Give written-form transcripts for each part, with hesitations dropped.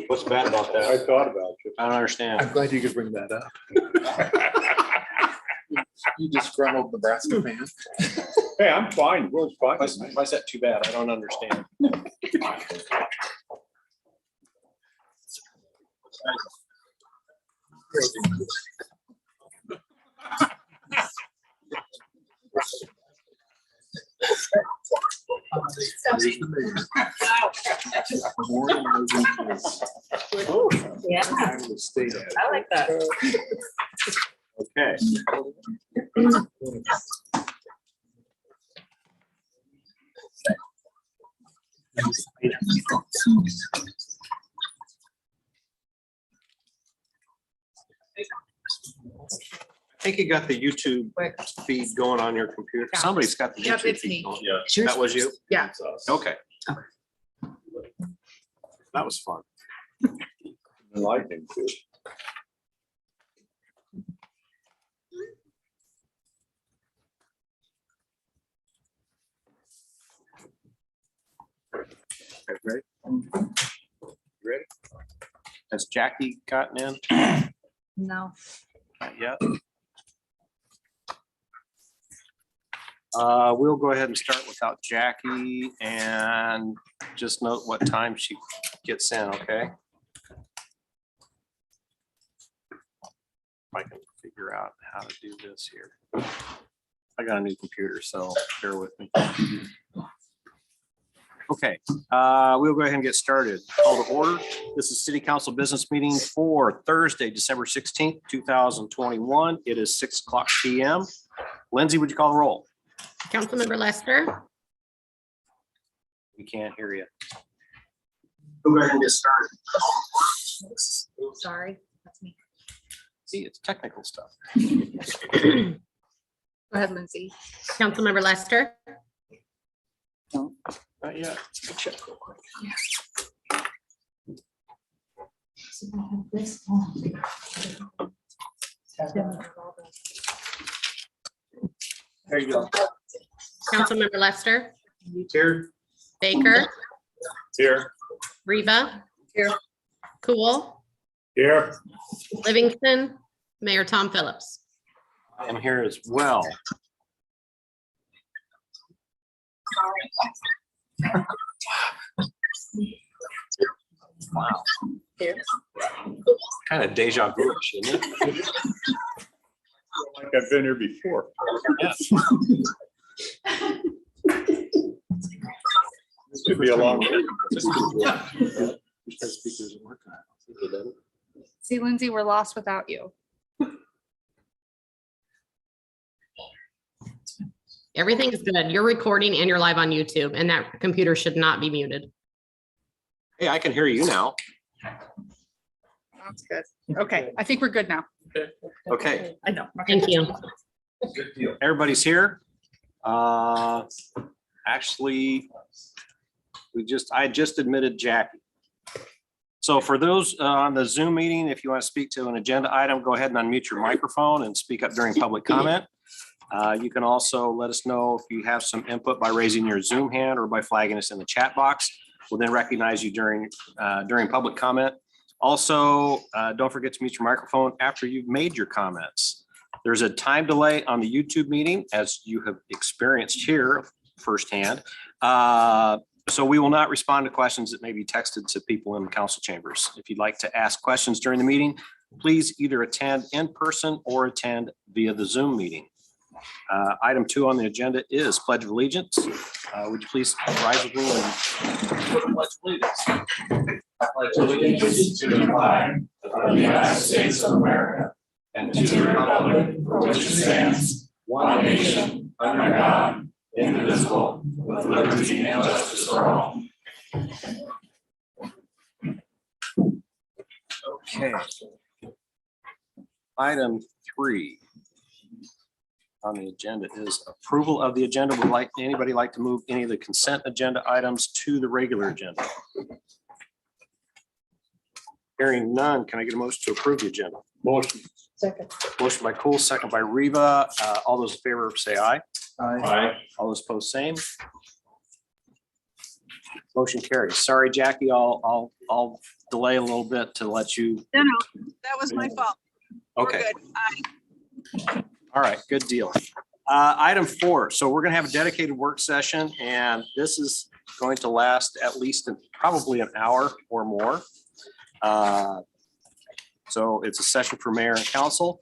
What's bad about I that? thought about you. I don't understand. I'm glad you could bring that up. You disgruntled Nebraska fan. Hey, I'm fine. Well, it's fine. Why is that too bad? I don't understand. Yeah, I like that. Okay. I think you got the YouTube feed going on your computer. Yeah. Somebody's got the Yep, YouTube it's feed me. going. Yeah. That was you? Yeah. Okay. That was fun. Lightning too. Okay, ready? Ready? Has Jackie gotten in? No. Not yet. We'll go ahead and start without Jackie and just note what time she gets in, okay? If I can figure out how to do this here. I got a new computer, so bear with me. Okay, we'll go ahead and get started. Call to order. This is City Council Business Meeting for Thursday, December 16th, 2021. It is 6:00 PM. Lindsay, would you call the roll? Councilmember Lester, We can't hear you. We'll go ahead and get started. Sorry, that's me. See, it's technical stuff. Go ahead, Lindsay. Councilmember Lester, Not yet. Check real quick. There you go. Councilmember Lester, Here. Baker, Here. Reva. Here. Cool, Here. Livingston, Mayor Tom Phillips. I am here as well. Wow. Here. Kind of deja vu, isn't it? Like I've been here before. Yeah. This could be a long. See, Lindsay, we're lost without you. Everything is good. You're recording and you're live on YouTube, and that computer should not be muted. Hey, I can hear you now. That's good. Okay, I think we're good now. Okay, I know. Thank you. everybody's here. Actually, I just admitted Jackie. So for those on the Zoom meeting, if you want to speak to an agenda item, go ahead and unmute your microphone and speak up during public comment. You can also let us know if you have some input by raising your Zoom hand or by flagging us in the chat box. We'll then recognize you during public comment. Also, don't forget to mute your microphone after you've made your comments. There's a time delay on the YouTube meeting, as you have experienced here firsthand. So we will not respond to questions that may be texted to people in the council chambers. If you'd like to ask questions during the meeting, please either attend in person or attend via the Zoom meeting. Item 2 on the agenda is Pledge of Allegiance. Would you please rise with me and pledge allegiance? I pledge allegiance to the flag of the United States of America and to the republic for which it stands, one nation, under God, indivisible, with liberty and justice for all. Okay. Item 3 on the agenda is approval of the agenda. Would anybody like to move any of the consent agenda items to the regular agenda? Hearing none, can I get a motion to approve the agenda? Motion. Second. Motion by Cool, second by Reva. All those in favor say aye. Aye. All those opposed, same. Motion carries. Sorry, Jackie, I'll delay a little bit to let you. No, that was my fault. We're Okay, good. Aye. all right, good deal. Item 4, so we're gonna have a dedicated work session, and this is going to last at least probably an hour or more. So it's a session for mayor and council.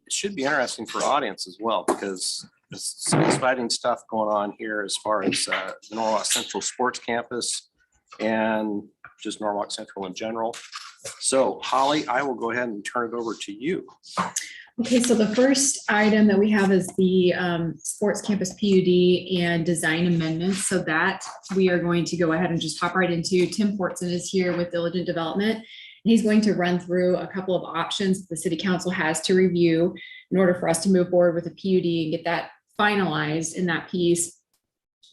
It should be interesting for audience as well, because there's some exciting stuff going on here as far as the Norwalk Central Sports Campus and just Norwalk Central in general. So Holly, I will go ahead and turn it over to you. Okay, so the first item that we have is the Sports Campus PUD and design amendments. So that we are going to go ahead and just hop right into. Tim Portson is here with Diligent Development. And he's going to run through a couple of options the city council has to review in order for us to move forward with a PUD and get that finalized in that piece.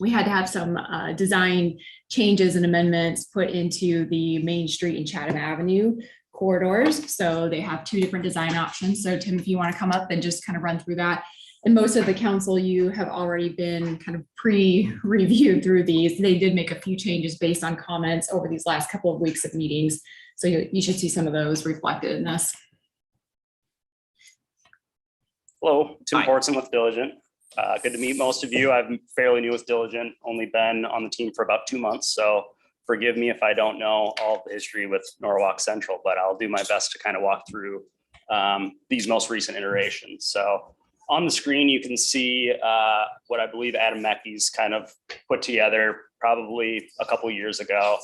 We had to have some design changes and amendments put into the Main Street and Chatham Avenue corridors. So they have 2 different design options. So Tim, if you want to come up and just kind of run through that. And most of the council, you have already been kind of pre-reviewed through these. They did make a few changes based on comments over these last couple of weeks of meetings. So you should see some of those reflected in this. Hello, Tim Hi. Portson with Diligent. Good to meet most of you. I'm fairly new with Diligent, only been on the team for about 2 months. So forgive me if I don't know all of the history with Norwalk Central, but I'll do my best to kind of walk through these most recent iterations. So on the screen, you can see what I believe Adam Mecky's kind of put together probably a couple of years ago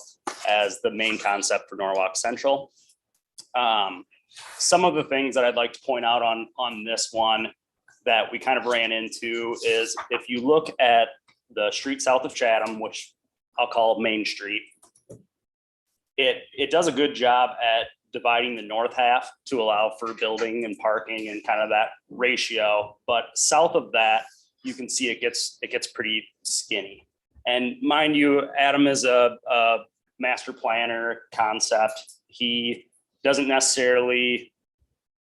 as the main concept for Norwalk Central. Some of the things that I'd like to point out on this one that we kind of ran into is if you look at the street south of Chatham, which I'll call Main Street, it does a good job at dividing the north half to allow for building and parking and kind of that ratio. But south of that, you can see it gets pretty skinny. And mind you, Adam is a master planner concept. He doesn't necessarily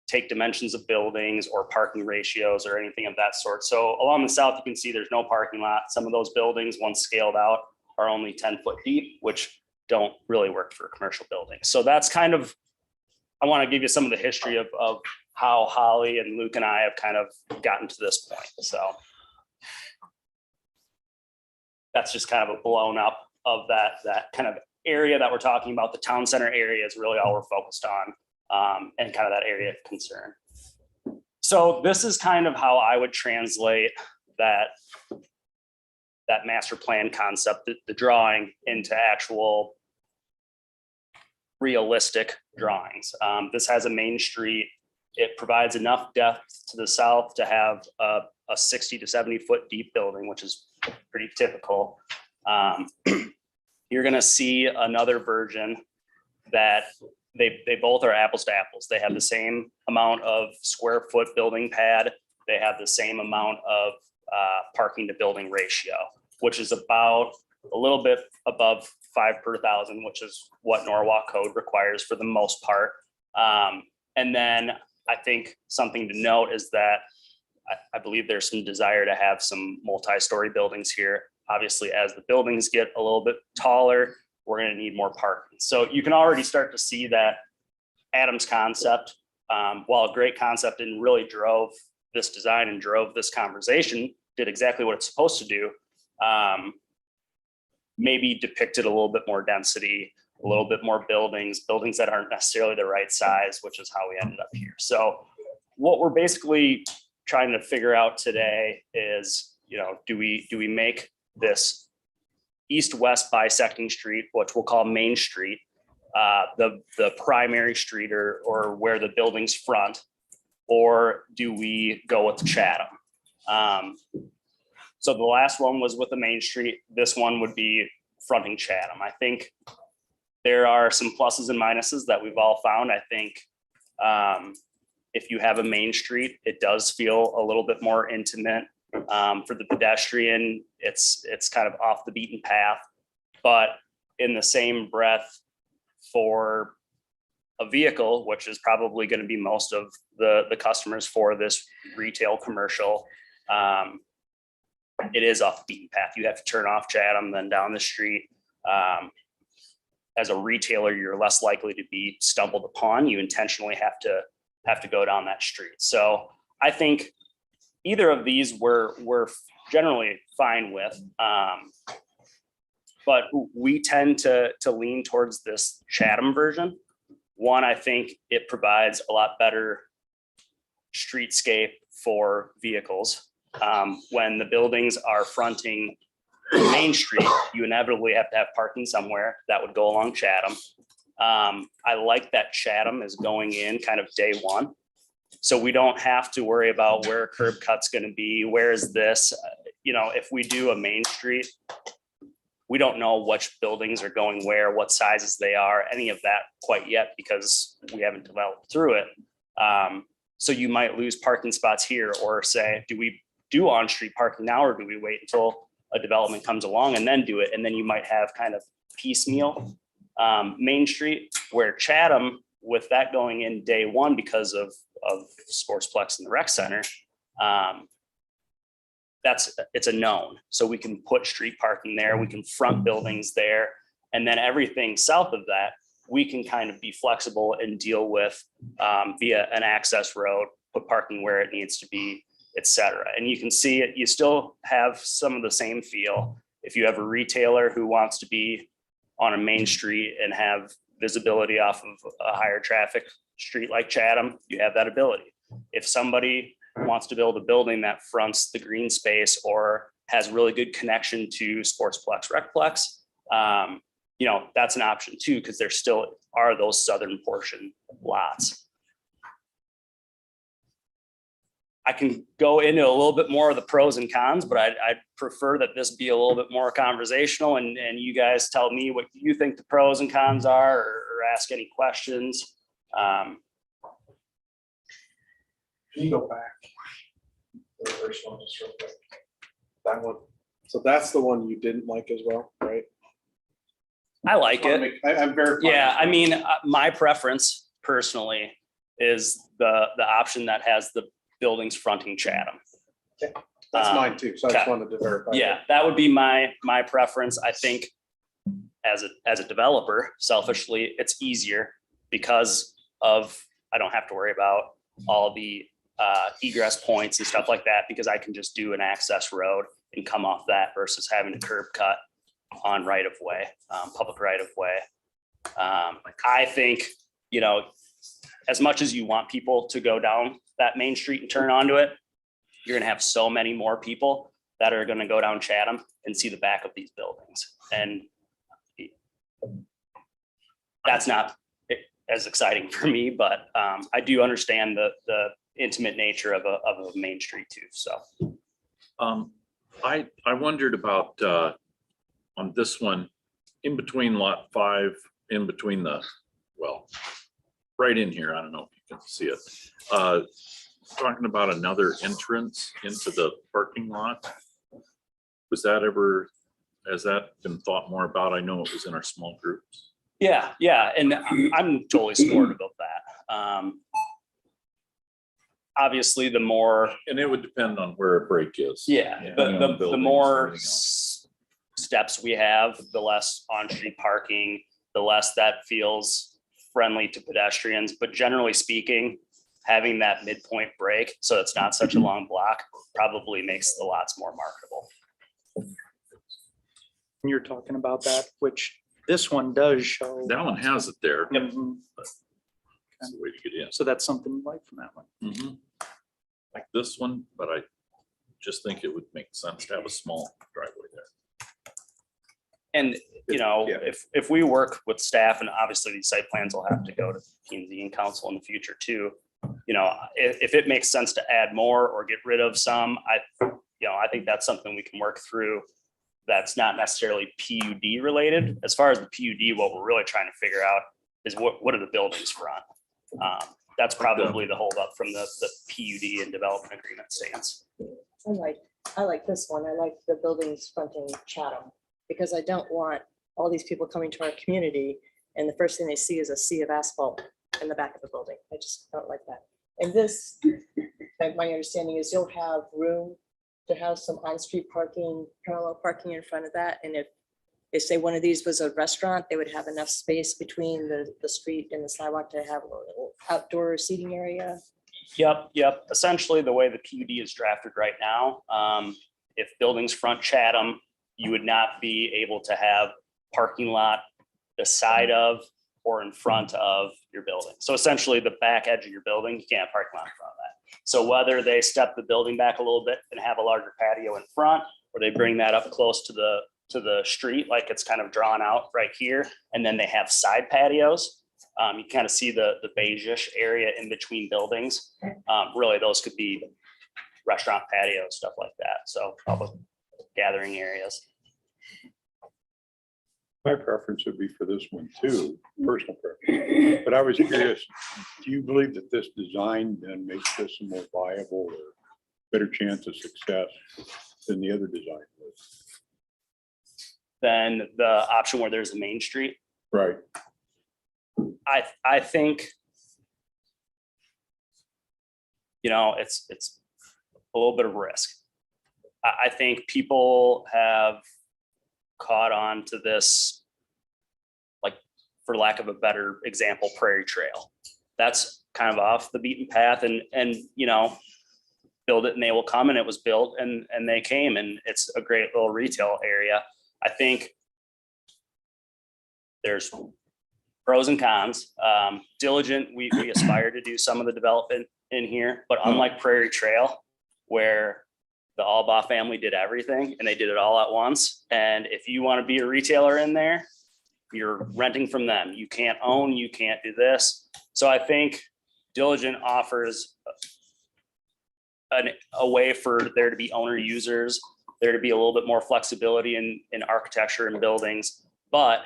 take dimensions of buildings or parking ratios or anything of that sort. So along the south, you can see there's no parking lot. Some of those buildings, once scaled out, are only 10 foot deep, which don't really work for a commercial building. So that's kind of, I want to give you some of the history of how Holly and Luke and I have kind of gotten to this point. So that's just kind of a blown up of that kind of area that we're talking about. The town center area is really all we're focused on, and kind of that area of concern. So this is kind of how I would translate that master plan concept, the drawing, into actual realistic drawings. This has a main street. It provides enough depth to the south to have a 60 to 70 foot deep building, which is pretty typical. You're going to see another version that they both are apples to apples. They have the same amount of square foot building pad. They have the same amount of parking to building ratio, which is about a little bit above 5 per thousand, which is what Norwalk code requires for the most part. And then I think something to note is that I believe there's some desire to have some multi-story buildings here. Obviously, as the buildings get a little bit taller, we're going to need more parking. So you can already start to see that Adam's concept, while a great concept and really drove this design and drove this conversation, did exactly what it's supposed to do. Maybe depicted a little bit more density, a little bit more buildings that aren't necessarily the right size, which is how we ended up here. So what we're basically trying to figure out today is, do we make this east-west bisecting street, which we'll call Main Street, the primary street or where the buildings front, or do we go with Chatham? So the last one was with the Main Street. This one would be fronting Chatham. I think there are some pluses and minuses that we've all found. I think if you have a Main Street, it does feel a little bit more intimate. For the pedestrian, it's kind of off the beaten path, but in the same breath for a vehicle, which is probably going to be most of the customers for this retail commercial, it is off the beaten path. You have to turn off Chatham, then down the street. As a retailer, you're less likely to be stumbled upon. You intentionally have to go down that street. So I think either of these we're generally fine with. But we tend to lean towards this Chatham version. One, I think it provides a lot better streetscape for vehicles. When the buildings are fronting Main Street, you inevitably have to have parking somewhere that would go along Chatham. I like that Chatham is going in kind of day one. So we don't have to worry about where a curb cut's gonna be, where is this? If we do a Main Street, we don't know which buildings are going where, what sizes they are, any of that quite yet, because we haven't developed through it. So you might lose parking spots here, or say, do we do on-street parking now, or do we wait until a development comes along and then do it? And then you might have kind of piecemeal Main Street, where Chatham, with that going in day one because of Sportsplex and the rec center, it's a known. So we can put street parking there, we can front buildings there, and then everything south of that, we can kind of be flexible and deal with via an access road, put parking where it needs to be, et cetera. And you can see it, you still have some of the same feel. If you have a retailer who wants to be on a main street and have visibility off of a higher traffic street like Chatham, you have that ability. If somebody wants to build a building that fronts the green space or has really good connection to Sportsplex, Rektplex, that's an option too, because there still are those southern portion lots. I can go into a little bit more of the pros and cons, but I'd prefer that this be a little bit more conversational, and you guys tell me what you think the pros and cons are, or ask any questions. Can you go back? The first one, just real quick. That one. So that's the one you didn't like as well, right? I like it. I'm very. Yeah, I mean, my preference personally is the option that has the buildings fronting Chatham. That's mine too, so I just okay. wanted to verify. Yeah, that would be my preference. I think as a developer, selfishly, it's easier because of, I don't have to worry about all the egress points and stuff like that, because I can just do an access road and come off that versus having to curb cut on right of way, public right of way. I think, as much as you want people to go down that main street and turn onto it, you're gonna have so many more people that are gonna go down Chatham and see the back of these buildings. And that's not as exciting for me, but I do understand the intimate nature of a main street too, so. I wondered about on this one, in between lot 5, in between right in here, I don't know if you can see it. Talking about another entrance into the parking lot. Has that been thought more about? I know it was in our small groups. Yeah, and I'm totally supportive of that. Obviously, the more, And it would depend on where a break is. yeah, the more steps we have, the less on-street parking, the less that feels friendly to pedestrians. But generally speaking, having that midpoint break, so it's not such a long block, probably makes the lots more marketable. You're talking about that, which this one does show. That one has it there. Mhm. That's the way to get in. So that's something you like from that one. Mhm. Like this one, but I just think it would make sense to have a small driveway there. And, Yeah. if we work with staff, and obviously these site plans will have to go to P&Z and council in the future too. If it makes sense to add more or get rid of some, I think that's something we can work through. That's not necessarily PUD related. As far as the PUD, what we're really trying to figure out is what are the buildings front? That's probably the holdup from the PUD and development agreement stance. I like this one. I like the buildings fronting Chatham, because I don't want all these people coming to our community and the first thing they see is a sea of asphalt in the back of the building. I just don't like that. And this, my understanding is you'll have room to have some on-street parking, parallel parking in front of that. And if They say one of these was a restaurant, they would have enough space between the street and the sidewalk to have a little outdoor seating area. Yep. Essentially, the way the PUD is drafted right now, if buildings front Chatham, you would not be able to have parking lot the side of or in front of your building. So essentially, the back edge of your building, you can't have parking lot in front of that. So whether they step the building back a little bit and have a larger patio in front, or they bring that up close to the street, like it's kind of drawn out right here, and then they have side patios. You kind of see the beige-ish area in between buildings. Really, those could be restaurant patios, stuff like that. So public gathering areas. My preference would be for this one too, personal preference. But I was curious, do you believe that this design then makes this a more viable or better chance of success than the other design was? Then the option where there's a main street, Right. I think, it's a little bit of risk. I think people have caught on to this, like, for lack of a better example, Prairie Trail. That's kind of off the beaten path, and build it and they will come, and it was built and they came, and it's a great little retail area. I think there's pros and cons. Diligent, we aspire to do some of the development in here, but unlike Prairie Trail, where the Albaugh family did everything and they did it all at once. And if you want to be a retailer in there, you're renting from them. You can't own, you can't do this. So I think Diligent offers a way for there to be owner users, there to be a little bit more flexibility in architecture and buildings. But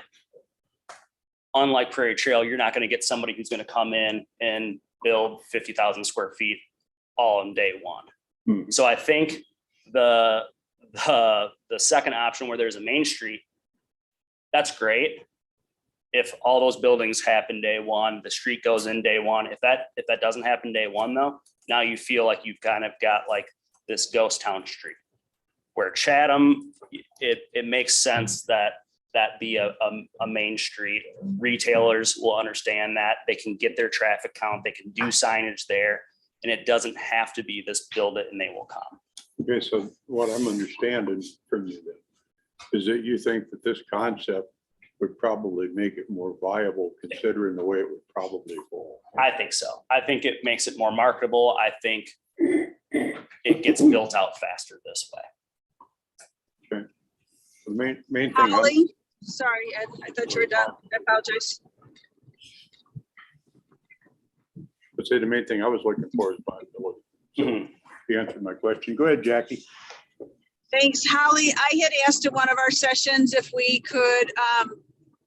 unlike Prairie Trail, you're not going to get somebody who's going to come in and build 50,000 square feet all in day one. So I think the second option where there's a main street, that's great. If all those buildings happen day one, the street goes in day one. If that doesn't happen day one though, now you feel like you've kind of got like this ghost town street. Where Chatham, it makes sense that be a main street. Retailers will understand that. They can get their traffic count, they can do signage there, and it doesn't have to be this build it and they will come. Okay, so what I'm understanding from you then is that you think that this concept would probably make it more viable considering the way it would probably evolve. I think so. I think it makes it more marketable. I think it gets built out faster this way. Okay. The main thing. Holly, sorry, Ed, I thought you were done. I apologize. But say the main thing I was looking for is viability. So you answered my question. Go ahead, Jackie. Thanks, Holly. I had asked in one of our sessions if we could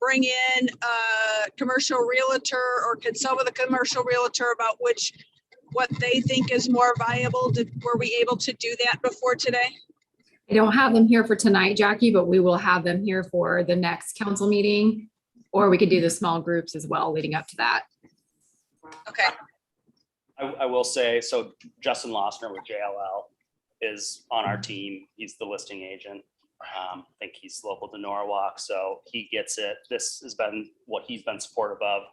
bring in a commercial realtor or consult with a commercial realtor about what they think is more viable. Were we able to do that before today? I don't have them here for tonight, Jackie, but we will have them here for the next council meeting. Or we could do the small groups as well leading up to that. Okay. I will say, so Justin Losner with JLL is on our team. He's the listing agent. I think he's local to Norwalk, so he gets it. This has been what he's been supportive of.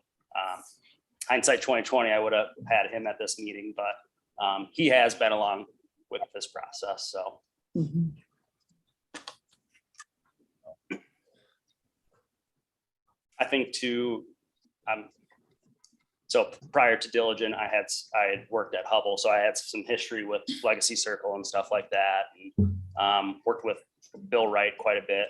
Hindsight 2020, I would have had him at this meeting, but he has been along with this process, so. I think too, so prior to Diligent, I had worked at Hubble, so I had some history with Legacy Circle and stuff like that, and worked with Bill Wright quite a bit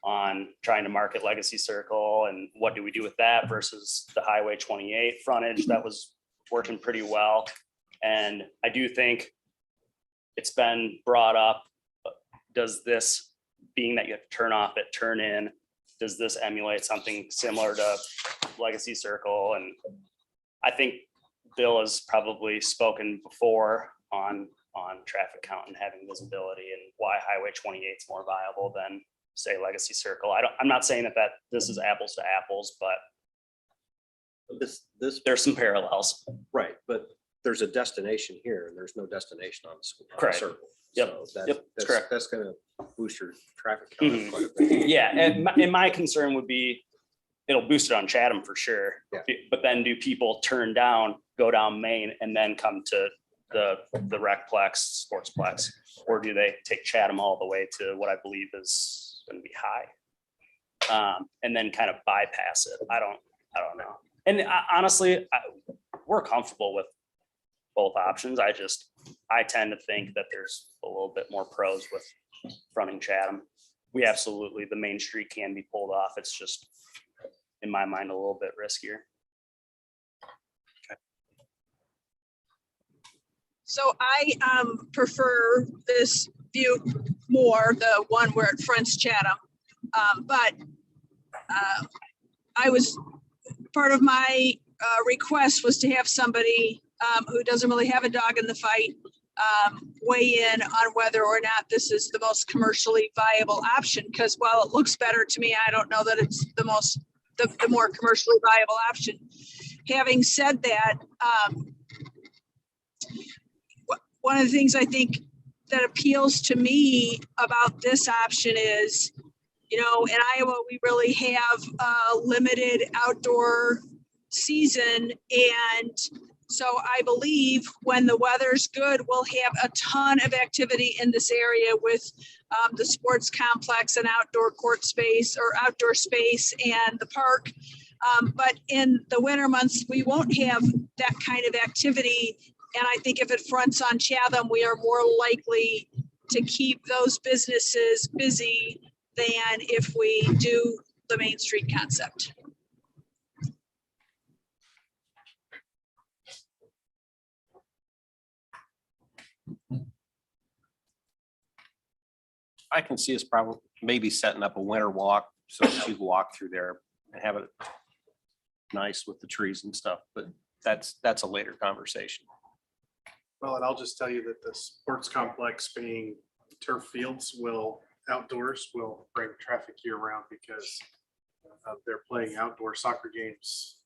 on trying to market Legacy Circle and what do we do with that versus the Highway 28 frontage that was working pretty well. And I do think it's been brought up, does this, being that you have to turn off at turn in, does this emulate something similar to Legacy Circle? And I think Bill has probably spoken before on traffic count and having visibility and why Highway 28 is more viable than say Legacy Circle. I'm not saying that this is apples to apples, but there's some parallels. Right, but there's a destination here and there's no destination on the Correct. circle. Yep, So that- yep, that's that's correct. That's gonna boost your traffic count Mhm. quite a bit. Yeah, and my concern would be, it'll boost it on Chatham for sure. Yeah. But then do people turn down, go down Main and then come to the Rektplex, Sportsplex? Or do they take Chatham all the way to what I believe is gonna be High? And then kind of bypass it. I don't know. And honestly, we're comfortable with both options. I tend to think that there's a little bit more pros with fronting Chatham. We absolutely, the main street can be pulled off. It's just, in my mind, a little bit riskier. So I prefer this view more, the one where it fronts Chatham. But part of my request was to have somebody who doesn't really have a dog in the fight weigh in on whether or not this is the most commercially viable option. Because while it looks better to me, I don't know that it's the more commercially viable option. Having said that, one of the things I think that appeals to me about this option is, in Iowa, we really have a limited outdoor season. And so I believe when the weather's good, we'll have a ton of activity in this area with the sports complex and outdoor court space or outdoor space and the park. But in the winter months, we won't have that kind of activity. And I think if it fronts on Chatham, we are more likely to keep those businesses busy than if we do the Main Street concept. I can see us probably maybe setting up a winter walk so that you can walk through there and have it nice with the trees and stuff, but that's a later conversation. Well, and I'll just tell you that the sports complex being turf fields outdoors will bring traffic year round because they're playing outdoor soccer games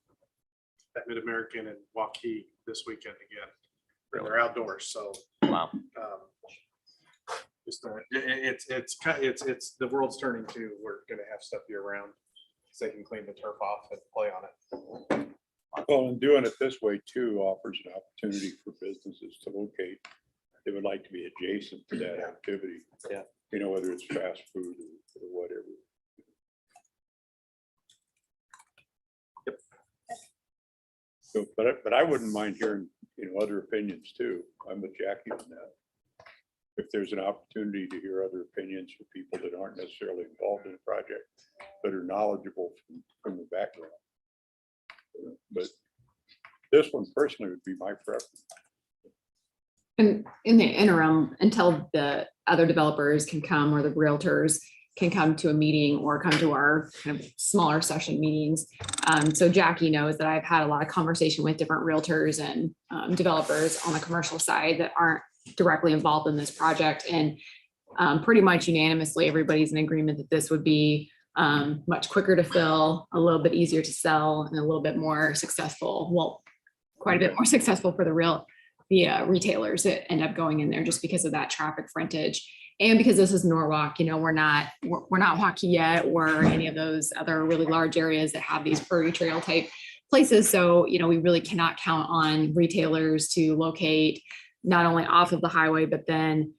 at Mid-American and Waukee this weekend again. They're outdoors, so Wow. it's the world's turning to, we're gonna have stuff year round, so they can clean the turf off and play on it. Well, and doing it this way too offers an opportunity for businesses to locate. They would like to be adjacent to that activity. Yeah. Whether it's fast food or whatever. Yep. So, but I wouldn't mind hearing, other opinions too. I'm with Jackie on that. If there's an opportunity to hear other opinions from people that aren't necessarily involved in the project, but are knowledgeable from the background. But this one personally would be my preference. And in the interim, until the other developers can come or the realtors can come to a meeting or come to our kind of smaller session meetings. So Jackie knows that I've had a lot of conversation with different realtors and developers on the commercial side that aren't directly involved in this project. And pretty much unanimously, everybody's in agreement that this would be much quicker to fill, a little bit easier to sell, and a little bit more successful. Well, quite a bit more successful for the retailers that end up going in there just because of that traffic frontage. And because this is Norwalk, we're not Waukee yet or any of those other really large areas that have these prairie trail type places. So, we really cannot count on retailers to locate not only off of the highway, but then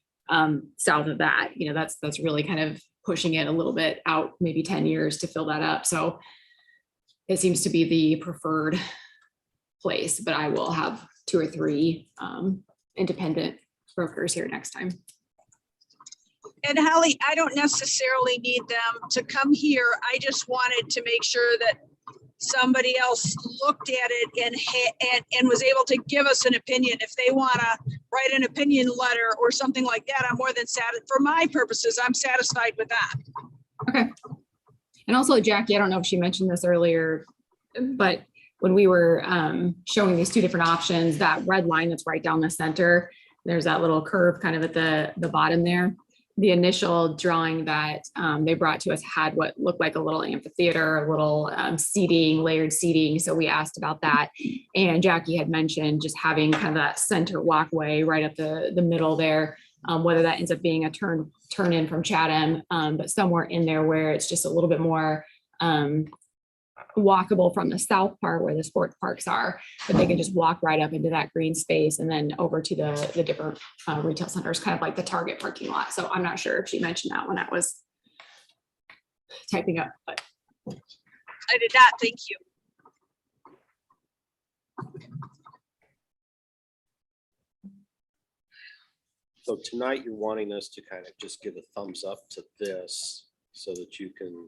south of that. That's really kind of pushing it a little bit out, maybe 10 years to fill that up. So it seems to be the preferred place, but I will have 2 or 3 independent brokers here next time. And Holly, I don't necessarily need them to come here. I just wanted to make sure that somebody else looked at it and was able to give us an opinion. If they want to write an opinion letter or something like that, I'm more than satisfied. For my purposes, I'm satisfied with that. Okay. And also Jackie, I don't know if she mentioned this earlier, but when we were showing these 2 different options, that red line that's right down the center, there's that little curve kind of at the bottom there. The initial drawing that they brought to us had what looked like a little amphitheater, a little seating, layered seating. So we asked about that. And Jackie had mentioned just having kind of that center walkway right up the middle there whether that ends up being a turn in from Chatham, but somewhere in there where it's just a little bit more walkable from the south part where the sports parks are, but they can just walk right up into that green space and then over to the different retail centers, kind of like the Target parking lot. So I'm not sure if she mentioned that when I was typing up, but. I did not, thank you. So tonight you're wanting us to kind of just give a thumbs up to this so that you can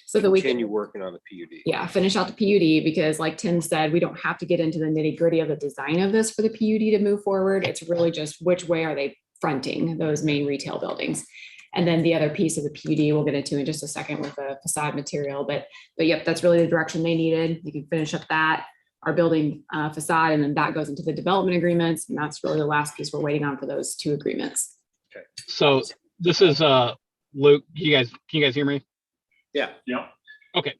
So that we can, continue working on the PUD. yeah, finish out the PUD, because like Tim said, we don't have to get into the nitty gritty of the design of this for the PUD to move forward. It's really just which way are they fronting those main retail buildings. And then the other piece of the PUD we'll get into in just a second with the facade material, but yep, that's really the direction they needed. You can finish up that, our building facade, and then that goes into the development agreements. And that's really the last piece we're waiting on for those 2 agreements. So this is Luke. Can you guys hear me? Yeah. Yeah. Okay.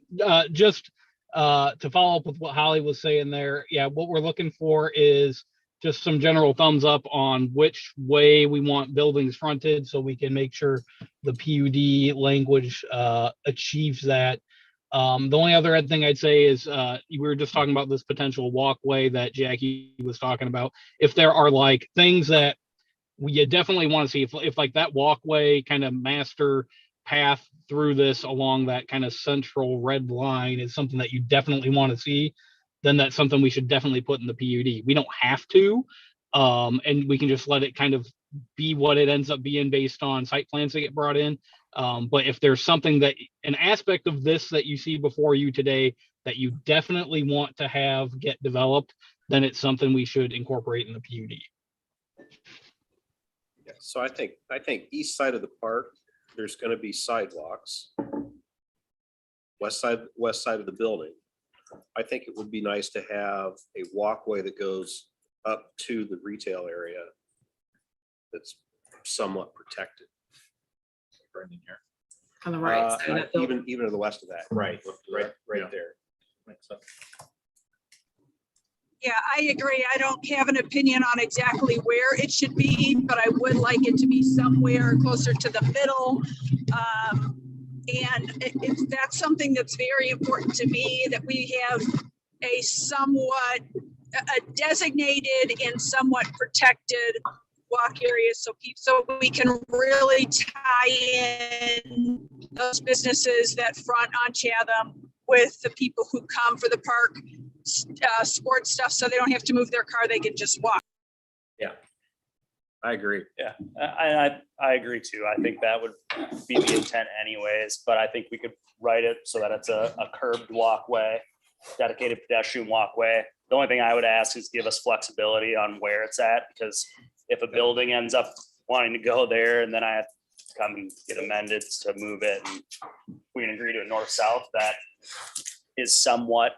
Just to follow up with what Holly was saying there. Yeah, what we're looking for is just some general thumbs up on which way we want buildings fronted so we can make sure the PUD language achieves that. The only other thing I'd say is we were just talking about this potential walkway that Jackie was talking about. If there are like things that we definitely want to see, if like that walkway kind of master path through this along that kind of central red line is something that you definitely want to see, then that's something we should definitely put in the PUD. We don't have to, and we can just let it kind of be what it ends up being based on site plans that get brought in. But if there's something that, an aspect of this that you see before you today that you definitely want to have get developed, then it's something we should incorporate in the PUD. Yeah, so I think east side of the park, there's going to be sidewalks. West side of the building. I think it would be nice to have a walkway that goes up to the retail area that's somewhat protected. On the right side of that building. Even to the west of that, right Yeah. there. Makes sense. Yeah, I agree. I don't have an opinion on exactly where it should be, but I would like it to be somewhere closer to the middle. And that's something that's very important to me, that we have a somewhat a designated and somewhat protected walk area so we can really tie in those businesses that front on Chatham with the people who come for the park sports stuff, so they don't have to move their car, they can just walk. Yeah, I agree. Yeah, I agree too. I think that would be the intent anyways, but I think we could write it so that it's a curbed walkway, dedicated pedestrian walkway. The only thing I would ask is give us flexibility on where it's at, because if a building ends up wanting to go there and then I have to come and get amended to move it, and we can agree to a north-south that is somewhat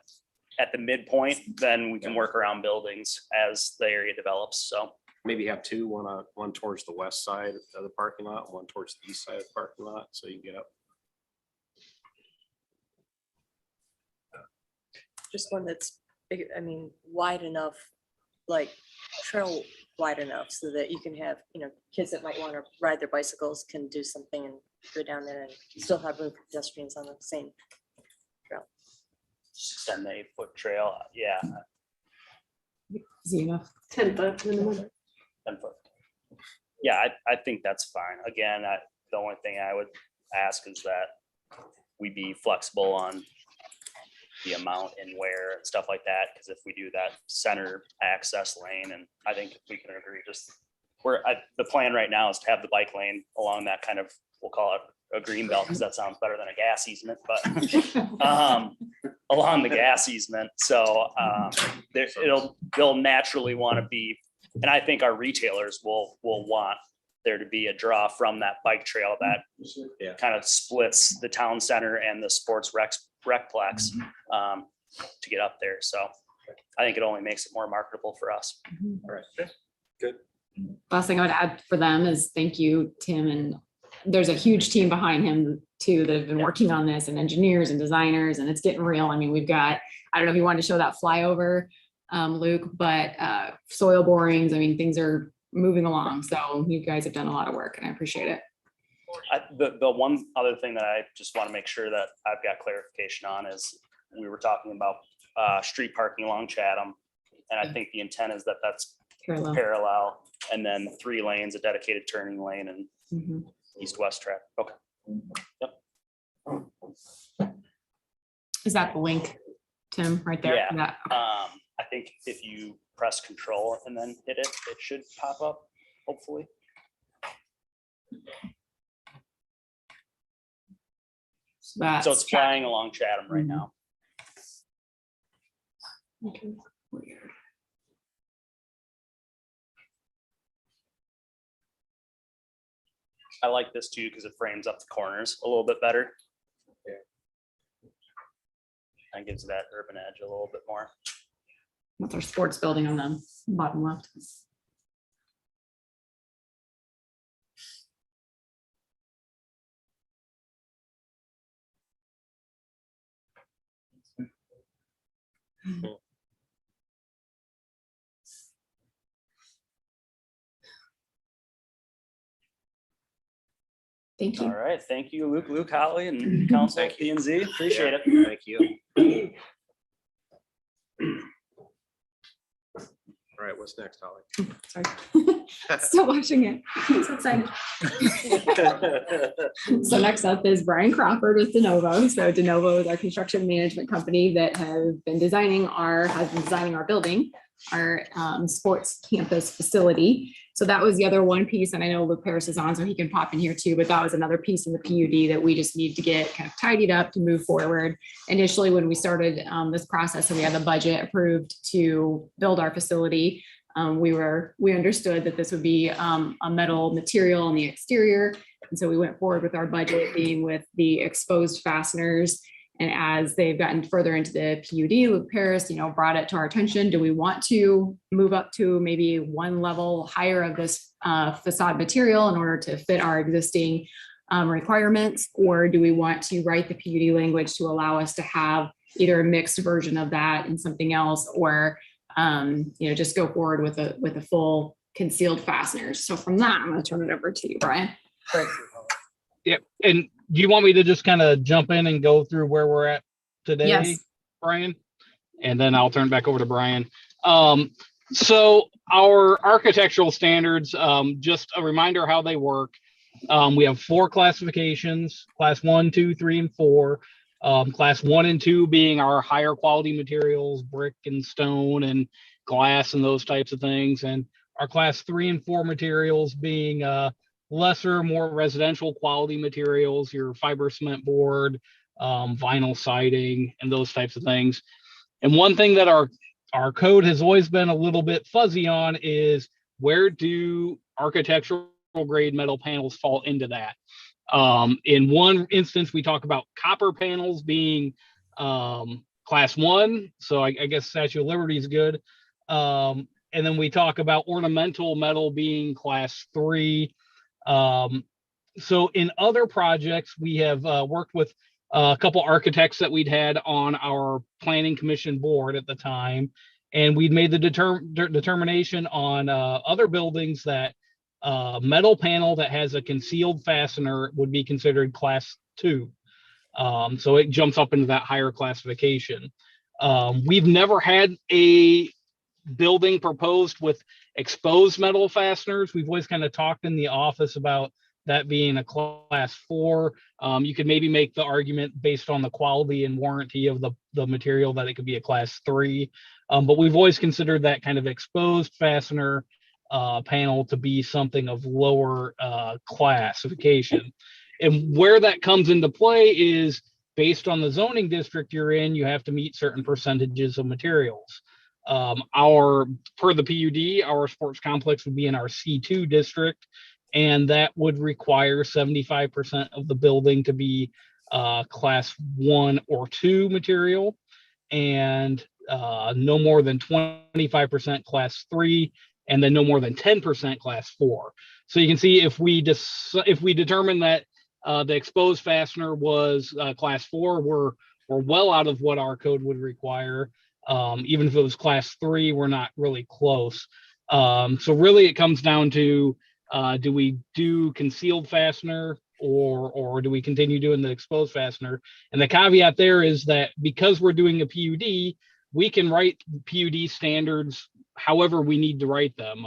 at the midpoint, then we can work around buildings as the area develops. So Maybe have two, one towards the west side of the parking lot, one towards the east side of the parking lot, so you can get up. Just one that's big, I mean, wide enough, like trail wide enough so that you can have, kids that might want to ride their bicycles can do something and go down there and still have room for pedestrians on the same trail. 6 to 8 foot trail, yeah, Easy enough. 10 foot minimum. 10 foot. Yeah, I think that's fine. Again, the only thing I would ask is that we be flexible on the amount and where and stuff like that, because if we do that center access lane, and I think if we can agree, just the plan right now is to have the bike lane along that kind of, we'll call it a green belt, because that sounds better than a gas easement, but along the gas easement. So they'll naturally want to be, and I think our retailers will want there to be a draw from that bike trail that kind of splits the town center and the sports Rektplex to get up there. So I think it only makes it more marketable for us. All right, good. Last thing I would add for them is thank you, Tim, and there's a huge team behind him too that have been working on this, and engineers and designers, and it's getting real. I mean, we've got, I don't know if you wanted to show that flyover, Luke, but soil borings, I mean, things are moving along. So you guys have done a lot of work and I appreciate it. The one other thing that I just want to make sure that I've got clarification on is we were talking about street parking along Chatham. And I think the intent is that that's Parallel. parallel and then 3 lanes, a dedicated turning lane and Mhm. east-west traffic. Okay. Yep. Is that the link, Tim, right there? Yeah. That- okay. I think if you press control and then hit it, it should pop up, hopefully. So that's So it's flying along Chatham right now. Okay, weird. I like this too because it frames up the corners a little bit better. And gives that urban edge a little bit more. That's our sports building on the bottom left. Thank All you. right, thank you, Luke, Holly, and Council P and Z. Appreciate it. Thank you. All right, what's next, Holly? Sorry. Still watching it. I'm so excited. So next up is Brian Crawford with DeNovo. So DeNovo is our construction management company that has been designing our building, our sports campus facility. So that was the other one piece. And I know Luke Paris is on, so he can pop in here too, but that was another piece in the PUD that we just need to get kind of tidied up to move forward. Initially, when we started this process and we had the budget approved to build our facility, we understood that this would be a metal material on the exterior. And so we went forward with our budget being with the exposed fasteners. And as they've gotten further into the PUD, Luke Paris, brought it to our attention. Do we want to move up to maybe one level higher of this facade material in order to fit our existing requirements? Or do we want to write the PUD language to allow us to have either a mixed version of that and something else, or just go forward with a full concealed fasteners? So from that, I'm going to turn it over to you, Brian. Yep. And do you want me to just kind of jump in and go through where we're at today, Yes. Brian? And then I'll turn back over to Brian. So our architectural standards, just a reminder how they work. We have 4 classifications: class 1, 2, 3, and 4. Class 1 and 2 being our higher quality materials, brick and stone and glass and those types of things. And our class 3 and 4 materials being lesser, more residential quality materials, your fiber cement board, vinyl siding, and those types of things. And one thing that our code has always been a little bit fuzzy on is, where do architectural grade metal panels fall into that? In one instance, we talk about copper panels being class 1. So I guess Statue of Liberty is good. And then we talk about ornamental metal being class 3. So in other projects, we have worked with a couple architects that we'd had on our planning commission board at the time. And we'd made the determination on other buildings that metal panel that has a concealed fastener would be considered class 2. So it jumps up into that higher classification. We've never had a building proposed with exposed metal fasteners. We've always kind of talked in the office about that being a class 4. You could maybe make the argument based on the quality and warranty of the material that it could be a class 3. But we've always considered that kind of exposed fastener panel to be something of lower classification. And where that comes into play is based on the zoning district you're in, you have to meet certain percentages of materials. Per the PUD, our sports complex would be in our C2 district, and that would require 75% of the building to be class 1 or 2 material, and no more than 25% class 3, and then no more than 10% class 4. So you can see if we determine that the exposed fastener was class 4, we're well out of what our code would require. Even if it was class 3, we're not really close. So really it comes down to, do we do concealed fastener or do we continue doing the exposed fastener? And the caveat there is that because we're doing a PUD, we can write PUD standards however we need to write them.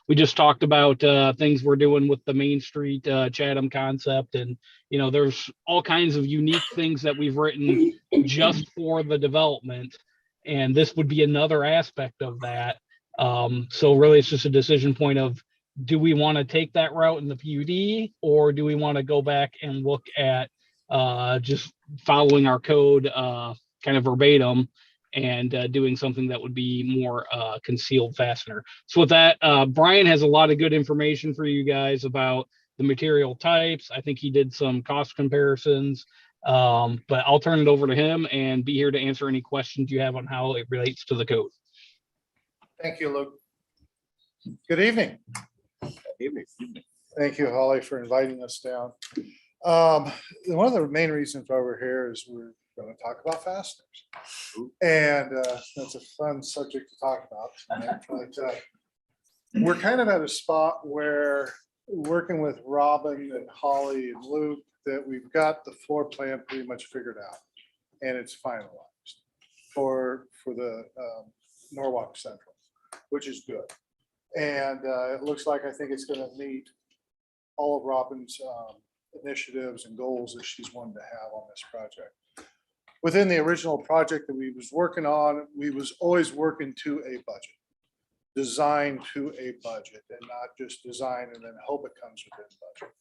We just talked about things we're doing with the Main Street Chatham concept, and there's all kinds of unique things that we've written just for the development, and this would be another aspect of that. So really, it's just a decision point of, do we want to take that route in the PUD, or do we want to go back and look at just following our code kind of verbatim and doing something that would be more concealed fastener. So with that, Brian has a lot of good information for you guys about the material types. I think he did some cost comparisons, but I'll turn it over to him and be here to answer any questions you have on how it relates to the code. Thank you, Luke. Good evening. Thank you, Holly, for inviting us down. One of the main reasons why we're here is we're going to talk about fasteners. And that's a fun subject to talk about tonight. But we're kind of at a spot where, working with Robin and Holly and Luke, that we've got the floor plan pretty much figured out, and it's finalized for the Norwalk Central, which is good. And it looks like, I think it's going to meet all of Robin's initiatives and goals that she's wanted to have on this project. Within the original project that we was working on, we was always working to a budget, design to a budget, and not just design and then hope it comes within budget.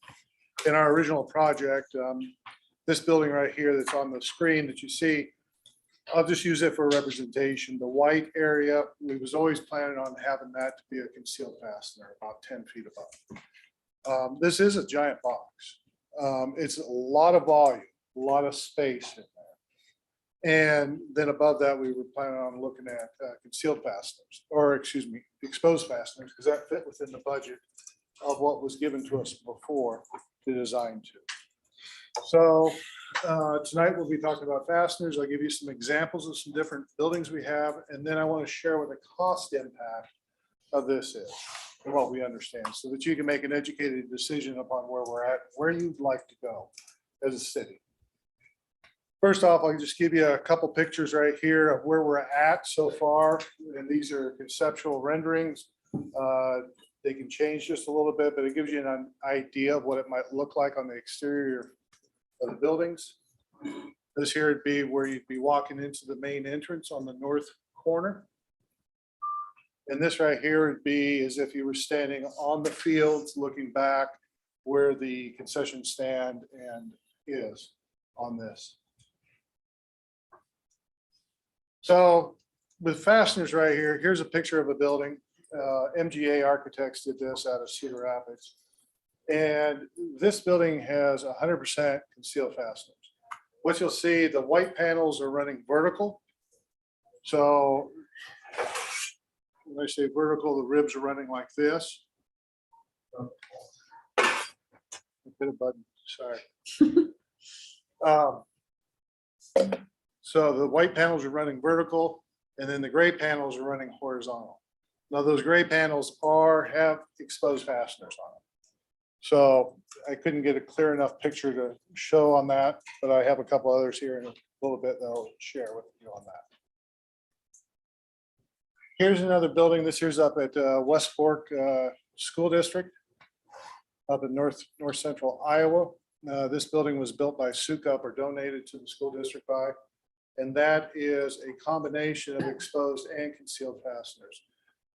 In our original project, this building right here that's on the screen that you see, I'll just use it for representation. The white area, we was always planning on having that to be a concealed fastener, about 10 feet above. This is a giant box. It's a lot of volume, a lot of space in there. And then above that, we were planning on looking at concealed fasteners, or excuse me, exposed fasteners, because that fit within the budget of what was given to us before to design to. So tonight we'll be talking about fasteners. I'll give you some examples of some different buildings we have, and then I want to share what the cost impact of this is and what we understand, so that you can make an educated decision upon where we're at, where you'd like to go as a city. First off, I'll just give you a couple pictures right here of where we're at so far, and these are conceptual renderings. They can change just a little bit, but it gives you an idea of what it might look like on the exterior of the buildings. This here would be where you'd be walking into the main entrance on the north corner. And this right here would be as if you were standing on the fields looking back where the concession stand and is on this. So with fasteners right here, here's a picture of a building. MGA Architects did this out of Cedar Rapids. And this building has 100% concealed fasteners. What you'll see, the white panels are running vertical. So when I say vertical, the ribs are running like this. Hit a button, sorry. So the white panels are running vertical, and then the gray panels are running horizontal. Now those gray panels have exposed fasteners on them. So I couldn't get a clear enough picture to show on that, but I have a couple others here in a little bit that I'll share with you on that. Here's another building. This here's up at West Fork School District up in north central Iowa. This building was built by Sukup or donated to the school district by, and that is a combination of exposed and concealed fasteners.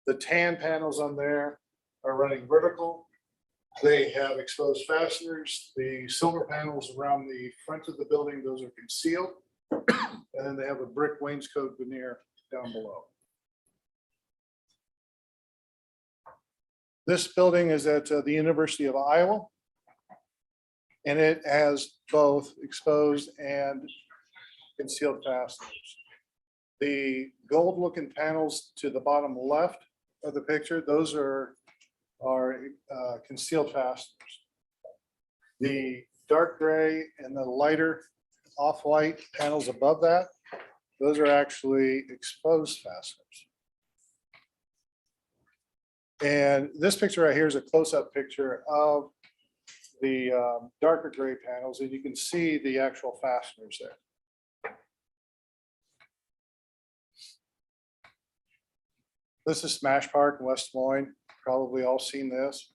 The tan panels on there are running vertical. They have exposed fasteners. The silver panels around the front of the building, those are concealed. And then they have a brick wainscot veneer down below. This building is at the University of Iowa, and it has both exposed and concealed fasteners. The gold looking panels to the bottom left of the picture, those are concealed fasteners. The dark gray and the lighter off-white panels above that, those are actually exposed fasteners. And this picture right here is a close-up picture of the darker gray panels, and you can see the actual fasteners there. This is Smash Park in West Des Moines. Probably all seen this.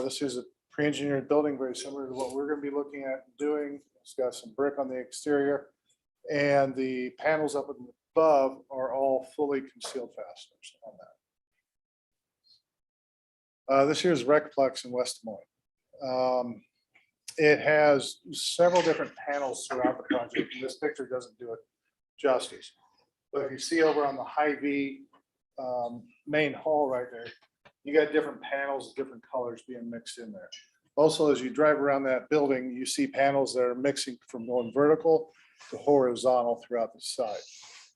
This is a pre-engineered building, very similar to what we're going to be looking at doing. It's got some brick on the exterior, and the panels up above are all fully concealed fasteners on that. This here is Rektplex in West Des Moines. It has several different panels throughout the project, and this picture doesn't do it justice. But if you see over on the Hy-Vee main hall right there, you got different panels, different colors being mixed in there. Also, as you drive around that building, you see panels that are mixing from going vertical to horizontal throughout the site.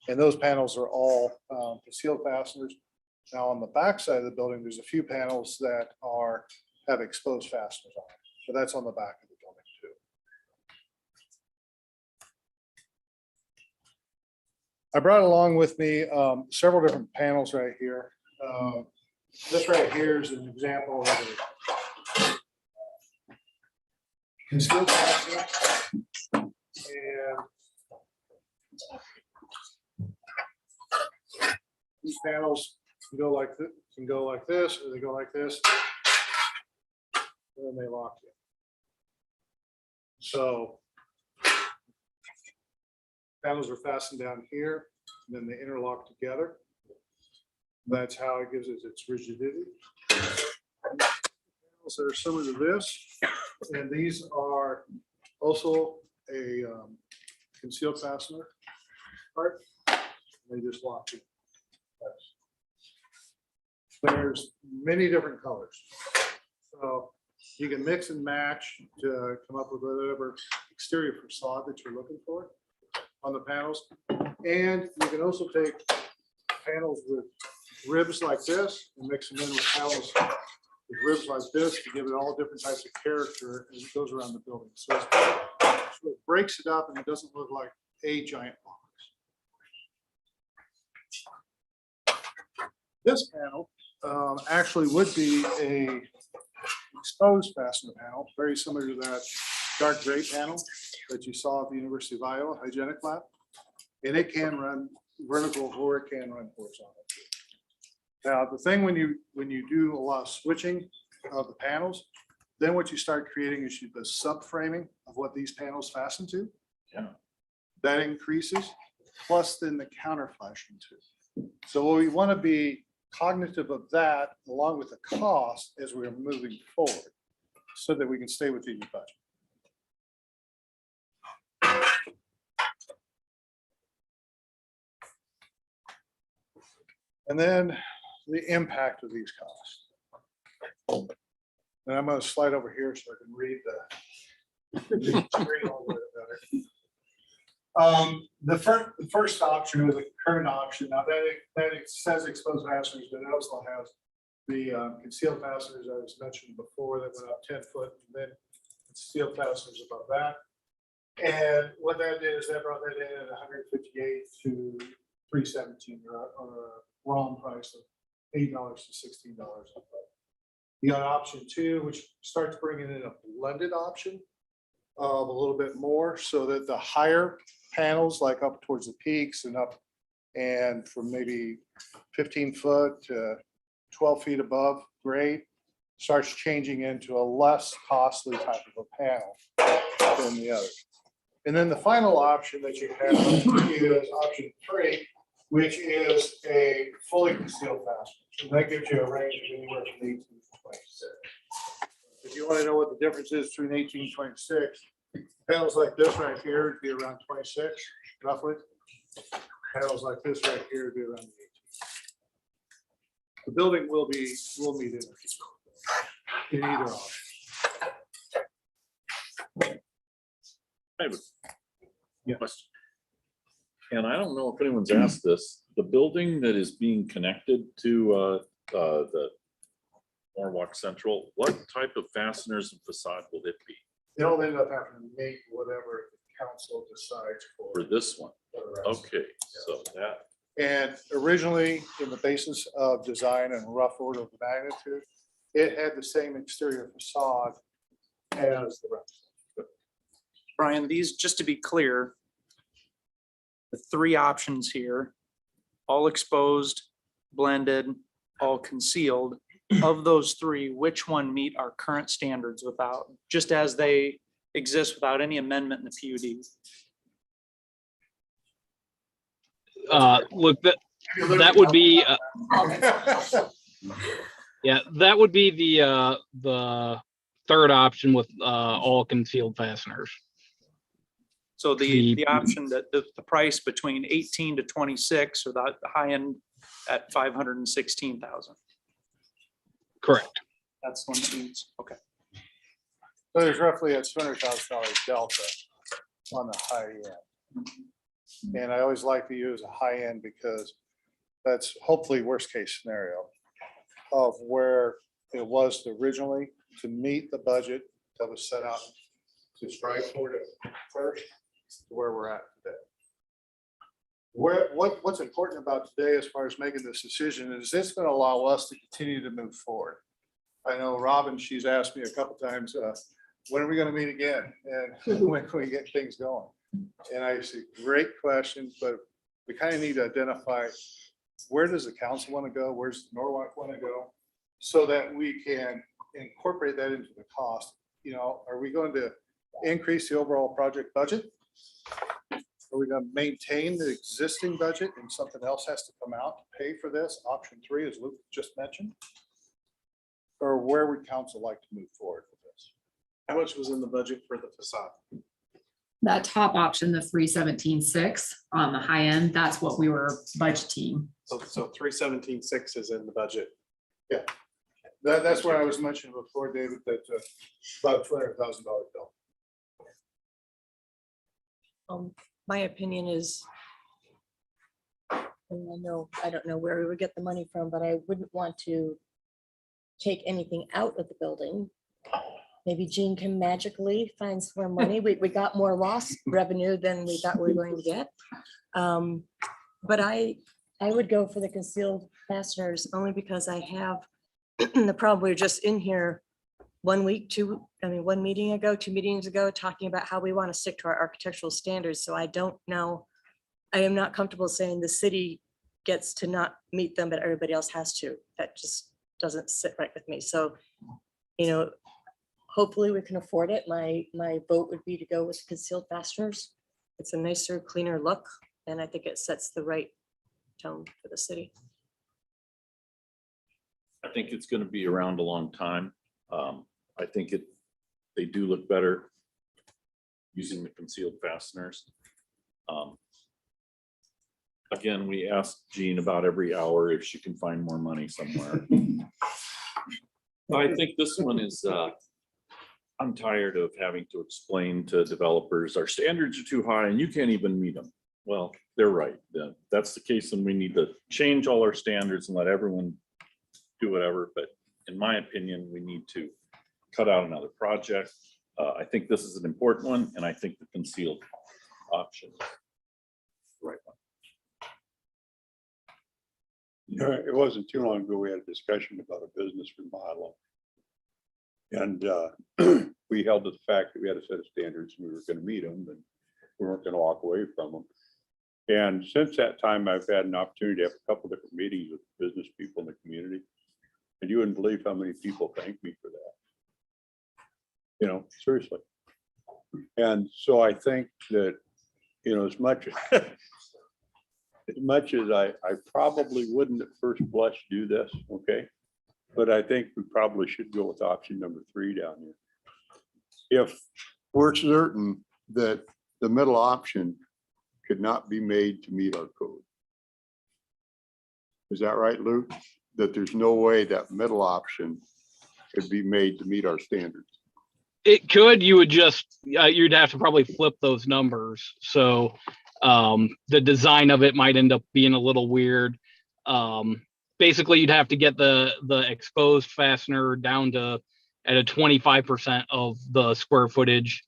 And those panels are all concealed fasteners. Now, on the back side of the building, there's a few panels that have exposed fasteners on it. So that's on the back of the building too. I brought along with me several different panels right here. This right here is an example of a concealed fastener. And these panels can go like this, or they go like this, and then they lock you. So panels are fastened down here, and then they interlock together. That's how it gives it its rigidity. Panels that are similar to this, and these are also a concealed fastener part. They just lock you. There's many different colors. So you can mix and match to come up with whatever exterior facade that you're looking for on the panels. And you can also take panels with ribs like this and mix them in with panels with ribs like this to give it all different types of character as it goes around the building. So it breaks it up and it doesn't look like a giant box. This panel actually would be a exposed fastener panel, very similar to that dark gray panel that you saw at the University of Iowa Hygienic Lab. And it can run vertical or it can run horizontal. Now, the thing when you do a lot of switching of the panels, then what you start creating is the subframing of what these panels fasten to. Yeah. That increases, plus then the counter flashing too. So we want to be cognitive of that along with the cost as we're moving forward so that we can stay within your budget. And then the impact of these costs. And I'm going to slide over here so I can read the screen a little bit better. The first option or the current option, now that it says exposed fasteners, but it also has the concealed fasteners I was mentioned before that went up 10 foot, and then concealed fasteners above that. And what that did is that brought that in at 158 to 317 or a wrong price of $8 to $16. You got option 2, which starts bringing in a blended option of a little bit more, so that the higher panels, like up towards the peaks and up, and from maybe 15 foot to 12 feet above grade, starts changing into a less costly type of a panel than the other. And then the final option that you have is option 3, which is a fully concealed fastener. And that gives you a range of anywhere from 18 to 26. If you want to know what the difference is between 18 and 26, panels like this right here would be around 26, roughly. Panels like this right here would be around 18. The building will meet it in either option. I have a Yeah. question. And I don't know if anyone's asked this, the building that is being connected to the Norwalk Central, what type of fasteners and facade will it be It'll end up having to make whatever the council decides for for. this one? the rest. Okay, so that And originally, in the basis of design and rough order of magnitude, it had the same exterior facade as the rest. Brian, these, just to be clear, the three options here, all exposed, blended, all concealed. Of those three, which one meet our current standards without, just as they exist without any amendment in the PUD? Look, that would be, yeah, that would be the third option with all concealed fasteners. So the option that the price between 18 to 26 or the high end at 516,000. Correct. That's one that means, okay. So there's roughly a $200,000 delta on the high end. And I always like to use a high end because that's hopefully worst case scenario of where it was originally to meet the budget that was set out to strive for it first to where we're at today. What's important about today as far as making this decision is it's going to allow us to continue to move forward. I know Robin, she's asked me a couple times, when are we going to meet again? And when can we get things going? And I say, great question, but we kind of need to identify where does the council want to go? Where's Norwalk want to go? So that we can incorporate that into the cost. You know, are we going to increase the overall project budget? Are we going to maintain the existing budget and something else has to come out to pay for this? Option 3, as Luke just mentioned. Or where would council like to move forward with this? How much was in the budget for the facade? That top option, the 317.6 on the high end, that's what we were budgeting. So 317.6 is in the budget. Yeah, that's what I was mentioning before, David, that about $200,000 bill. My opinion is, and I don't know where we would get the money from, but I wouldn't want to take anything out of the building. Maybe Gene can magically find some more money. We got more lost revenue than we thought we were going to get. But I would go for the concealed fasteners only because I have the problem. We were just in here 1 week, 2 meetings ago, talking about how we want to stick to our architectural standards. So I don't know. I am not comfortable saying the city gets to not meet them, but everybody else has to. That just doesn't sit right with me. So, you know, hopefully we can afford it. My vote would be to go with concealed fasteners. It's a nicer, cleaner look, and I think it sets the right tone for the city. I think it's going to be around a long time. I think they do look better using the concealed fasteners. Again, we asked Jean about every hour if she can find more money somewhere. I think this one is, I'm tired of having to explain to developers, our standards are too high and you can't even meet them. Well, they're right. That's the case, and we need to change all our standards and let everyone do whatever. But in my opinion, we need to cut out another project. I think this is an important one, and I think the concealed option is the right one. You know, it wasn't too long ago, we had a discussion about a business remodel. And we held to the fact that we had a set of standards and we were going to meet them, and we weren't going to walk away from them. And since that time, I've had an opportunity to have a couple different meetings with business people in the community. And you wouldn't believe how many people thank me for that. You know, seriously. And so I think that, you know, as much as I probably wouldn't at first blush do this, okay? But I think we probably should go with option number 3 down here. If we're certain that the middle option could not be made to meet our code. Is that right, Luke? That there's no way that middle option could be made to meet our standards? It could, you would just, you'd have to probably flip those numbers. So the design of it might end up being a little weird. Basically, you'd have to get the exposed fastener down to at a 25% of the square footage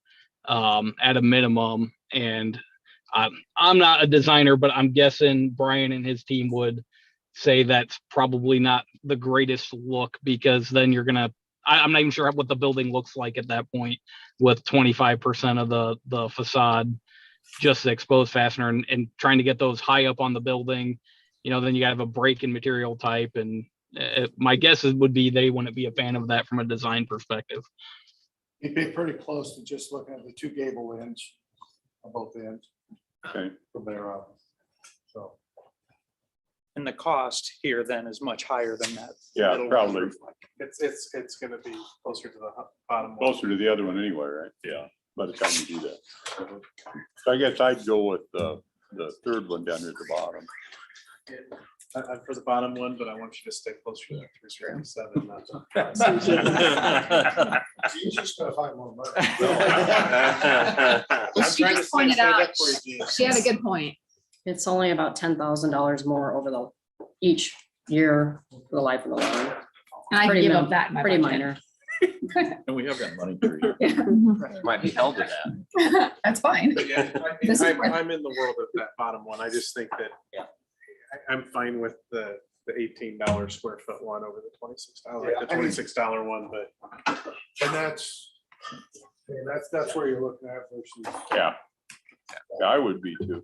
at a minimum. And I'm not a designer, but I'm guessing Brian and his team would say that's probably not the greatest look, because then you're gonna, I'm not even sure what the building looks like at that point with 25% of the facade just the exposed fastener, and trying to get those high up on the building. Then you gotta have a break in material type, and my guess would be they wouldn't be a fan of that from a design perspective. You'd be pretty close to just looking at the two gable ends on both ends Okay. from there on. So. And the cost here then is much higher than that. Yeah, Middle probably roof. It's gonna be closer to the bottom. one. closer to the other one anyway, right? Yeah, by the time you do that. So I guess I'd go with the third one down here at the bottom. For the bottom one, but I want you to stay closer to 377. He's just gonna find more money. Well, she just pointed out, she had a good point. It's only about $10,000 more over each year for the life of the loan. And I Pretty give min- up that. in my Pretty budget. minor. And we have that money for you. Might be held to that. That's fine. But yeah, This is worth- I'm in the world of that bottom one. I just think that. Yeah. I'm fine with the $18 square foot one over the $26. I like Yeah, the I mean- $26 one, but. And that's where you're looking at versus, Yeah. Yeah, I would be too.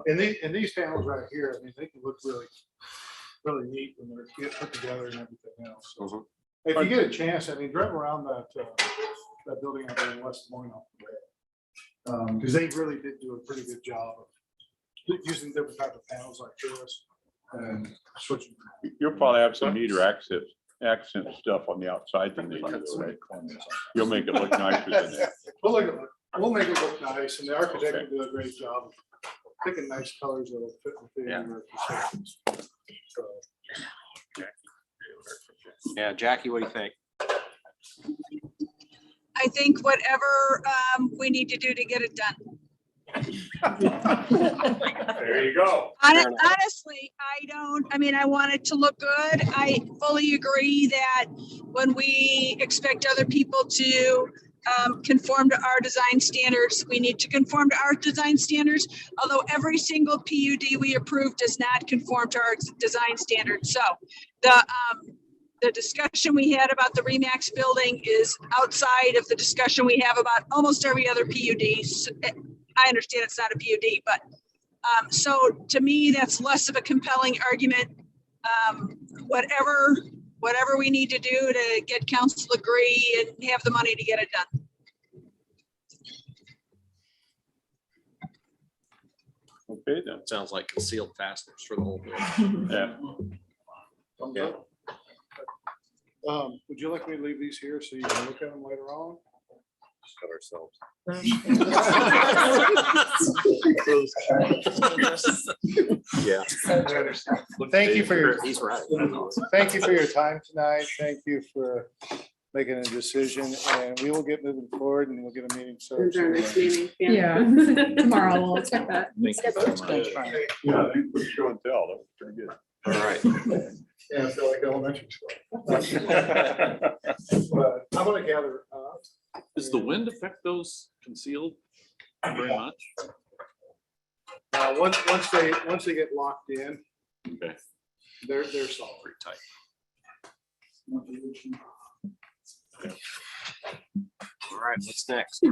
and these panels right here, I mean, they can look really, really neat when they're get put together and everything else. So if you get a chance, I mean, drive around that building out there in West Des Moines. Because they really did do a pretty good job of using different type of panels like this and switching. You'll probably have some neater accent stuff on the outside than they do, though, right? You'll make it look nicer than that. We'll make it look nice, and the architect will do a great job of picking nice colors that'll fit the theme. Yeah. of the sections. So, Yeah, Jackie, what do you think? I think whatever we need to do to get it done. There you go. Honestly, I want it to look good. I fully agree that when we expect other people to conform to our design standards, we need to conform to our design standards. Although every single PUD we approve does not conform to our design standards. So the discussion we had about the Remax building is outside of the discussion we have about almost every other PUD. I understand it's not a PUD, but so to me, that's less of a compelling argument. Whatever we need to do to get council to agree and have the money to get it done. Okay, then. Sounds like concealed fasteners for the whole building. Yeah. thumbs up. Would you like me to leave these here so you can look at them later on? Cut ourselves. Yeah. Thank you for your, He's right. thank you for your time tonight. Thank you for making a decision, and we will get moving forward and we'll get a meeting. So Yeah, tomorrow we'll expect that. Thank you very much. Yeah, I think we show and tell. That was pretty good. All right. yeah, I feel like elementary school. But I'm gonna gather. Does the wind affect those concealed very much? Once they get locked in, Okay. they're solid. Pretty tight. All right, what's next?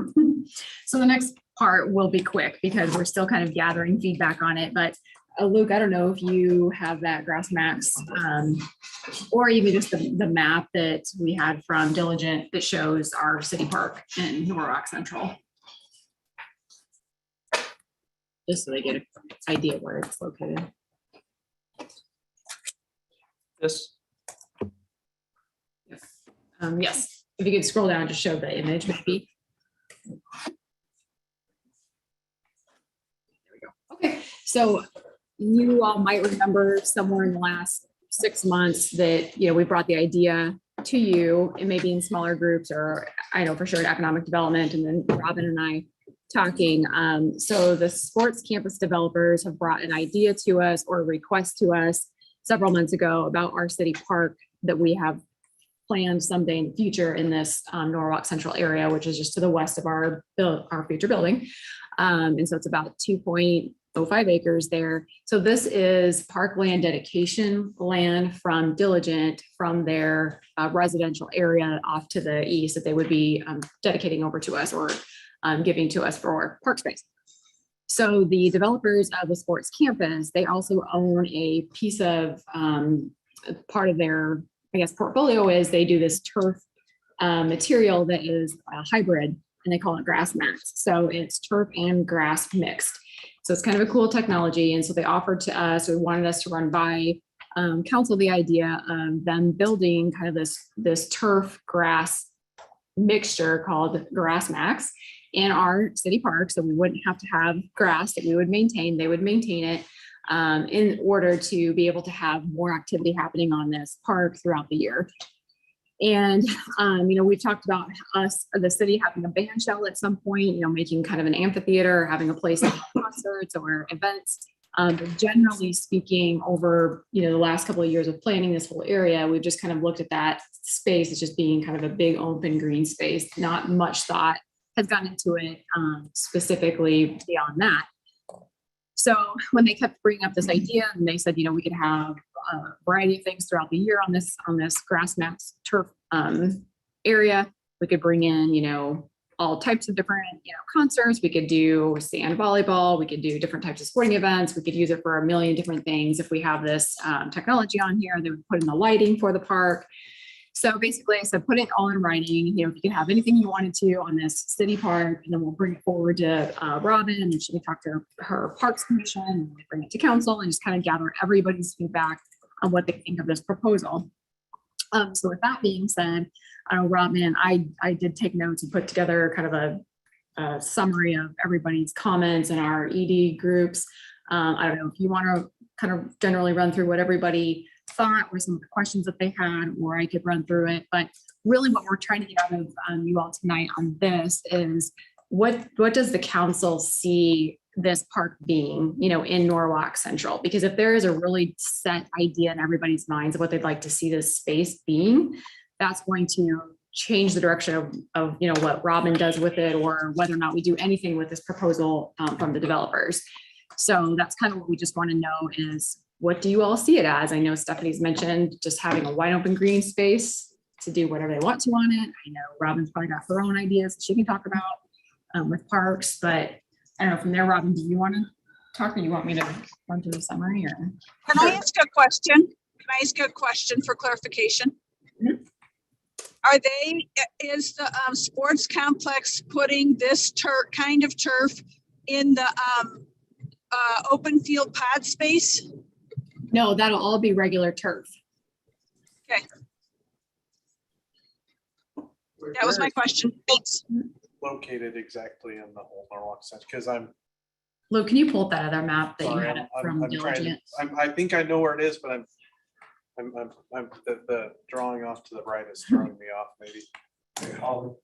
So the next part will be quick because we're still kind of gathering feedback on it, but Luke, I don't know if you have that Grass Max or even just the map that we had from Diligent that shows our city park in Norwalk Central. Just so they get an idea where it's located. This, Yes, if you could scroll down, just show the image maybe. There we go. Okay, so you all might remember somewhere in the last 6 months that, we brought the idea to you, and maybe in smaller groups, or I know for sure at economic development, and then Robin and I talking. So the sports campus developers have brought an idea to us or a request to us several months ago about our city park that we have planned someday in the future in this Norwalk Central area, which is just to the west of our future building. And so it's about 2.05 acres there. So this is parkland dedication land from Diligent from their residential area off to the east that they would be dedicating over to us or giving to us for park space. So the developers of the sports campus, they also own a piece of part of their, I guess, portfolio is they do this turf material that is a hybrid and they call it grass mats. So it's turf and grass mixed. So it's kind of a cool technology. And so they offered to us, or wanted us to run by council the idea of them building kind of this turf grass mixture called Grass Max in our city park. So we wouldn't have to have grass that we would maintain. They would maintain it in order to be able to have more activity happening on this park throughout the year. And, we've talked about us, the city having a band shell at some point, making kind of an amphitheater, having a place to have concerts or events. But generally speaking, over, the last couple of years of planning this whole area, we've just kind of looked at that space as just being kind of a big open green space. Not much thought has gone into it specifically beyond that. So when they kept bringing up this idea and they said, we could have a variety of things throughout the year on this grass mats turf area, we could bring in, all types of different, concerts. We could do sand volleyball. We could do different types of sporting events. We could use it for a million different things. If we have this technology on here, they would put in the lighting for the park. So basically I said, put it all in writing, if you can have anything you wanted to on this city park, and then we'll bring it forward to Robin, and she can talk to her Parks Commission, and bring it to council and just kind of gather everybody's feedback on what they think of this proposal. So with that being said, Robin, I did take notes and put together kind of a summary of everybody's comments in our ED groups. I don't know if you want to kind of generally run through what everybody thought or some of the questions that they had, or I could run through it. But really what we're trying to get out of you all tonight on this is what does the council see this park being, in Norwalk Central? Because if there is a really set idea in everybody's minds of what they'd like to see this space being, that's going to change the direction of what Robin does with it, or whether or not we do anything with this proposal from the developers. So that's kind of what we just want to know is, what do you all see it as? I know Stephanie's mentioned just having a wide open green space to do whatever they want to on it. I know Robin's probably got her own ideas that she can talk about with parks, but I don't know, from there, Robin, do you want to talk, or you want me to run through the summary? Or Can I ask a question? Can I ask a question for clarification? Mhm. Is the sports complex putting this kind of turf in the open field pad space? No, that'll all be regular turf. Okay. That was my question. Thanks. Located exactly in the whole Norwalk sense, because I'm Lou, can you pull up that other map that you sorry, had it from I'm trying to, Diligent? I think I know where it is, but I'm the drawing off to the right is throwing me off, maybe.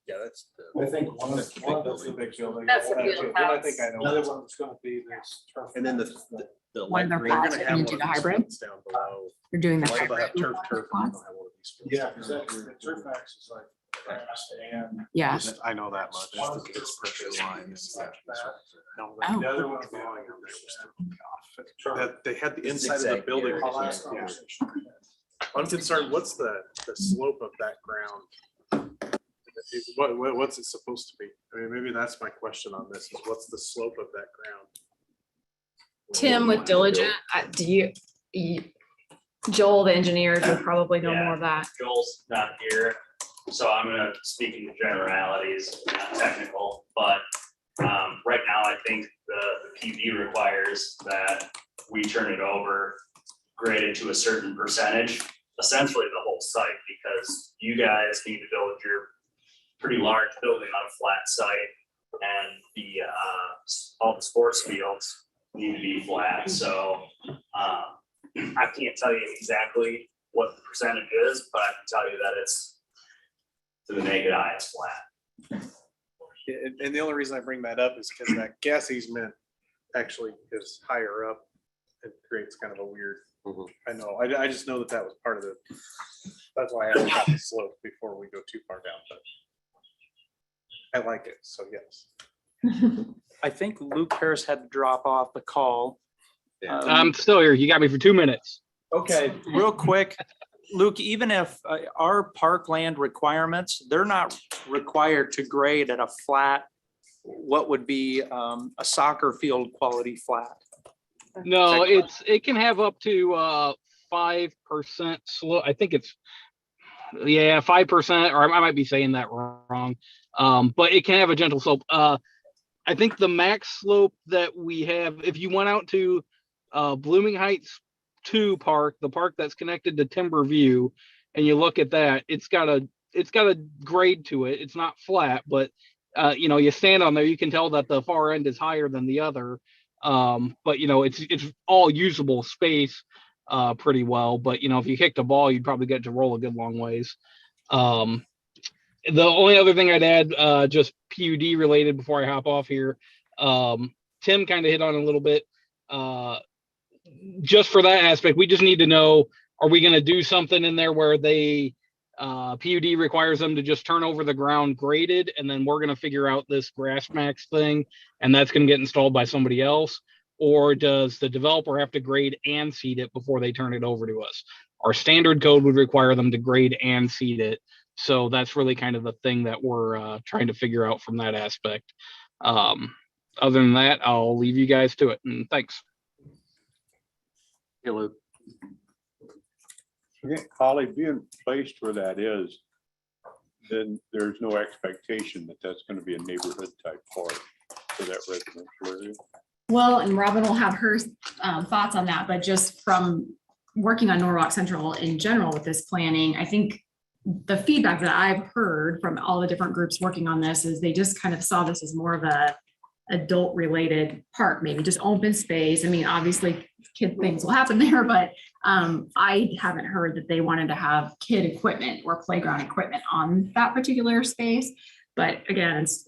Yeah, that's. I think one That's the big building. That's the Then field I think I house. know. Another one that's gonna be this turf. And then the One of their light plots, green. they're gonna do the hybrid. Down below. You're doing the Like, they'll have hybrid. turf. plots? Yeah, because that turf max is like grass and. Yeah. I know that much. One It's is pressure lines. No, Oh. the other one drawing on there was throwing me off. That they had the inside of the Zigzag building. here. Yeah. I'm concerned, what's the slope of that ground? What's it supposed to be? I mean, maybe that's my question on this, is what's the slope of that ground? Tim with Diligent, Joel, the engineer, would probably know more of that. Joel's not here, so I'm gonna speak in generalities, not technical, but right now, I think the PV requires that we turn it over graded to a certain percentage, essentially the whole site, because you guys need to build your pretty large building on a flat site, and the all the sports fields need to be flat. So I can't tell you exactly what the percentage is, but I can tell you that it's, to the naked eye, it's flat. And the only reason I bring that up is because that gas easement actually is higher up. It creates kind of a weird, I know, I just know that was part of That's why I haven't got the slope before we go too far down, but I like it, so yes. I think Luke Harris had to drop off the call. I'm still here. You got me for 2 minutes. Okay, real quick, Luke, even if our parkland requirements, they're not required to grade at a flat, what would be a soccer field quality flat. No, it can have up to 5% slope. I think it's 5%, or I might be saying that wrong. But it can have a gentle slope. I think the max slope that we have, if you went out to Blooming Heights 2 Park, the park that's connected to Timber View, and you look at that, it's got a grade to it. It's not flat, but you stand on there, you can tell that the far end is higher than the other. But it's all usable space pretty well. But if you kicked a ball, you'd probably get to roll a good long ways. The only other thing I'd add, just PUD related before I hop off here, Tim kind of hit on a little bit. Just for that aspect, we just need to know, are we going to do something in there where they PUD requires them to just turn over the ground graded, and then we're going to figure out this grass max thing, and that's going to get installed by somebody else? Or does the developer have to grade and seed it before they turn it over to us? Our standard code would require them to grade and seed it. So that's really kind of the thing that we're trying to figure out from that aspect. Other than that, I'll leave you guys to it, and thanks. Hey, Luke. Okay, Holly, being placed where that is, then there's no expectation that that's going to be a neighborhood type park for that residential area. Well, and Robin will have her thoughts on that, but just from working on Norwalk Central in general with this planning, I think the feedback that I've heard from all the different groups working on this is they just kind of saw this as more of a adult related park, maybe just open space. I mean, obviously kid things will happen there, but I haven't heard that they wanted to have kid equipment or playground equipment on that particular space. But again, it's,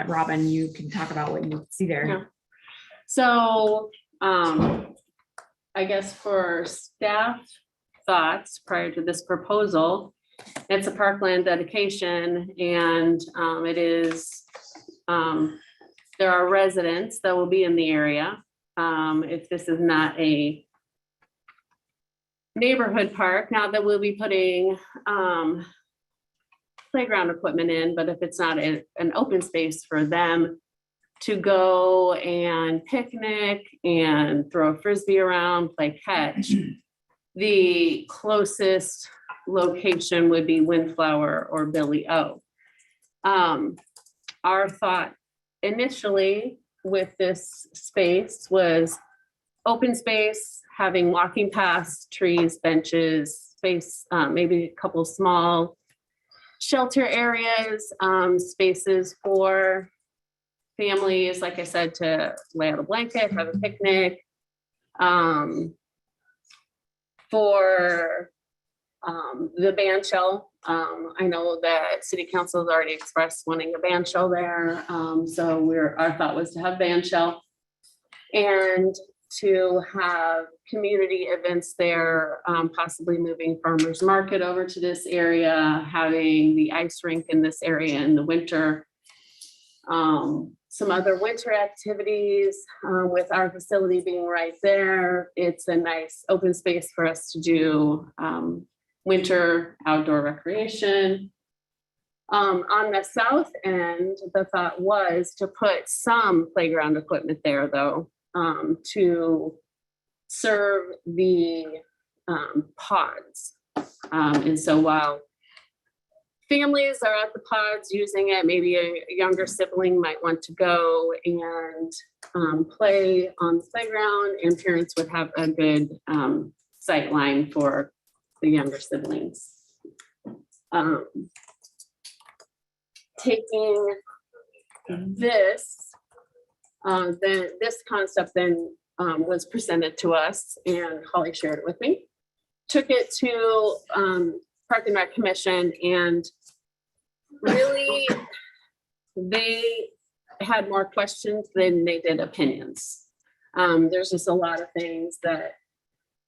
Robin, you can talk about what you see there. Yeah. So I guess for staff thoughts prior to this proposal, it's a parkland dedication, and it is, there are residents that will be in the area. If this is not a neighborhood park, now that we'll be putting playground equipment in, but if it's not an open space for them to go and picnic and throw a Frisbee around, play catch, the closest location would be Windflower or Billy O. Our thought initially with this space was open space, having walking paths, trees, benches, space, maybe a couple small shelter areas, spaces for families, like I said, to lay out a blanket, have a picnic. For the band shell, I know that city council has already expressed wanting a band shell there. So our thought was to have band shell and to have community events there, possibly moving farmers market over to this area, having the ice rink in this area in the winter. Some other winter activities with our facility being right there. It's a nice open space for us to do winter outdoor recreation. On the south end, the thought was to put some playground equipment there though, to serve the pods. And so while families are at the pods using it, maybe a younger sibling might want to go and play on the playground, and parents would have a good sight line for the younger siblings. Taking this, this concept then was presented to us, and Holly shared it with me. Took it to Park and Rec Commission, and really they had more questions than they did opinions. There's just a lot of things that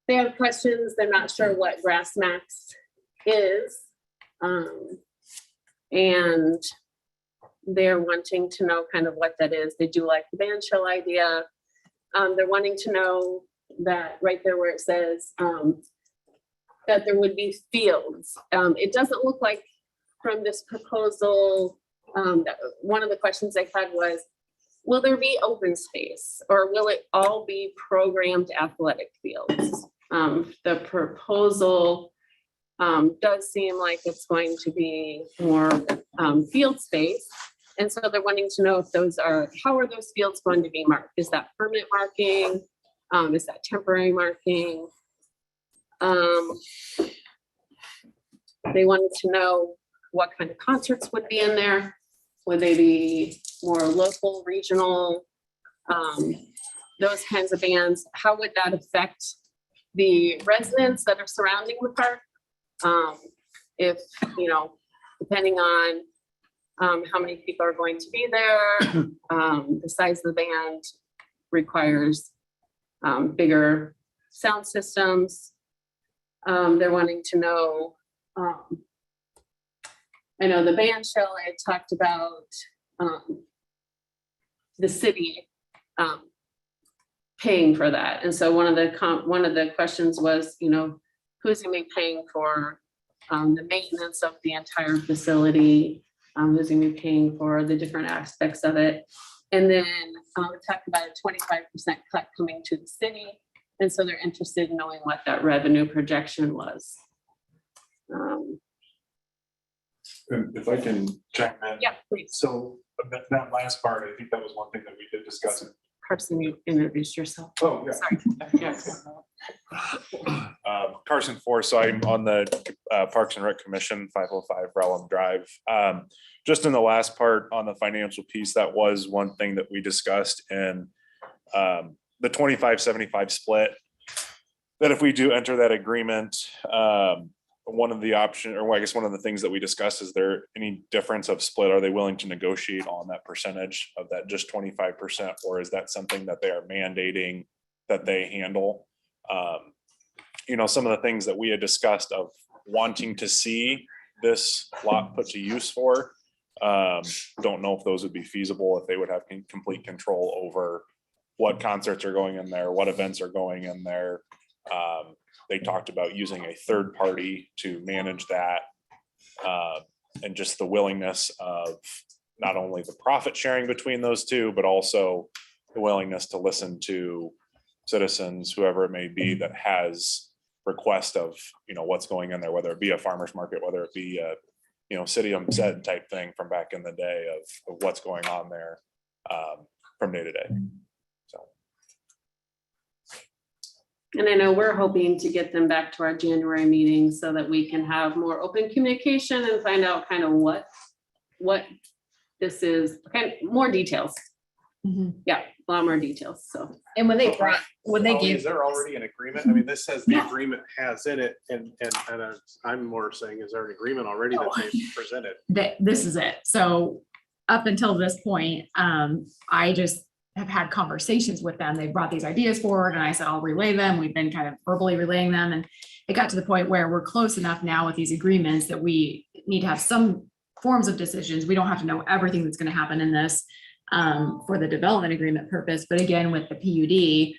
they have questions. They're not sure what grass max is. And they're wanting to know kind of what that is. They do like the band shell idea. They're wanting to know that right there where it says that there would be fields. It doesn't look like from this proposal, one of the questions they had was, will there be open space or will it all be programmed athletic fields? The proposal does seem like it's going to be more field space. And so they're wanting to know if those are, how are those fields going to be marked? Is that permanent marking? Is that temporary marking? They wanted to know what kind of concerts would be in there. Would they be more local, regional, those kinds of bands? How would that affect the residents that are surrounding the park? If, you know, depending on how many people are going to be there, the size of the band requires bigger sound systems. They're wanting to know, I know the band shell I had talked about the city paying for that. And so one of the questions was, you know, who's going to be paying for the maintenance of the entire facility? Who's going to be paying for the different aspects of it? And then we talked about a 25% cut coming to the city. And so they're interested in knowing what that revenue projection was. And if I can check in. Yeah, please. So that last part, I think that was one thing that we did discuss. Carson, you introduced yourself. Oh, yeah. Sorry. Yes. Carson Force, so I'm on the Parks and Rec Commission, 505 Rellum Drive. Just in the last part on the financial piece, that was one thing that we discussed, and the 25-75 split, that if we do enter that agreement, one of the option, or I guess one of the things that we discussed, is there any difference of split? Are they willing to negotiate on that percentage of that just 25%, or is that something that they are mandating that they handle? You know, some of the things that we had discussed of wanting to see this lot put to use for, don't know if those would be feasible, if they would have complete control over what concerts are going in there, what events are going in there. They talked about using a third party to manage that, and just the willingness of not only the profit sharing between those two, but also the willingness to listen to citizens, whoever it may be, that has request of, you know, what's going in there, whether it be a farmer's market, whether it be a, you know, city said type thing from back in the day of what's going on there from day to day. So. And I know we're hoping to get them back to our January meeting so that we can have more open communication and find out kind of what this is, kind of more details. Yeah, a lot more details, so. And when they Is there already an agreement? I mean, this says the agreement has in it, and I'm more saying, is there an agreement already that they presented? This is it. So up until this point, I just have had conversations with them. They brought these ideas forward and I said, I'll relay them. We've been kind of verbally relaying them. And it got to the point where we're close enough now with these agreements that we need to have some forms of decisions. We don't have to know everything that's going to happen in this for the development agreement purpose. But again, with the PUD,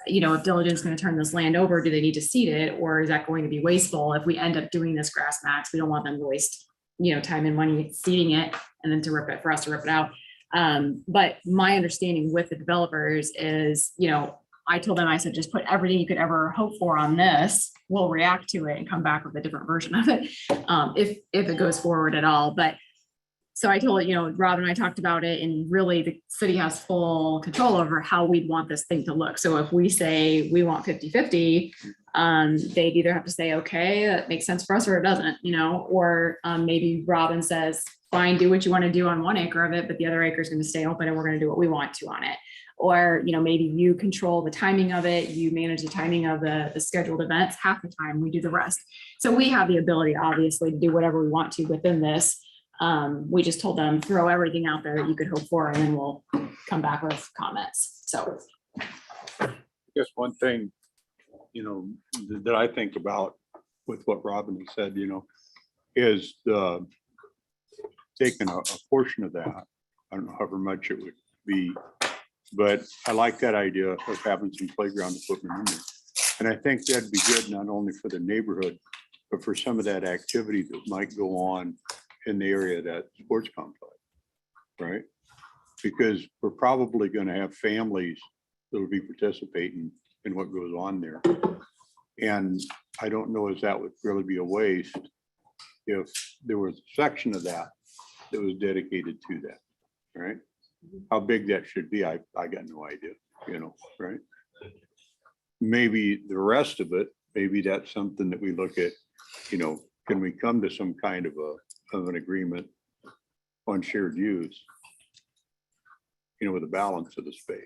you know, if Diligent's going to turn this land over, do they need to seed it, or is that going to be wasteful? If we end up doing this grass mats, we don't want them to waste, you know, time and money seeding it and then for us to rip it out. But my understanding with the developers is, you know, I told them, I said, just put everything you could ever hope for on this. We'll react to it and come back with a different version of it if it goes forward at all. But so I told, you know, Rob and I talked about it, and really the city has full control over how we'd want this thing to look. So if we say we want 50-50, they'd either have to say, okay, that makes sense for us, or it doesn't, you know, or maybe Robin says, fine, do what you want to do on 1 acre of it, but the other acre is going to stay open and we're going to do what we want to on it. Or, you know, maybe you control the timing of it, you manage the timing of the scheduled events, half the time we do the rest. So we have the ability, obviously, to do whatever we want to within this. We just told them, throw everything out there that you could hope for, and then we'll come back with comments. So I guess one thing, you know, that I think about with what Robin said, you know, is taking a portion of that. I don't know however much it would be, but I like that idea of having some playground equipment in there. And I think that'd be good not only for the neighborhood, but for some of that activity that might go on in the area of that sports complex, right? Because we're probably going to have families that will be participating in what goes on there. And I don't know if that would really be a waste if there was a section of that that was dedicated to that, right? How big that should be, I got no idea, you know, right? Maybe the rest of it, maybe that's something that we look at, you know, can we come to some kind of an agreement on shared use, you know, with a balance of the space.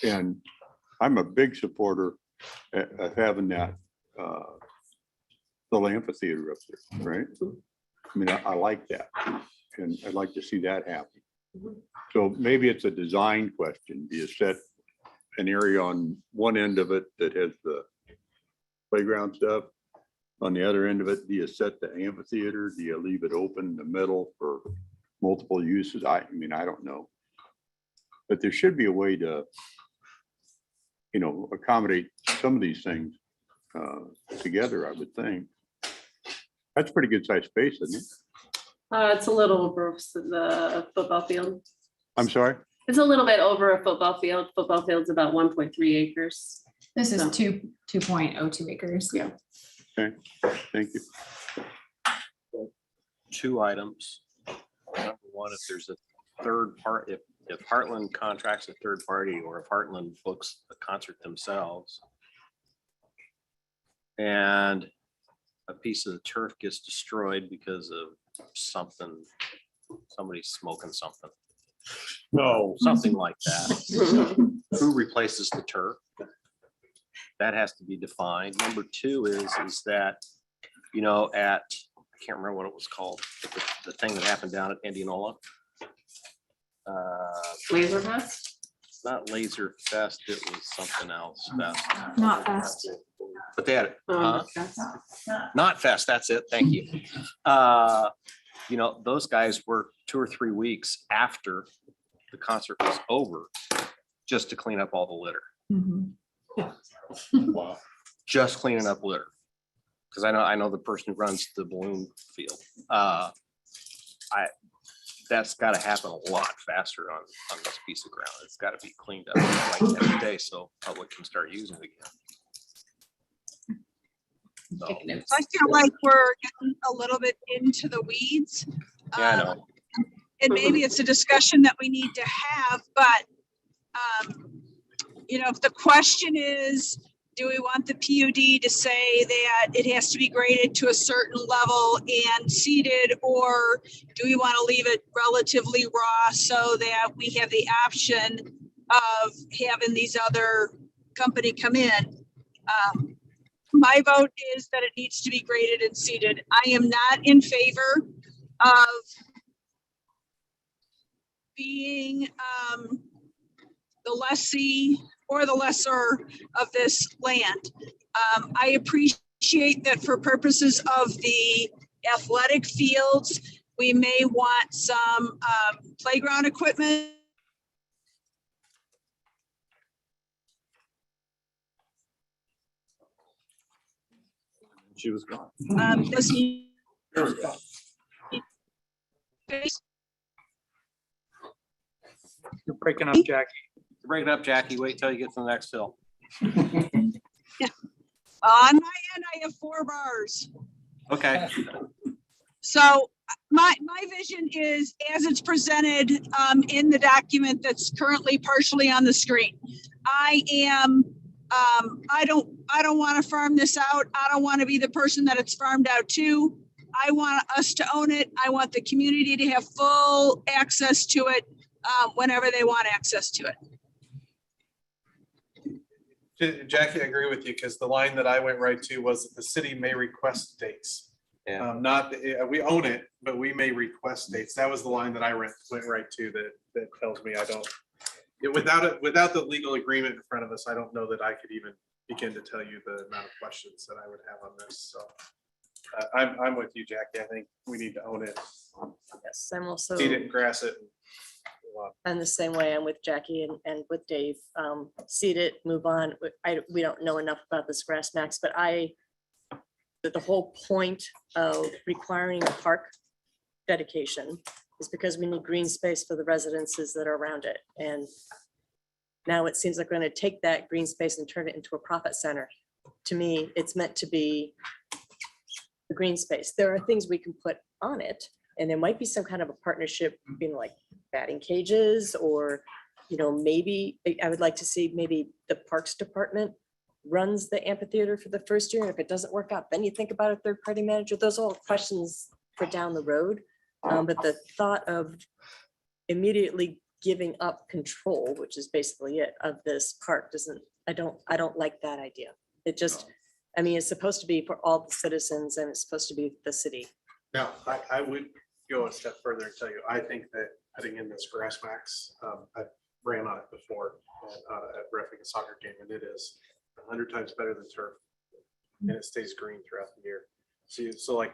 And I'm a big supporter of having that little amphitheater up there, right? I mean, I like that, and I'd like to see that happen. So maybe it's a design question. Do you set an area on one end of it that has the playground stuff? On the other end of it, do you set the amphitheater? Do you leave it open in the middle for multiple uses? I mean, I don't know. But there should be a way to, you know, accommodate some of these things together, I would think. That's pretty good sized space, isn't it? It's a little over the football field. I'm sorry? It's a little bit over a football field. Football field's about 1.3 acres. This is So- 2.02 acres. Yeah. Okay, thank you. Two items. Number one, if there's a third part, if Heartland contracts a third party, or if Heartland books a concert themselves, and a piece of the turf gets destroyed because of something, somebody's smoking something. No, something like that. Who replaces the turf? That has to be defined. Number two is that, you know, I can't remember what it was called, but the thing that happened down at Indianola. Laser Fest? Not Laser Fest, it was something else. Not fast. But they had, Fest. not Fest, that's it, thank you. You know, those guys worked 2 or 3 weeks after the concert was over, just to clean up all the litter. Mhm. Wow. Just cleaning up litter. Because I know the person who runs the balloon field. That's got to happen a lot faster on this piece of ground. It's got to be cleaned up like every day so public can start using it again. So, Take notes. I feel like we're getting a little bit into the weeds. yeah, I know. And maybe it's a discussion that we need to have, but, you know, if the question is, do we want the PUD to say that it has to be graded to a certain level and seeded, or do we want to leave it relatively raw so that we have the option of having these other company come in? My vote is that it needs to be graded and seeded. I am not in favor of being the lessee or the lessor of this land. I appreciate that for purposes of the athletic fields, we may want some playground equipment. She was gone. Does he- You're breaking up, Jackie. Break it up, Jackie. Wait till you get to the next hill. On my end, I have 4 bars. Okay. So my vision is as it's presented in the document that's currently partially on the screen. I don't want to farm this out. I don't want to be the person that it's farmed out to. I want us to own it. I want the community to have full access to it whenever they want access to it. Jackie, I agree with you, because the line that I went right to was that the city may request dates. Yeah. Not, we own it, but we may request dates. That was the line that I went right to that tells me I don't, without the legal agreement in front of us, I don't know that I could even begin to tell you the amount of questions that I would have on this, so. I'm with you, Jackie. I think we need to own it, Yes, I'm also. seed it and grass it. I'm the same way. I'm with Jackie and with Dave. Seed it, move on. We don't know enough about this grass max, but the whole point of requiring a park dedication is because we need green space for the residences that are around it. And now it seems like we're going to take that green space and turn it into a profit center. To me, it's meant to be the green space. There are things we can put on it, and there might be some kind of a partnership, like batting cages, or, maybe I would like to see maybe the Parks Department runs the amphitheater for the first year. And if it doesn't work out, then you think about a third-party manager. Those are all questions for down the road. But the thought of immediately giving up control, which is basically it, of this park I don't like that idea. It just, it's supposed to be for all the citizens, and it's supposed to be the city. Now, I would go a step further and tell you, I think that putting in this grass max, I ran on it before at reffing a soccer game, and it is 100 times better than turf, and it stays green throughout the year. So like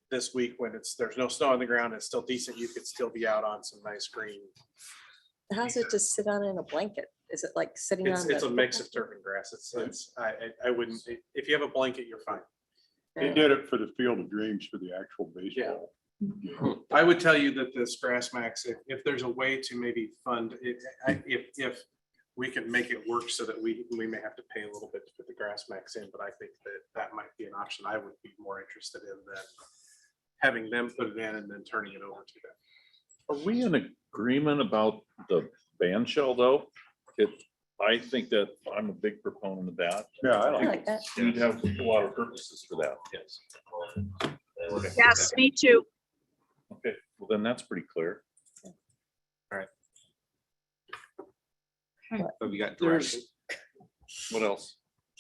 this week when there's no snow on the ground, it's still decent. You could still be out on some nice green. How's it to sit on in a blanket? Is it like sitting on? It's a mix of turf and grass. I wouldn't, if you have a blanket, you're fine. They did it for the Field of Dreams for the actual baseball. I would tell you that this grass max, if there's a way to maybe fund it, if we can make it work so that we may have to pay a little bit to put the grass max in, but I think that might be an option I would be more interested in than having them put it in and then turning it over to them. Are we in agreement about the band shell though? I think that I'm a big proponent of that. Yeah, I I like like that. We'd have a lot of purposes for that, yes. Yes, me too. Okay, well then that's pretty clear. So we got There's, direction. What else?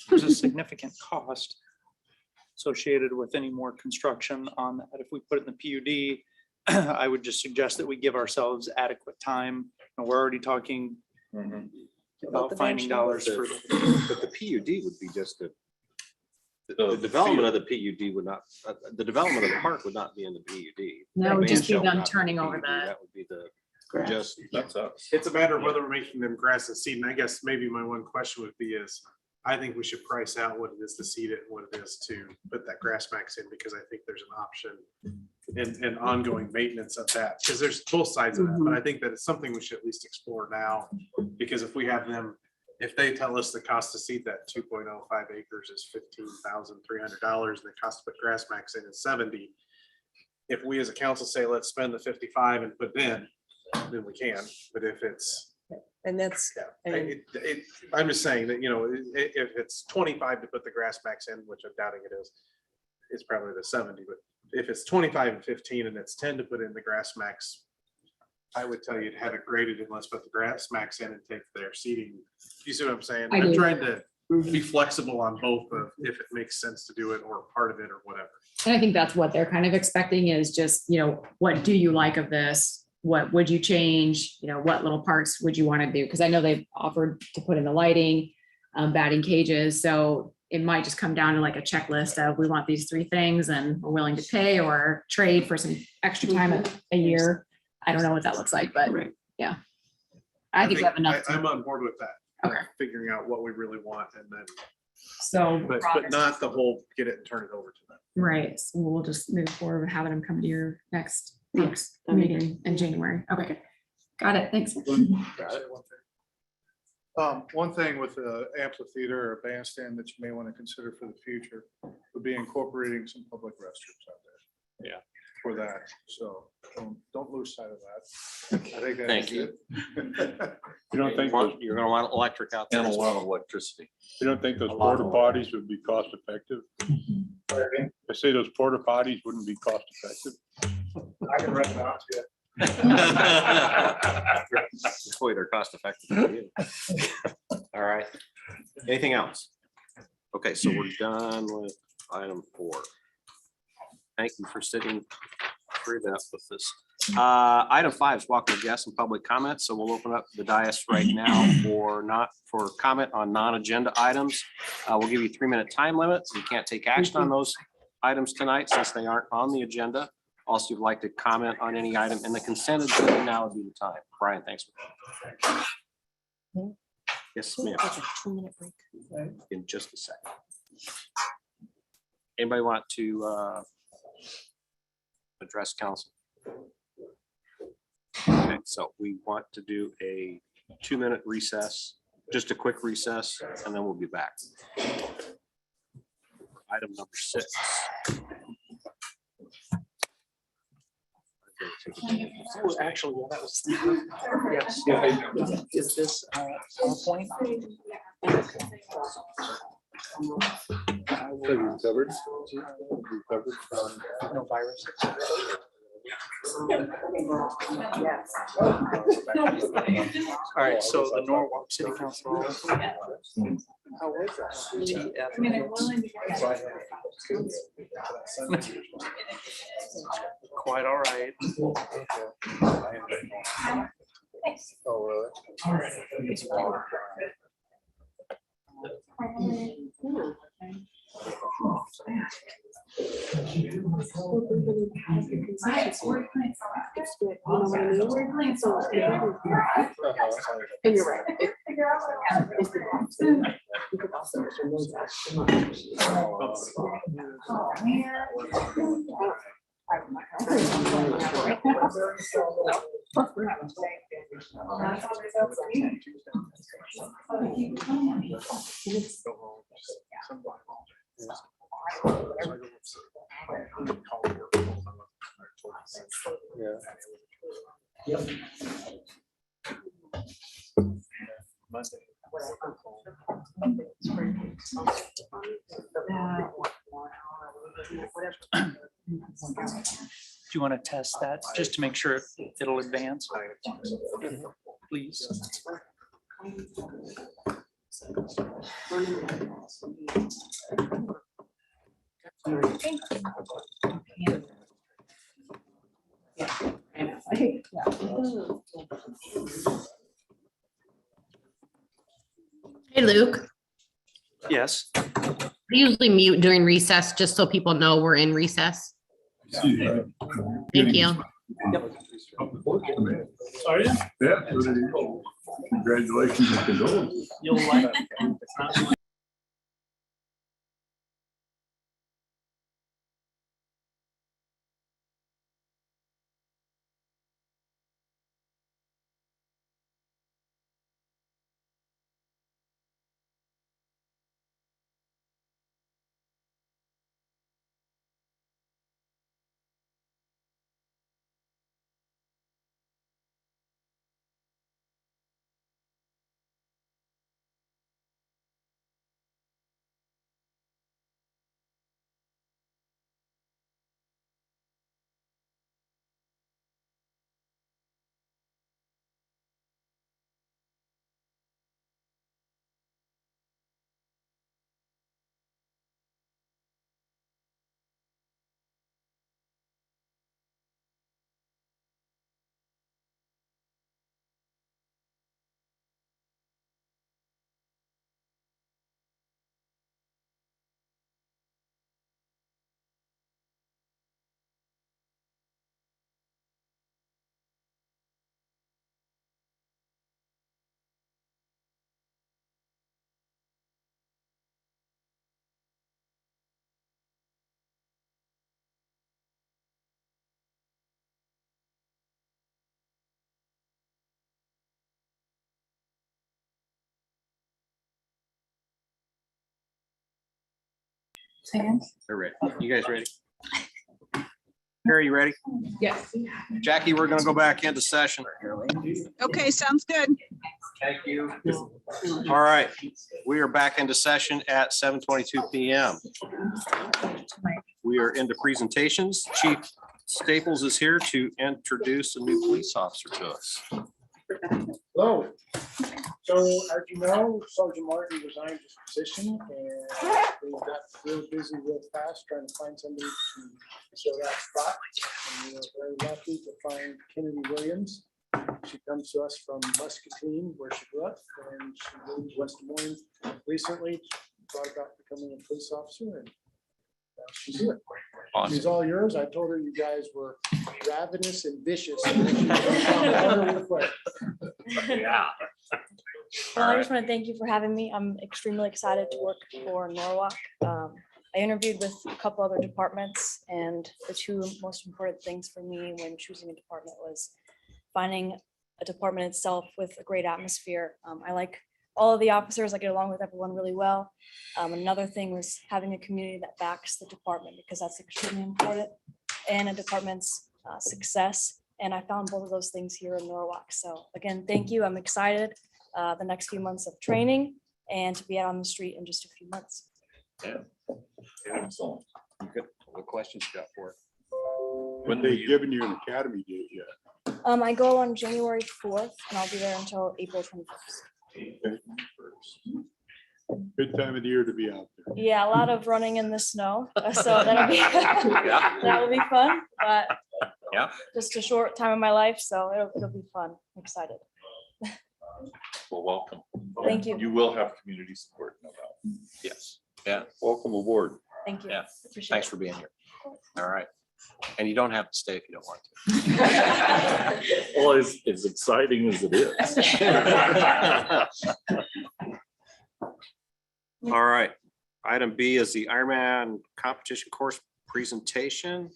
there's a significant cost associated with any more construction on that. If we put it in the PUD, I would just suggest that we give ourselves adequate time. And we're already talking about finding dollars for. But the PUD would be just the development of the PUD would not, the development of the park would not be in the PUD. That would just be Band shell would them not be turning in the over PUD. the That would be the, Grass. just, That's us. It's a matter of whether we're making them grass and seed. And I guess maybe my one question would be is, I think we should price out what it is to seed it and what it is to put that grass max in, because I think there's an option and ongoing maintenance of that, because there's both sides of that. But I think that it's something we should at least explore now, because if we have them, if they tell us the cost to seed that 2.05 acres is $15,300 and the cost to put grass max in is 70. If we as a council say, let's spend the 55 and put it in, then we can. But if it's, And that's, I'm just saying that, if it's 25 to put the grass max in, which I'm doubting it is, it's probably the 70, but if it's 25 and 15 and it's 10 to put in the grass max, I would tell you to have it graded and let's put the grass max in and take their seating. You see what I'm saying? I I'm do. trying to be flexible on both of if it makes sense to do it or part of it or whatever. And I think that's what they're kind of expecting is just, what do you like of this? What would you change? What little parts would you want to do? Because I know they've offered to put in the lighting, batting cages. So it might just come down to like a checklist of we want these 3 things and we're willing to pay or trade for some extra time a year. I don't know what that looks like, but yeah. I think we have enough. I'm on board with that. Okay. Figuring out what we really want and then, So, but not the whole get it and turn it over to them. right. So we'll just move forward with having them come to your next meeting in January. Okay. Got it. Thanks. One thing with the amphitheater or bandstand that you may want to consider for the future would be incorporating some public restrooms out there. Yeah. For that, so don't lose sight of that. I think that Thank is you. it. You don't think those, you're gonna want electric out there. And a lot of electricity. you don't think those A lot porta of potties would be cost effective? I say those porta potties wouldn't be cost effective. I can rent them out to you. Boy, they're cost effective for you. All right. Anything else? Okay, so we're done with item 4. Thank you for sitting through that with us. Item 5 is welcome guests and public comments. So we'll open up the dais right now for comment on non-agenda items. We'll give you 3-minute time limits. You can't take action on those items tonight since they aren't on the agenda. Also, if you'd like to comment on any item in the consent agenda, now would be the time. Brian, thanks. Yes, ma'am. In just a second. Anybody want to address council? Okay, so we want to do a 2-minute recess, just a quick recess, and then we'll be back. Item number 6. Oh, actually, yeah, that was. Yes. Is this PowerPoint? Covered. No virus. All right, so the Norwalk City Council. How was that? Quite all right. Oh, really? And you're right. Do you want to test that just to make sure it'll advance? Please. Hey, Luke, Yes. we usually mute during recess, just so people know we're in recess. Thank you. Sorry? Yeah, there you go. Congratulations and condolences. You'll like it. They're ready. You guys ready? Harry, you ready? Yes. Jackie, we're gonna go back into session. Okay, sounds good. Thank you. All right, we are back into session at 7:22 PM. We are into presentations. Chief Staples is here to introduce a new police officer to us. Hello. So as you know, Sergeant Martin resigned his position and we got real busy real fast trying to find somebody to fill that spot. And we were very lucky to find Kennedy Williams. She comes to us from Muscatine, where she grew up, and she moved to West Des Moines recently. Thought about becoming a police officer and She's here. Awesome. She's all yours. I told her you guys were ravenous and vicious. Yeah. Well, I just want to thank you for having me. I'm extremely excited to work for Norwalk. I interviewed with a couple other departments, and the two most important things for me when choosing a department was finding a department itself with a great atmosphere. I like all of the officers. I get along with everyone really well. Another thing was having a community that backs the department, because that's extremely important and a department's success. And I found both of those things here in Norwalk. So again, thank you. I'm excited the next few months of training and to be out on the street in just a few months. Yeah. Excellent. Good. What questions you got for it? When they given you an academy date yet? I go on January 4th and I'll be there until April 21st. Good time of the year to be out there. Yeah, a lot of running in the snow. So that'll be, that will be fun, but Yeah. just a short time of my life. So it'll be fun. I'm excited. Well, welcome. Thank you. You will have community support, no doubt. Yes. Yeah. Welcome aboard. Thank you. Yeah. Appreciate Thanks it. for being here. All right. And you don't have to stay if you don't want to. Well, as exciting as it is. All right. Item B is the Ironman competition course presentation.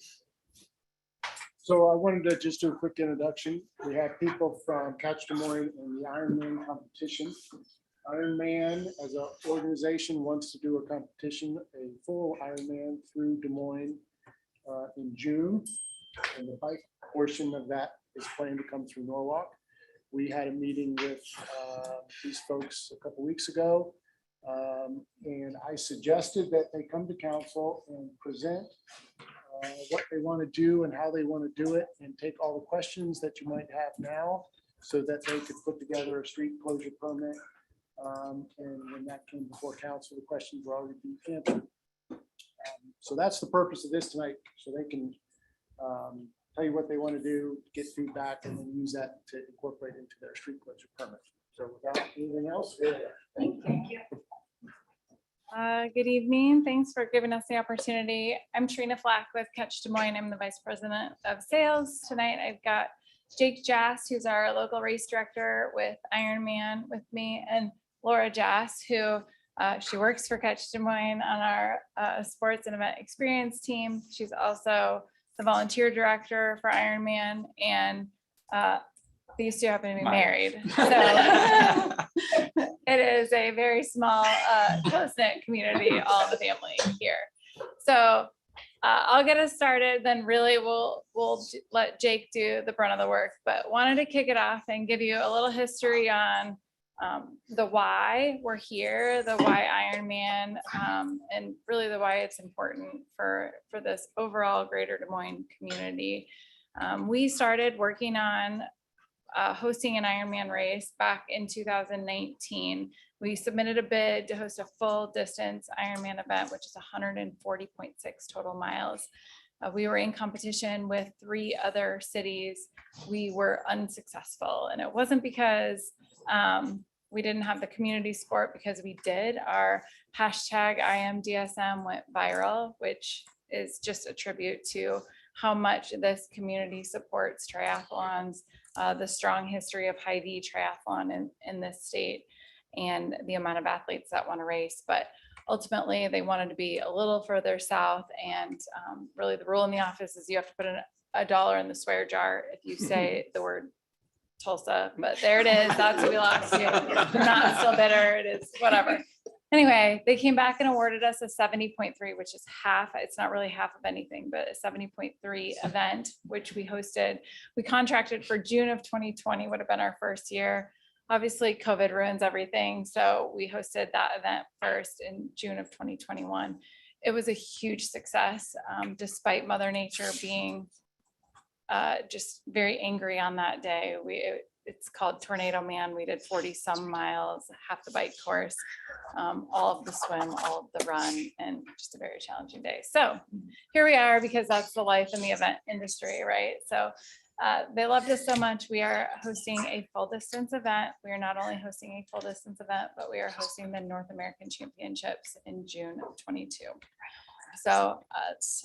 So I wanted to just do a quick introduction. We have people from Catch Des Moines and the Ironman competition. Ironman as an organization wants to do a competition, a full Ironman through Des Moines in June. And the bike portion of that is planned to come through Norwalk. We had a meeting with these folks a couple weeks ago. And I suggested that they come to council and present what they want to do and how they want to do it, and take all the questions that you might have now so that they could put together a street closure permit. And when that came before council, the questions were already being answered. So that's the purpose of this tonight, so they can tell you what they want to do, get feedback, and then use that to incorporate into their street closure permit. So without anything else. Thank you. Good evening. Thanks for giving us the opportunity. I'm Trina Flack with Catch Des Moines. I'm the Vice President of Sales. Tonight I've got Jake Jass, who's our local race director with Ironman with me, and Laura Jass, who she works for Catch Des Moines on our sports and event experience team. She's also the volunteer director for Ironman, and these two happen to be married. So it is a very small, close-knit community, all the family here. So I'll get us started, then really we'll let Jake do the brunt of the work, but wanted to kick it off and give you a little history on the why we're here, the why Ironman, and really the why it's important for this overall greater Des Moines community. We started working on hosting an Ironman race back in 2019. We submitted a bid to host a full distance Ironman event, which is 140.6 total miles. We were in competition with 3 other cities. We were unsuccessful, and it wasn't because we didn't have the community support, because we did. Our hashtag IMDSM went viral, which is just a tribute to how much this community supports triathlons, the strong history of Hy-Vee triathlon in this state, and the amount of athletes that want to race. But ultimately, they wanted to be a little further south, and really the rule in the office is you have to put a $1 in the swear jar if you say the word Tulsa, but there it is. That's what we lost to. Not still bitter. It is whatever. Anyway, they came back and awarded us a 70.3, which is half. It's not really half of anything, but a 70.3 event, which we hosted. We contracted for June of 2020, would have been our first year. Obviously, COVID ruins everything. So we hosted that event first in June of 2021. It was a huge success, despite Mother Nature being just very angry on that day. It's called Tornado Man. We did 40 some miles, half the bike course, all of the swim, all of the run, and just a very challenging day. So here we are, because that's the life in the event industry, right? So they loved us so much. We are hosting a full distance event. We are not only hosting a full distance event, but we are hosting the North American Championships in June of 22. So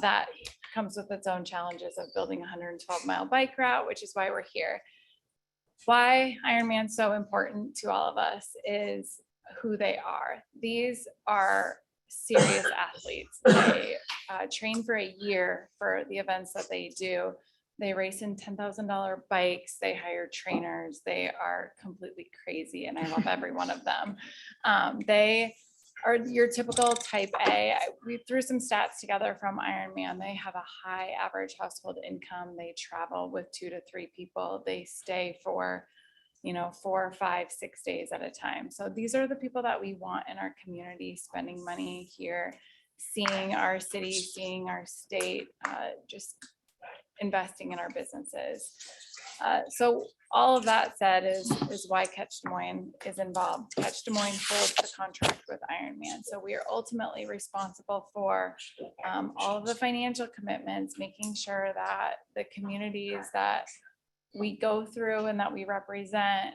that comes with its own challenges of building a 112-mile bike route, which is why we're here. Why Ironman's so important to all of us is who they are. These are serious athletes. They train for a year for the events that they do. They race in $10,000 bikes. They hire trainers. They are completely crazy, and I love every one of them. They are your typical type A. We threw some stats together from Ironman. They have a high average household income. They travel with 2 to 3 people. They stay for 4, 5, 6 days at a time. So these are the people that we want in our community, spending money here, seeing our city, seeing our state, just investing in our businesses. So all of that said is why Catch Des Moines is involved. Catch Des Moines holds the contract with Ironman. So we are ultimately responsible for all of the financial commitments, making sure that the communities that we go through and that we represent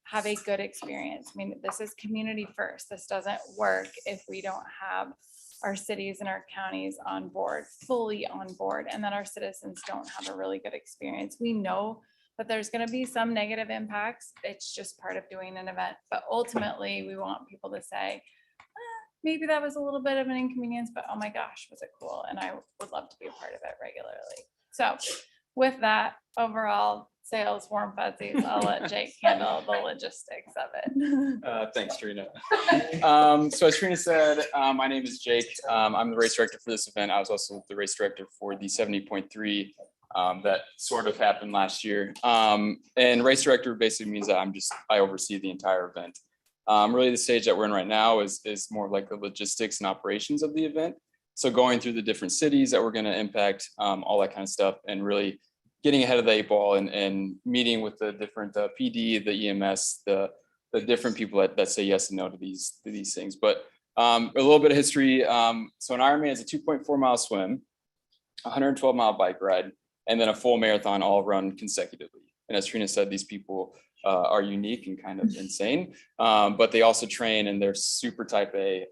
have a good experience. I mean, this is community first. This doesn't work if we don't have our cities and our counties on board, fully on board, and that our citizens don't have a really good experience. We know that there's going to be some negative impacts. It's just part of doing an event. But ultimately, we want people to say, maybe that was a little bit of an inconvenience, but oh my gosh, was it cool? And I would love to be a part of it regularly. So with that, overall sales, warm fuzzies, I'll let Jake handle the logistics of it. Thanks, Trina. So as Trina said, my name is Jake. I'm the race director for this event. I was also the race director for the 70.3 that sort of happened last year. And race director basically means that I oversee the entire event. Really the stage that we're in right now is more like the logistics and operations of the event. So going through the different cities that we're going to impact, all that kind of stuff, and really getting ahead of the 8 ball and meeting with the different PD, the EMS, the different people that say yes and no to these things. But a little bit of history. So an Ironman is a 2.4 mile swim, 112 mile bike ride, and then a full marathon all run consecutively. And as Trina said, these people are unique and kind of insane, but they also train and they're super type A.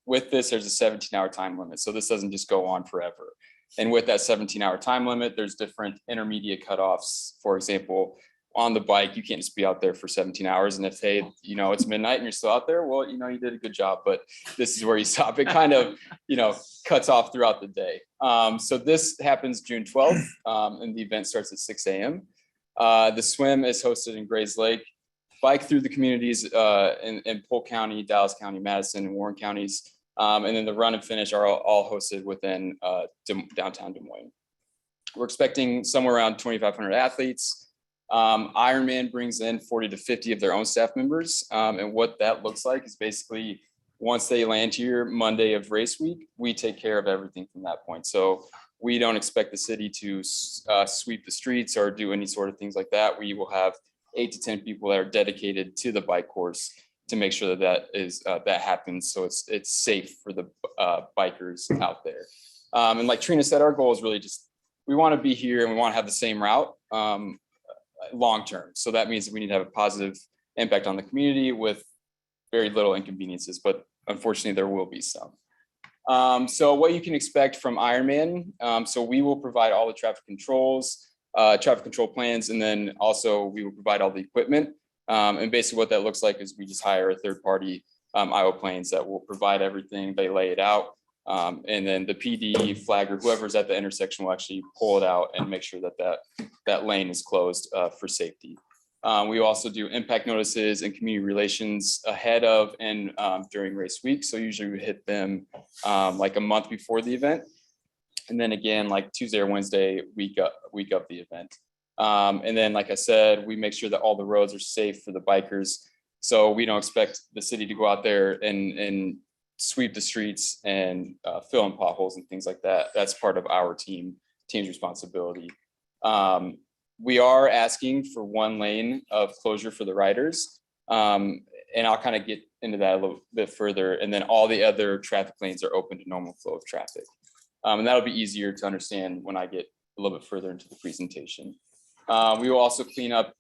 With this, there's a 17-hour time limit. So this doesn't just go on forever. And with that 17-hour time limit, there's different intermediate cutoffs. For example, on the bike, you can't just be out there for 17 hours. And if, hey, it's midnight and you're still out there, well, you did a good job, but this is where you stop. It kind of, cuts off throughout the day. So this happens June 12th, and the event starts at 6 a.m. The swim is hosted in Grays Lake. Bike through the communities in Polk County, Dallas County, Madison, and Warren counties. And then the run and finish are all hosted within downtown Des Moines. We're expecting somewhere around 2,500 athletes. Ironman brings in 40 to 50 of their own staff members. And what that looks like is basically once they land here Monday of race week, we take care of everything from that point. So we don't expect the city to sweep the streets or do any sort of things like that. We will have 8 to 10 people that are dedicated to the bike course to make sure that happens. So it's safe for the bikers out there. And like Trina said, our goal is really just, we want to be here and we want to have the same route long term. So that means that we need to have a positive impact on the community with very little inconveniences, but unfortunately there will be some. So what you can expect from Ironman. So we will provide all the traffic controls, traffic control plans, and then also we will provide all the equipment. And basically what that looks like is we just hire a third party IO planes that will provide everything. They lay it out. And then the PD flagger, whoever's at the intersection will actually pull it out and make sure that lane is closed for safety. We also do impact notices and community relations ahead of and during race week. So usually we hit them like a month before the event. And then again, like Tuesday or Wednesday, week of the event. And then, like I said, we make sure that all the roads are safe for the bikers. So we don't expect the city to go out there and sweep the streets and fill in potholes and things like that. That's part of our team's responsibility. We are asking for 1 lane of closure for the riders. And I'll kind of get into that a little bit further. And then all the other traffic lanes are open to normal flow of traffic. And that'll be easier to understand when I get a little bit further into the presentation. We will also clean up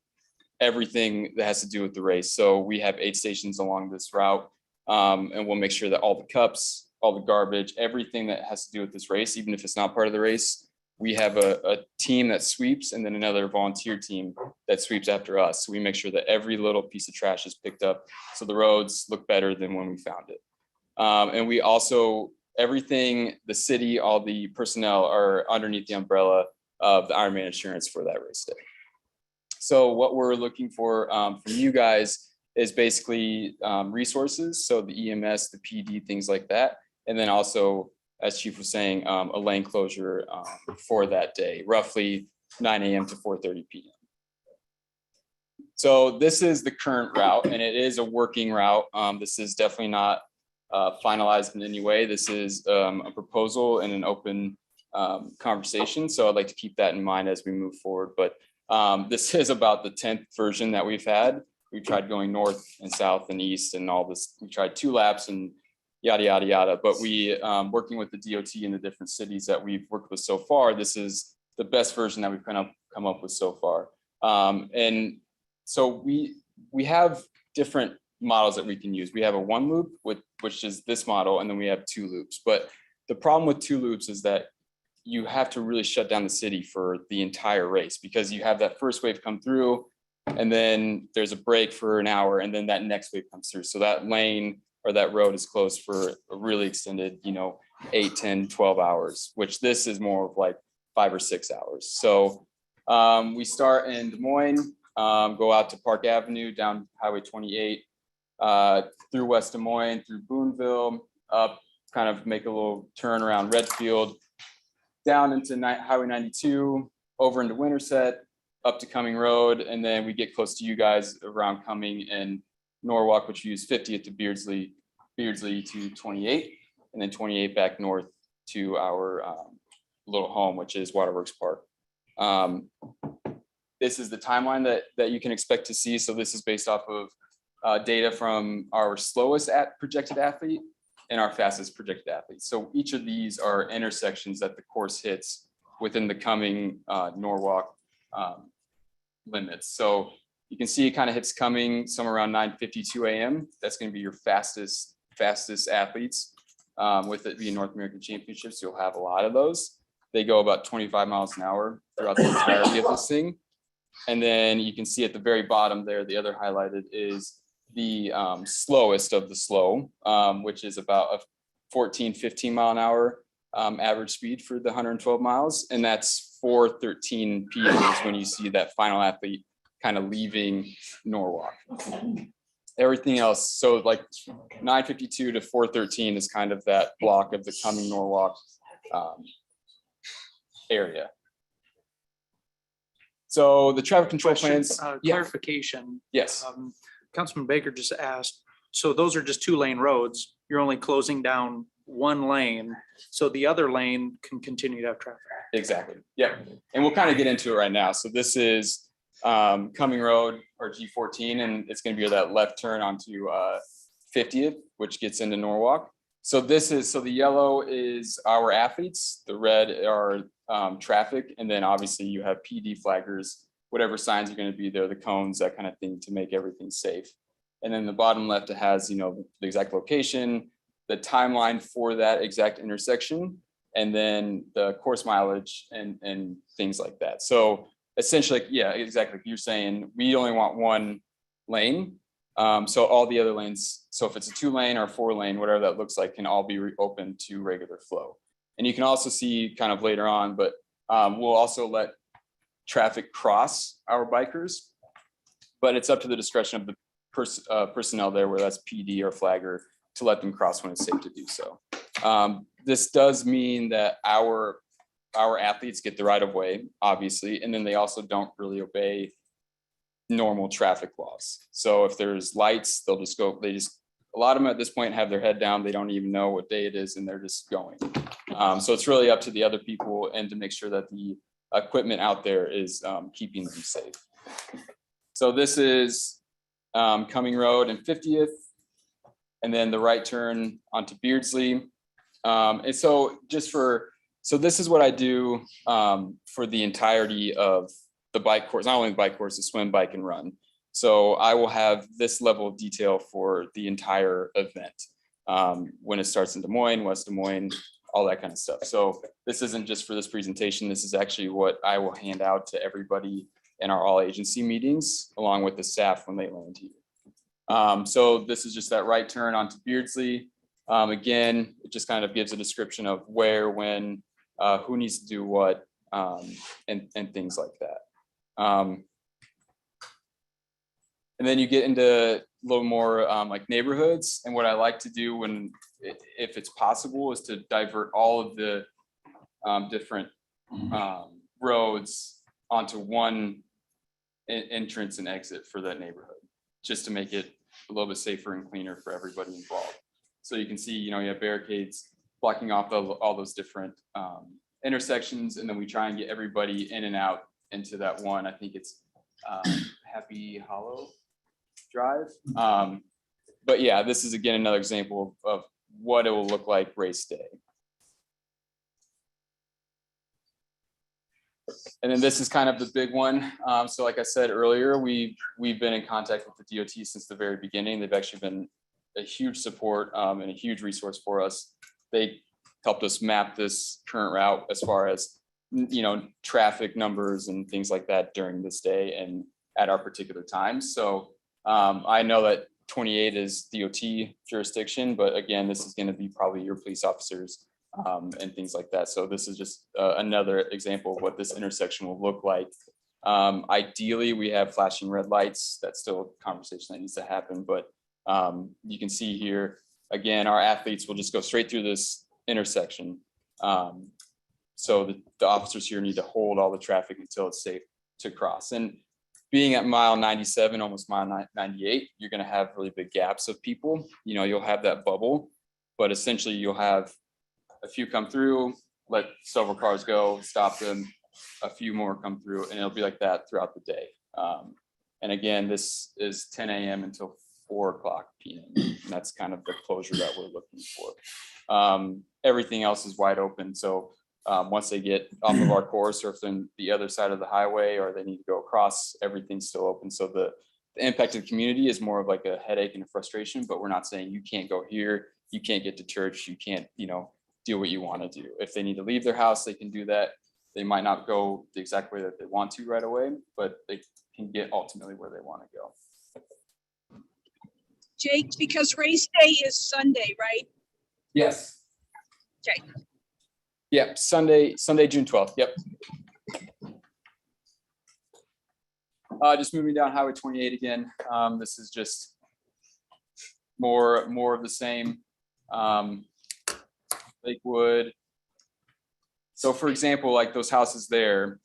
everything that has to do with the race. So we have 8 stations along this route, and we'll make sure that all the cups, all the garbage, everything that has to do with this race, even if it's not part of the race. We have a team that sweeps and then another volunteer team that sweeps after us. So we make sure that every little piece of trash is picked up so the roads look better than when we found it. And we also, everything, the city, all the personnel are underneath the umbrella of the Ironman insurance for that race day. So what we're looking for from you guys is basically resources. So the EMS, the PD, things like that. And then also, as Chief was saying, a lane closure for that day, roughly 9 a.m. to 4:30 p.m. So this is the current route, and it is a working route. This is definitely not finalized in any way. This is a proposal and an open conversation. So I'd like to keep that in mind as we move forward. But this is about the 10th version that we've had. We tried going north and south and east and all this. We tried 2 laps and yada, yada, yada. But we, working with the DOT in the different cities that we've worked with so far, this is the best version that we've kind of come up with so far. And so we have different models that we can use. We have a 1 loop, which is this model, and then we have 2 loops. But the problem with 2 loops is that you have to really shut down the city for the entire race, because you have that first wave come through, and then there's a break for an hour, and then that next wave comes through. So that lane or that road is closed for a really extended, 8, 10, 12 hours, which this is more of like 5 or 6 hours. So we start in Des Moines, go out to Park Avenue, down Highway 28, through West Des Moines, through Boonville, up, kind of make a little turn around Redfield, down into Highway 92, over into Winterset, up to Cumming Road, and then we get close to you guys around Cumming and Norwalk, which we use 50th to Beardsley to 28, and then 28 back north to our little home, which is Waterworks Park. This is the timeline that you can expect to see. So this is based off of data from our slowest projected athlete and our fastest projected athlete. So each of these are intersections that the course hits within the Cumming Norwalk limits. So you can see it kind of hits Cumming somewhere around 9:52 a.m. That's going to be your fastest athletes. With it being North American Championships, you'll have a lot of those. They go about 25 miles an hour throughout the entirety of this thing. And then you can see at the very bottom there, the other highlighted is the slowest of the slow, which is about a 14, 15 mile an hour average speed for the 112 miles. And that's 4:13 p.m. is when you see that final athlete kind of leaving Norwalk. Everything else, so like 9:52 to 4:13 is kind of that block of the Cumming Norwalk area. So the traffic control plans. Clarification. Yes. Councilman Baker just asked, so those are just 2-lane roads. You're only closing down 1 lane, so the other lane can continue to have traffic. Exactly. Yeah. And we'll kind of get into it right now. So this is Cumming Road or G14, and it's going to be that left turn onto 50th, which gets into Norwalk. So the yellow is our athletes, the red are traffic, and then obviously you have PD flaggers, whatever signs are going to be there, the cones, that kind of thing, to make everything safe. And then the bottom left, it has, the exact location, the timeline for that exact intersection, and then the course mileage and things like that. So essentially, yeah, exactly. You're saying we only want 1 lane. So all the other lanes, so if it's a 2-lane or 4-lane, whatever that looks like, can all be open to regular flow. And you can also see kind of later on, but we'll also let traffic cross our bikers, but it's up to the discretion of the personnel there, whether that's PD or flagger, to let them cross when it's safe to do so. This does mean that our athletes get the right of way, obviously, and then they also don't really obey normal traffic laws. So if there's lights, a lot of them at this point have their head down. They don't even know what day it is, and they're just going. So it's really up to the other people and to make sure that the equipment out there is keeping them safe. So this is Cumming Road and 50th, and then the right turn onto Beardsley. And so so this is what I do for the entirety of the bike course, not only the bike course, the swim, bike, and run. So I will have this level of detail for the entire event. when it starts in Des Moines, West Des Moines, all that kind of stuff. So this isn't just for this presentation. This is actually what I will hand out to everybody in our all agency meetings, along with the staff when they land here. So this is just that right turn onto Beardsley. Again, it just kind of gives a description of where, when, who needs to do what, and things like that. And then you get into a little more like neighborhoods. And what I like to do when, if it's possible, is to divert all of the different roads onto one entrance and exit for that neighborhood, just to make it a little bit safer and cleaner for everybody involved. So you can see, you have barricades blocking off all those different intersections, and then we try and get everybody in and out into that one. I think it's Happy Hollow Drive. But yeah, this is again another example of what it will look like race day. And then this is kind of the big one. So like I said earlier, we've been in contact with the DOT since the very beginning. They've actually been a huge support and a huge resource for us. They helped us map this current route as far as, traffic numbers and things like that during this day and at our particular times. So I know that 28 is DOT jurisdiction, but again, this is going to be probably your police officers and things like that. So this is just another example of what this intersection will look like. Ideally, we have flashing red lights. That's still a conversation that needs to happen, but you can see here, again, our athletes will just go straight through this intersection. So the officers here need to hold all the traffic until it's safe to cross. And being at mile 97, almost mile 98, you're going to have really big gaps of people. You'll have that bubble, but essentially you'll have a few come through, let several cars go, stop them, a few more come through, and it'll be like that throughout the day. And again, this is 10 a.m. until 4:00 p.m. And that's kind of the closure that we're looking for. Everything else is wide open. So once they get off of our course, or if they're on the other side of the highway, or they need to go across, everything's still open. So the impact to the community is more of like a headache and a frustration, but we're not saying you can't go here, you can't get to church, you can't, do what you want to do. If they need to leave their house, they can do that. They might not go the exact way that they want to right away, but they can get ultimately where they want to go. Jake, because race day is Sunday, right? Yes. Okay. Yep, Sunday, June 12th. Yep. Just moving down Highway 28 again. This is just more of the same. Lakewood. So for example, like those houses there,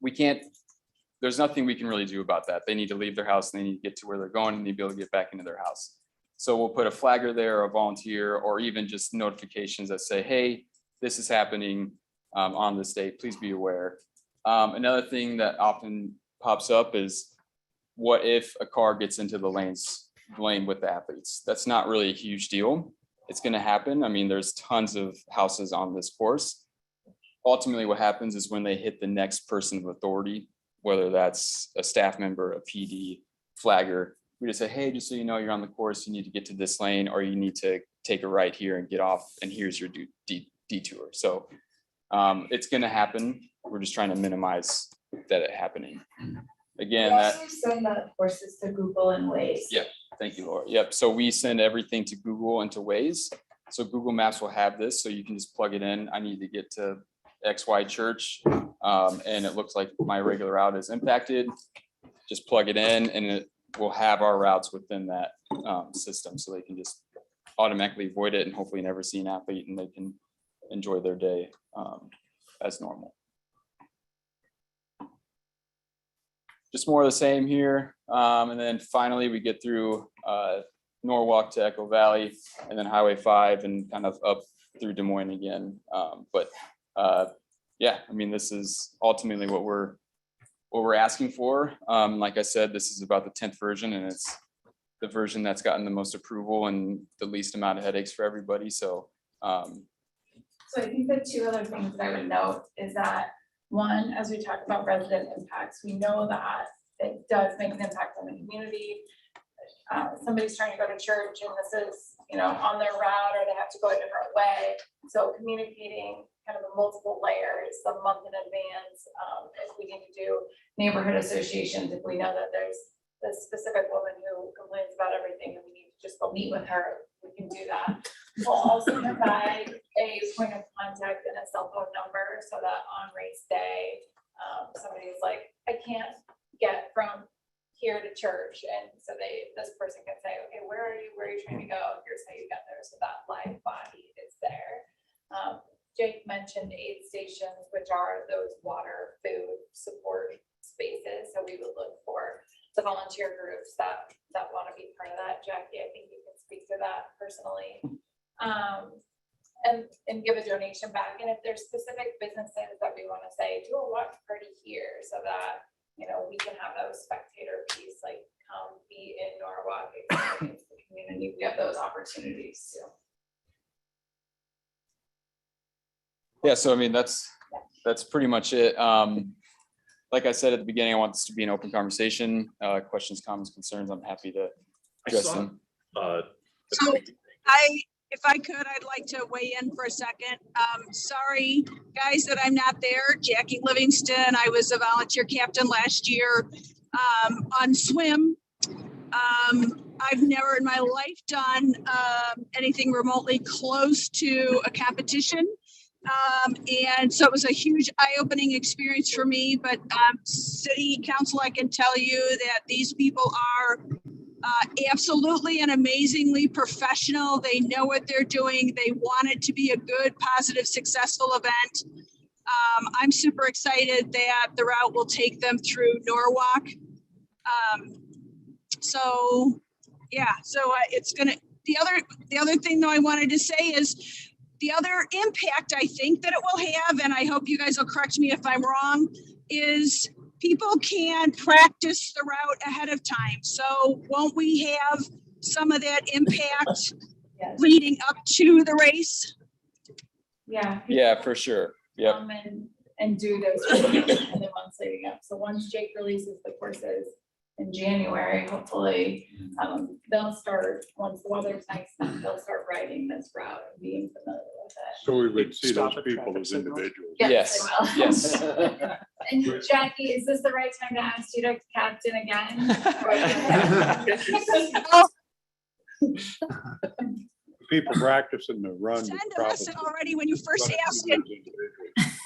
there's nothing we can really do about that. They need to leave their house and they need to get to where they're going and they need to be able to get back into their house. So we'll put a flagger there, a volunteer, or even just notifications that say, hey, this is happening on this day, please be aware. Another thing that often pops up is, what if a car gets into the lane with the athletes? That's not really a huge deal. It's going to happen. I mean, there's tons of houses on this course. Ultimately, what happens is when they hit the next person of authority, whether that's a staff member, a PD, flagger, we just say, hey, just so you know, you're on the course, you need to get to this lane, or you need to take a right here and get off, and here's your detour. So it's going to happen. We're just trying to minimize that it happening. Again, that send the courses to Google and Waze. Yep. Thank you, Laura. Yep. So we send everything to Google and to Waze. So Google Maps will have this, so you can just plug it in. I need to get to XY church, and it looks like my regular route is impacted. Just plug it in, and it will have our routes within that system, so they can just automatically avoid it and hopefully never see an athlete, and they can enjoy their day as normal. Just more of the same here. And then finally we get through Norwalk to Echo Valley, and then Highway 5 and kind of up through Des Moines again. Yeah, I mean, this is ultimately what we're asking for. Like I said, this is about the 10th version, and it's the version that's gotten the most approval and the least amount of headaches for everybody. So So I think the two other things that I would note is that, one, as we talked about resident impacts, we know that it does make an impact on the community. Somebody's trying to go to church and this is, on their route, or they have to go a different way. So communicating kind of the multiple layers a month in advance. If we need to do neighborhood associations, if we know that there's this specific woman who complains about everything and we need to just go meet with her, we can do that. We'll also provide a point of contact and a cell phone number so that on race day, somebody's like, I can't get from here to church. And so this person can say, okay, where are you trying to go? Here's how you get there. So that live body is there. Jake mentioned aid stations, which are those water, food support spaces. So we would look for the volunteer groups that want to be part of that. Jackie, I think you can speak to that personally. And give a donation back. And if there's specific businesses that we want to say, do a watch party here so that, we can have those spectator piece, like come be in Norwalk, experience the community. We have those opportunities too. Yeah, so I mean, that's pretty much it. Like I said at the beginning, I want this to be an open conversation. Questions, comments, concerns, I'm happy to address them. So if I could, I'd like to weigh in for a second. Sorry, guys, that I'm not there. Jackie Livingston, I was a volunteer captain last year on swim. I've never in my life done anything remotely close to a competition. And so it was a huge eye-opening experience for me, but city council, I can tell you that these people are absolutely and amazingly professional. They know what they're doing. They want it to be a good, positive, successful event. I'm super excited that the route will take them through Norwalk. So it's gonna, the other thing though I wanted to say is the other impact I think that it will have, and I hope you guys will correct me if I'm wrong, is people can practice the route ahead of time. So won't we have some of that impact leading up to the race? Yeah. Yeah, for sure. Yep. Come and do those in the months leading up. So once Jake releases the courses in January, hopefully they'll start, once the weather's nice enough, they'll start riding this route and being familiar with it. So we would see those Stop at people traffic as signals. individuals. Yes, Yes. they will. And Jackie, is this the right time to ask you to captain again? People practicing the run. would Send a message probably already when you first run asked through it. those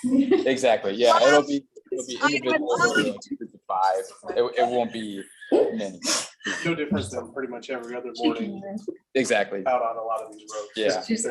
individuals. Exactly. Yeah, it'll be individual, love like 2 to 5. It won't be many. No different than pretty much every other morning Exactly. out on a lot of these roads. Yeah. There's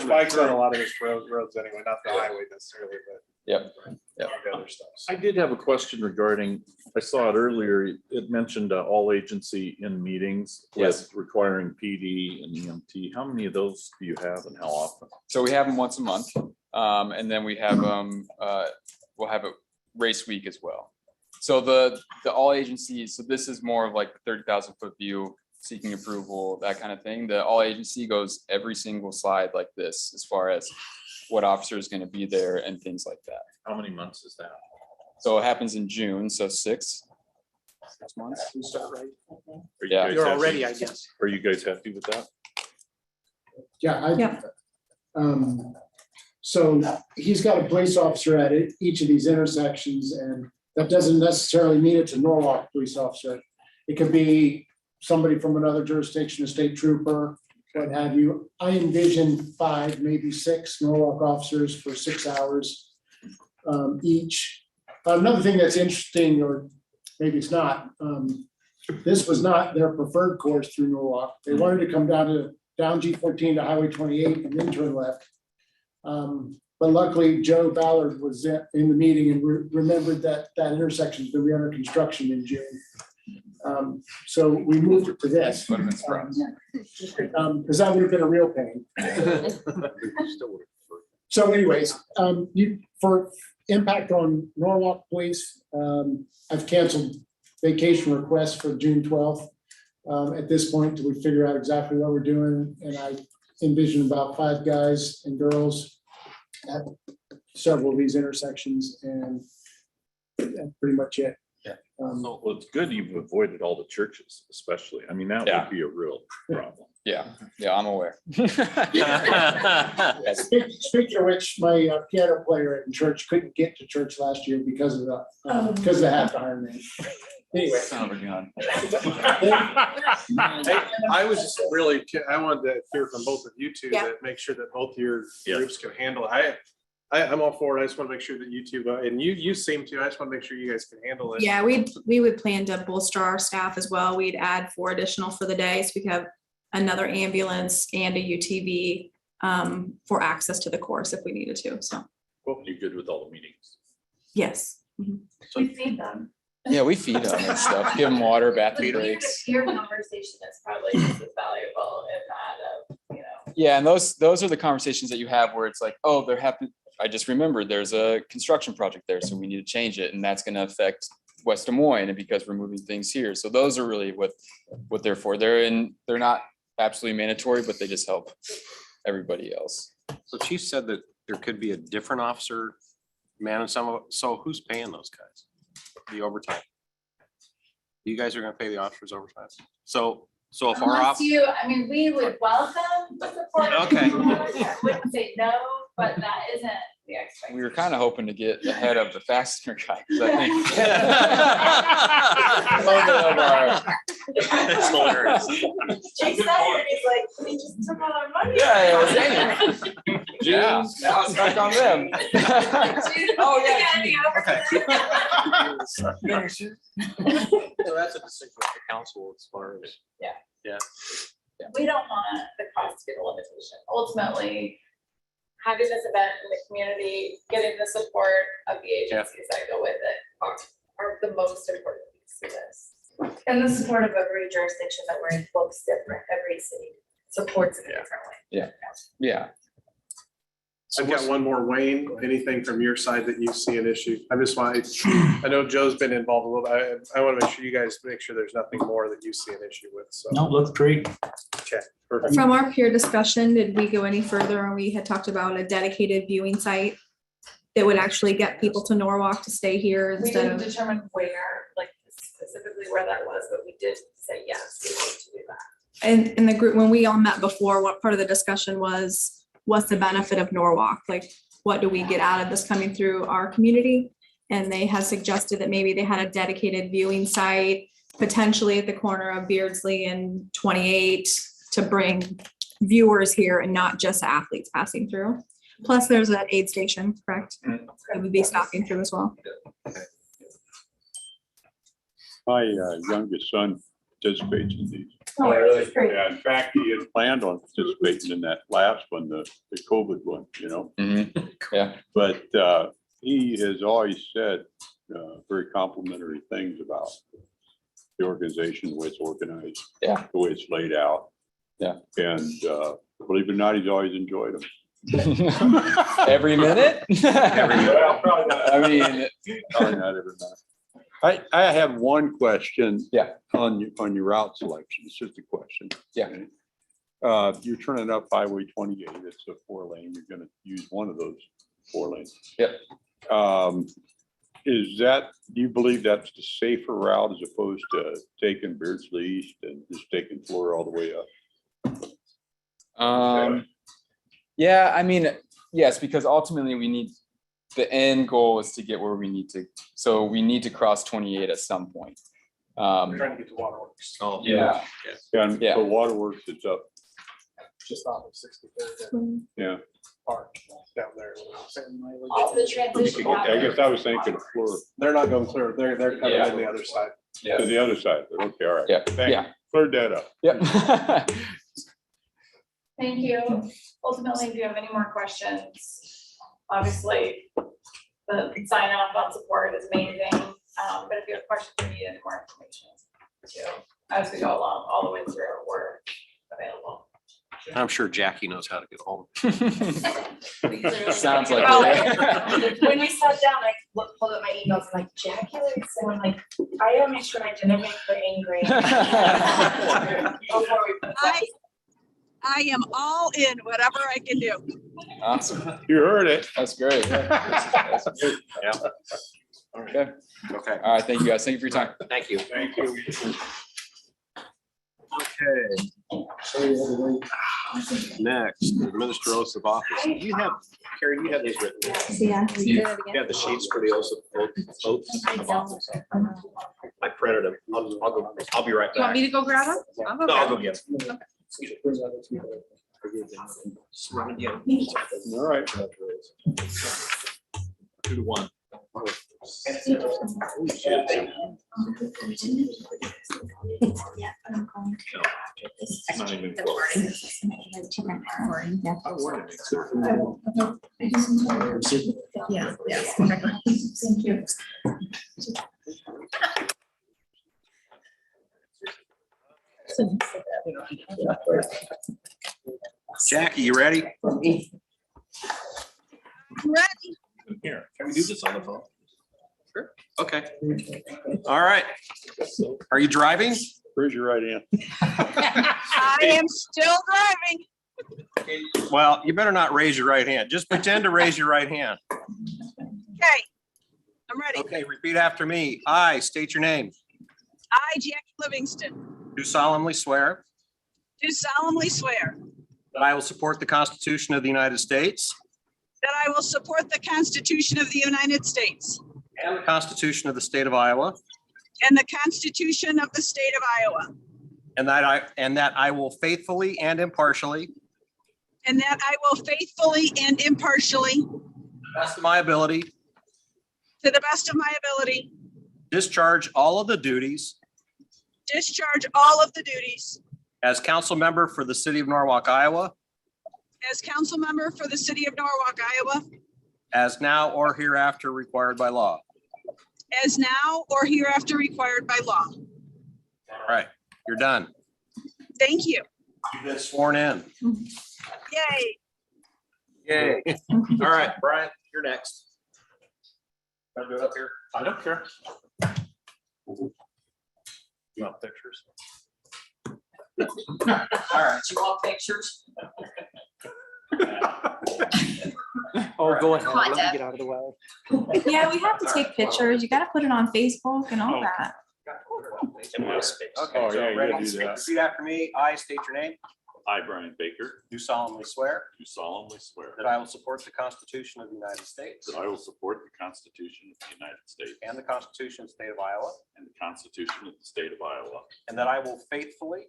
bikes on a lot of these roads anyway, not the highway necessarily, but. Yep. the other stuff. I did have a question regarding, I saw it earlier, it mentioned all agency in meetings with requiring PD and EMT. How many of those do you have and how often? So we have them once a month, and then we have we'll have a race week as well. So the all agencies, so this is more of like the 30,000 foot view, seeking approval, that kind of thing. The all agency goes every single slide like this, as far as what officer is going to be there and things like that. How many months is that? So it happens in June, so 6 months. You start right. Are you Yeah. guys You're happy? already, I guess. Are you guys happy with that? Yeah. So he's got a police officer at each of these intersections, and that doesn't necessarily mean it's a Norwalk police officer. It could be somebody from another jurisdiction, a state trooper, what have you. I envision 5, maybe 6 Norwalk officers for 6 hours each. Another thing that's interesting, or maybe it's not, this was not their preferred course through Norwalk. They wanted to come down G14 to Highway 28 and then turn left. But luckily, Joe Ballard was in the meeting and remembered that intersection is going to be under construction in June. So we moved it to this. Because that would have been a real pain. So anyways, for impact on Norwalk Police, I've canceled vacation requests for June 12th. At this point, till we figure out exactly what we're doing, and I envision about 5 guys and girls at several of these intersections, and that's pretty much it. Well, it's good you've avoided all the churches, especially. I mean, that Yeah. would be a real problem. Yeah, I'm aware. Speaking of which, my piano player at church couldn't get to church last year because of the half Ironman. Anyway. Son of a gun. I was just really, I wanted to hear from both of you two Yeah. that make sure that both your Yeah. groups can handle it. I'm all for it. I just want to make sure that you two, and you seem to, I just want to make sure you guys can handle it. Yeah, we would plan to bolster our staff as well. We'd add 4 additional for the day. So we could have another ambulance and a UTV for access to the course if we needed to. So, You're good with all the meetings. yes. Mhm. We feed them. Yeah, we feed them and stuff, give them water, bathroom breaks. Your conversation is probably just as valuable in that of, you know. Yeah, and those are the conversations that you have where it's like, oh, there happened, I just remembered there's a construction project there, so we need to change it, and that's gonna affect West Des Moines, and because we're moving things here. So those are really what they're for. They're not absolutely mandatory, but they just help everybody else. So Chief said that there could be a different officer managing some of it. So who's paying those guys? The overtime? You guys are gonna pay the officers overtime? So if our Unless off, I mean, we would welcome the support. Okay. I wouldn't say no, but that isn't the expectation. We were kind of hoping to get ahead of the fastener guy, 'cause I think. A little bit of our- It's hilarious. Jake said it, he's like, we just took all our money. Yeah, it was Amy. Yeah, now it's back on them. Oh, yeah. okay. So that's a decision of the council as far as. Yeah. We don't want the cost to be the limitation. Ultimately, having this event in the community, getting the support of the agencies that go with it are the most important piece of this. And the support of every jurisdiction that we're in looks different. Every city supports it in a different way. Yeah. I've got one more. Wayne, anything from your side that you see an issue? I know Joe's been involved a little bit. I want to make sure you guys make sure there's nothing more that you see an issue with, so. No, looks great. Okay, perfect. From our peer discussion, did we go any further? And we had talked about a dedicated viewing site that would actually get people to Norwalk to stay here We instead didn't of. determine where, like specifically where that was, but we did say yes, we want to do that. And in the group, when we all met before, what part of the discussion was, what's the benefit of Norwalk? Like, what do we get out of this coming through our community? And they had suggested that maybe they had a dedicated viewing site, potentially at the corner of Beardsley and 28, to bring viewers here and not just athletes passing through. Plus, there's an aid station, correct? That would be stopping through as well. My youngest son participates in these. Oh, really? Great. Yeah, in fact, he had planned on participating in that last one, the COVID one, you know? Yeah. But he has always said very complimentary things about the organization, the way it's organized. Yeah. The way it's laid out. Yeah. And believe it or not, he's always enjoyed them. Every minute? Well, probably not. I mean. Probably not every minute. I have one question. Yeah. On your route selection. It's just a question. Yeah. Okay? You're turning up Highway 28. It's a 4-lane. You're gonna use one of those 4 lanes. Yep. Do you believe that's the safer route as opposed to taking Beardsley East and just taking Fleur all the way up? Yeah, I mean, yes, because ultimately the end goal is to get where we need to. So we need to cross 28 at some point. We're trying to get to Waterworks. Oh, Yeah. And Yeah. the Waterworks, it's up. Just off of 63rd Yeah. Park down there. All the transition. I guess I was thinking Fleur They're not going clear. They're coming Yeah. in the other side. Yeah. to the other side. Okay, all right. Yeah. Thank Yeah. you. Cleared that up. Yep. Thank you. Ultimately, if you have any more questions, obviously, the sign off on support is amazing. But if you have questions or need any more information too, as we go along, all the way through, we're available. I'm sure Jackie knows how to get hold. Sounds like Well, it. when we sat down, I pulled up my emails, like Jackie, so I'm like, I gotta make sure I didn't make her angry. Before we put that. I am all in, whatever I can do. Awesome. You heard it. That's great. Yeah. Okay. Okay, All right. Thank you guys. Thank you for your time. thank you. Thank you. Okay. Next, administer oaths of office. You have, Carrie, you have these written. Yeah. You have the sheets for the oaths of office. I printed them. I'll be right You want back. me to go grab them? I'll go No, I'll grab go them. get them. All right. 2-1. Not even close. Yeah, yes. Thank you. Jackie, you ready? Ready? Here, can we do this on the phone? Sure. Okay. All right. Are you driving? Raise your right hand. I am still driving. Well, you better not raise your right hand. Just pretend to raise your right hand. Okay, I'm ready. Okay, repeat after me. I state your name. I, Jackie Livingston, Do solemnly swear do solemnly swear that I will support the Constitution of the United States that I will support the Constitution of the United States and the Constitution of the State of Iowa, and the Constitution of the State of Iowa, and that I will faithfully and impartially, and that I will faithfully and impartially, to the best of my ability, to the best of my ability, discharge all of the duties discharge all of the duties as council member for the city of Norwalk, Iowa, as council member for the city of Norwalk, Iowa, as now or hereafter required by law. as now or hereafter required by law. All right, you're done. Thank you. You've been sworn in. Yay. Yay. All right, Brian, you're next. Want to do it up here? I don't care. You want pictures? All right. You want pictures? Oh, go ahead. Come on, Let me Deb. get out of the way. Yeah, we have to take pictures. You gotta put it on Facebook and all that. In my space. Okay, Oh, so yeah, you ready? gotta do that. Repeat after me. I state your name. I, Brian Baker, Do solemnly swear do solemnly swear that I will support the Constitution of the United States that I will support the Constitution of the United States and the Constitution of the State of Iowa, and the Constitution of the State of Iowa, and that I will faithfully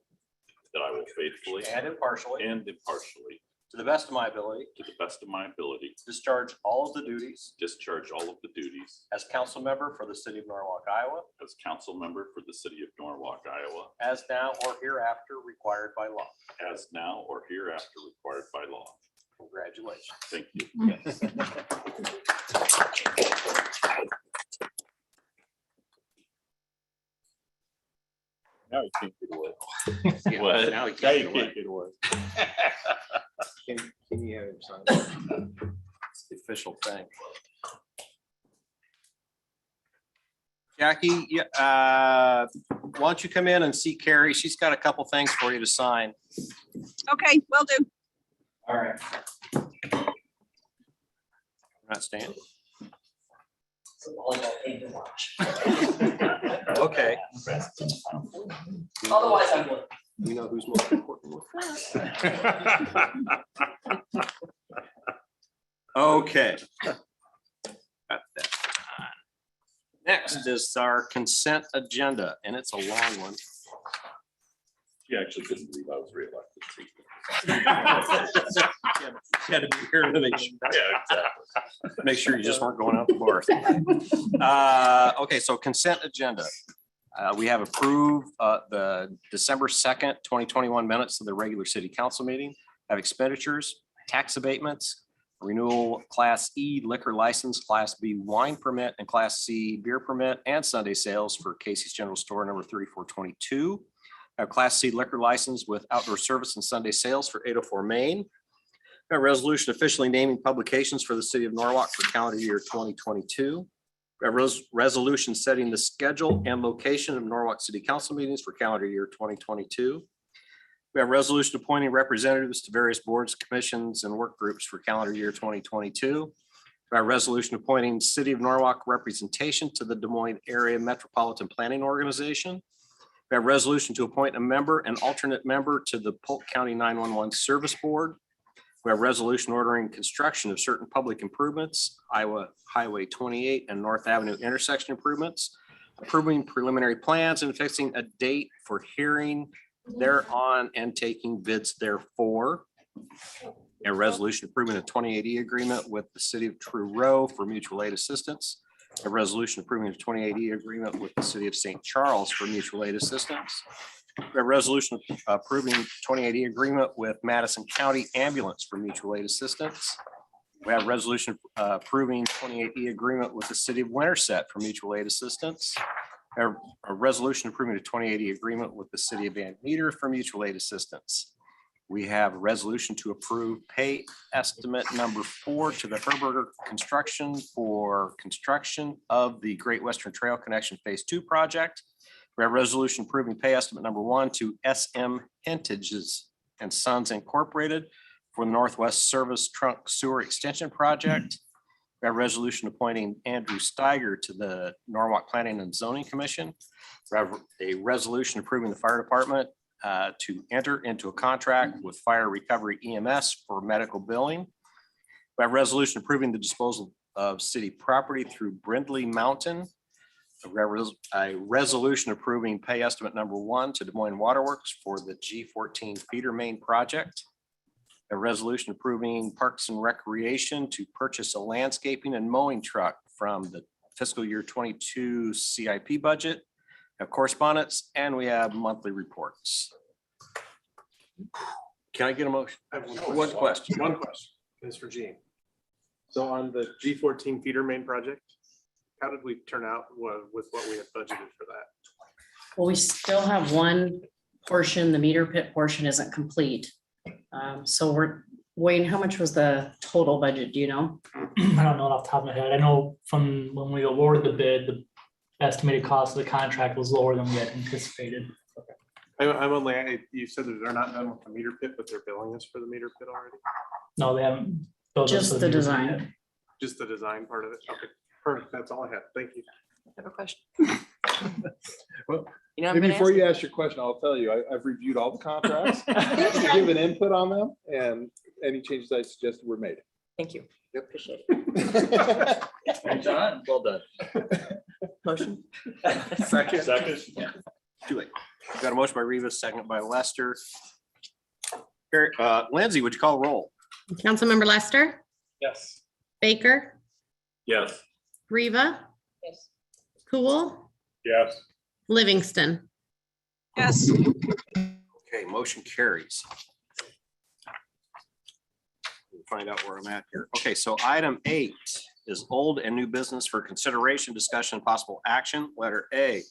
that I will faithfully and impartially, and impartially, to the best of my ability, to the best of my ability, discharge all of the duties discharge all of the duties as council member for the city of Norwalk, Iowa, as council member for the city of Norwalk, Iowa, as now or hereafter required by law. as now or hereafter required by law. Congratulations. Thank you. Now you can't get away. Yeah, What? Now Now you you can't can't get away. Can you have him sign? It's the official thing. Jackie, yeah, why don't you come in and see Carrie? She's got a couple things for you to sign. Okay, will do. All right. Not staying. Okay. Otherwise, I would. We know who's most important. Okay. Got that. Next is our consent agenda, and it's a long one. She actually couldn't believe I was reelected. Had to be here to make sure. Yeah, exactly. Make sure you just weren't going out the door. Okay, so consent agenda. We have approved the December 2nd, 2021 minutes of the regular city council meeting, have expenditures, tax abatements, renewal Class E liquor license, Class B wine permit, and Class C beer permit, and Sunday sales for Casey's General Store number 3422. Have Class C liquor license with outdoor service and Sunday sales for 804 Main. A resolution officially naming publications for the city of Norwalk for calendar year 2022. A resolution setting the schedule and location of Norwalk City Council meetings for calendar year 2022. We have a resolution appointing representatives to various boards, commissions, and work groups for calendar year 2022. By resolution appointing City of Norwalk representation to the Des Moines Area Metropolitan Planning Organization. We have resolution to appoint a member and alternate member to the Polk County 911 Service Board. We have resolution ordering construction of certain public improvements, Iowa Highway 28 and North Avenue intersection improvements, approving preliminary plans and fixing a date for hearing thereon and taking bids therefore. A resolution approving a 2080 agreement with the City of Truro for mutual aid assistance. A resolution approving a 2080 agreement with the City of St. Charles for mutual aid assistance. A resolution approving 2080 agreement with Madison County Ambulance for mutual aid assistance. We have resolution approving 2080 agreement with the City of Winterset for mutual aid assistance. A resolution approving a 2080 agreement with the City of Van Meter for mutual aid assistance. We have a resolution to approve pay estimate number 4 to the Herberger Construction for construction of the Great Western Trail Connection Phase 2 project. We have a resolution approving pay estimate number 1 to SM Hentages and Sons Incorporated for the Northwest Service Trunk Sewer Extension Project. We have a resolution appointing Andrew Steiger to the Norwalk Planning and Zoning Commission. We have a resolution approving the fire department to enter into a contract with Fire Recovery EMS for medical billing. We have a resolution approving the disposal of city property through Brindley Mountain. A resolution approving pay estimate number 1 to Des Moines Waterworks for the G14 feeder main project. A resolution approving Parks and Recreation to purchase a landscaping and mowing truck from the fiscal year 22 CIP budget. Have correspondence, and we have monthly reports. Can I get a motion? I have One question. One question. It's for Gene. So on the G14 feeder main project, how did we turn out with what we had budgeted for that? Well, we still have one portion, the meter pit portion isn't complete. So Wayne, how much was the total budget? Do you know? I don't know off the top of my head. I know from when we awarded the bid, the estimated cost of the contract was lower than we had anticipated. I'm only, you said that they're not done with the meter pit, but they're billing us for the meter pit already? No, they haven't. built us Just a the meter pit design. yet. Just the design part of it? Okay, perfect. That's all I had. Thank you. I have a question. Well, You know, I'm maybe gonna before ask you ask your question, I'll tell you, I've reviewed all the contracts, given input on them, and any changes I suggested were made. Thank you. Appreciate it. Well done. Well done. Motion. Second. Second. Too late. We've got a motion by Rivas, second by Lester. Lindsay, would you call roll? Councilmember Lester, Yes. Baker, Yes. Riva, Yes. Cool, Yes. Livingston. Yes. Okay, motion carries. We'll find out where I'm at here. Okay, so item 8 is old and new business for consideration, discussion, and possible action. Letter A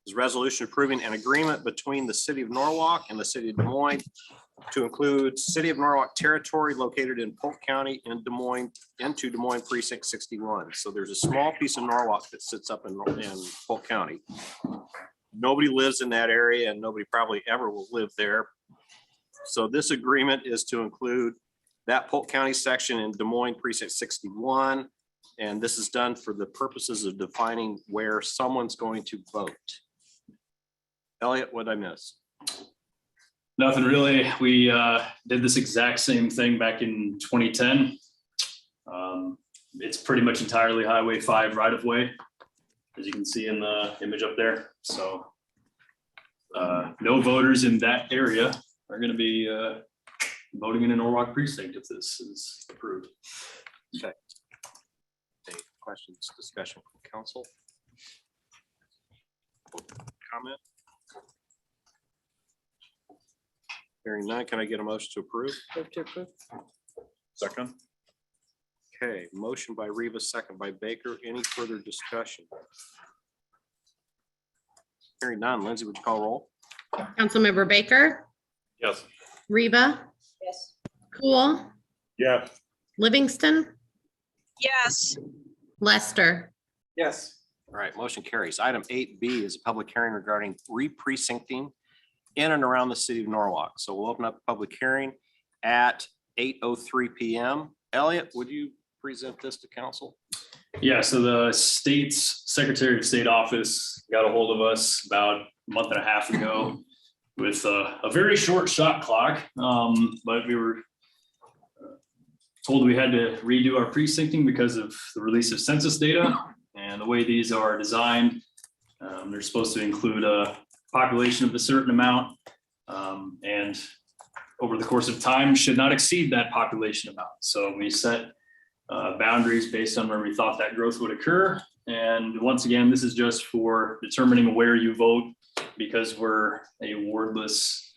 is resolution approving an agreement between the City of Norwalk and the City of Des Moines to include City of Norwalk territory located in Polk County in Des Moines into Des Moines Precinct 61. So there's a small piece of Norwalk that sits up in Polk County. Nobody lives in that area and nobody probably ever will live there. So this agreement is to include that Polk County section in Des Moines Precinct 61. And this is done for the purposes of defining where someone's going to vote. Elliot, what'd I miss? Nothing really. We did this exact same thing back in 2010. It's pretty much entirely Highway 5 right of way, as you can see in the image up there. So no voters in that area are going to be voting in a Norwalk precinct if this is approved. Okay. Any questions, discussion from council? Comment? Hearing none, can I get a motion to approve? Move to approve. Second. Okay, motion by Rivas, second by Baker. Any further discussion? Hearing none, Lindsay, would you call roll? Councilmember Baker, Yes. Riva, Yes. Cool, Yes. Livingston, Yes. Lester. Yes. All right, motion carries. Item 8B is a public hearing regarding re-precincting in and around the City of Norwalk. So we'll open up a public hearing at 8:03 PM. Elliot, would you present this to council? Yeah, so the state's Secretary of State office got a hold of us about a month and a half ago with a very short shot clock. But we were told we had to redo our precincting because of the release of census data. And the way these are designed, they're supposed to include a population of a certain amount. And over the course of time should not exceed that population amount. So we set boundaries based on where we thought that growth would occur. And once again, this is just for determining where you vote because we're a wardless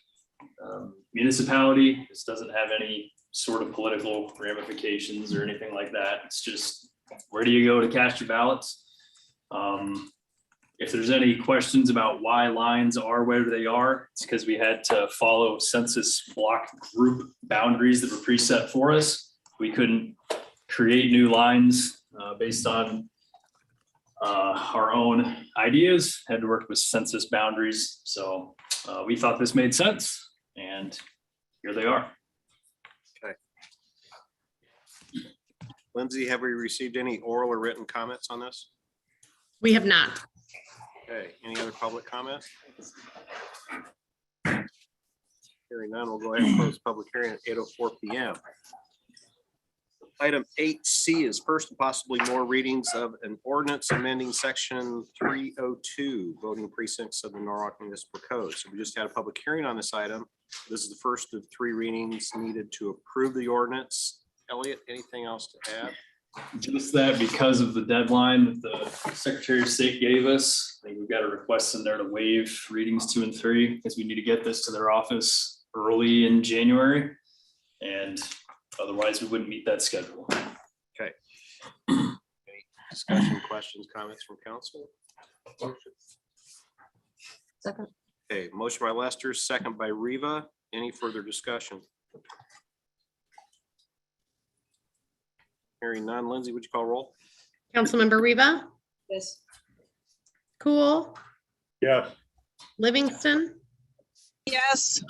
municipality. This doesn't have any sort of political ramifications or anything like that. It's just, where do you go to cast your ballots? If there's any questions about why lines are where they are, it's because we had to follow census block group boundaries that were preset for us. We couldn't create new lines based on our own ideas, had to work with census boundaries. So we thought this made sense, and here they are. Okay. Lindsay, have we received any oral or written comments on this? We have not. Okay, any other public comment? Hearing none, we'll go ahead and close the public hearing at 8:04 p.m. Item 8C is first and possibly more readings of an ordinance amending section 302 voting precincts of the Norwalk Municipal Code. So we just had a public hearing on this item. This is the first of 3 readings needed to approve the ordinance. Elliot, anything else to add? Just that because of the deadline that the Secretary of State gave us, I think we've got a request in there to waive readings 2 and 3 because we need to get this to their office early in January. And otherwise we wouldn't meet that schedule. Okay. Any discussion, questions, comments from council? Second. Okay, motion by Lester, second by Riva. Any further discussion? Hearing none. Lindsay, would you call roll? Councilmember Reba, Yes. Cool, Yes. Livingston, Yes.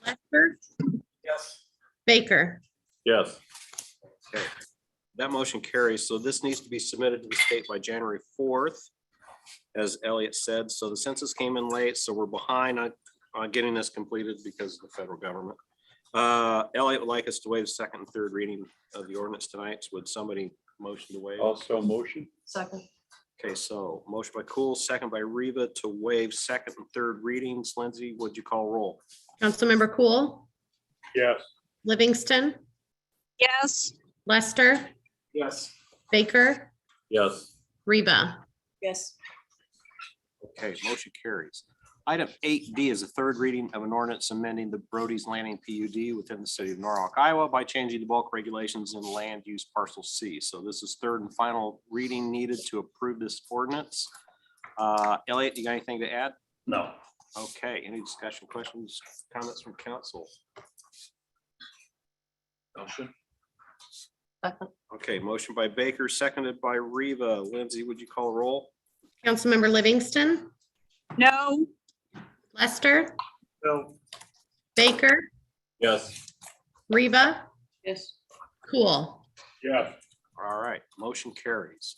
Lester, Yes. Baker. Yes. Okay, that motion carries. So this needs to be submitted to the state by January 4th, as Elliot said. So the census came in late, so we're behind on getting this completed because of the federal government. Elliot would like us to waive second and third reading of the ordinance tonight. Would somebody motion to waive? Also motion. Second. Okay, so motion by Cool, second by Reva to waive second and third readings. Lindsay, would you call roll? Councilmember Cool, Yes. Livingston, Yes. Lester, Yes. Baker, Yes. Reba. Yes. Okay, motion carries. Item 8D is a third reading of an ordinance amending the Brody's Landing PUD within the city of Norwalk, Iowa by changing the bulk regulations in land use parcel C. So this is third and final reading needed to approve this ordinance. Elliot, you got anything to add? No. Okay, any discussion, questions, comments from council? Motion. Second. Okay, motion by Baker, seconded by Reva. Lindsay, would you call roll? Councilmember Livingston, No. Lester, No. Baker, Yes. Reba, Yes. Cool. Yes. All right, motion carries.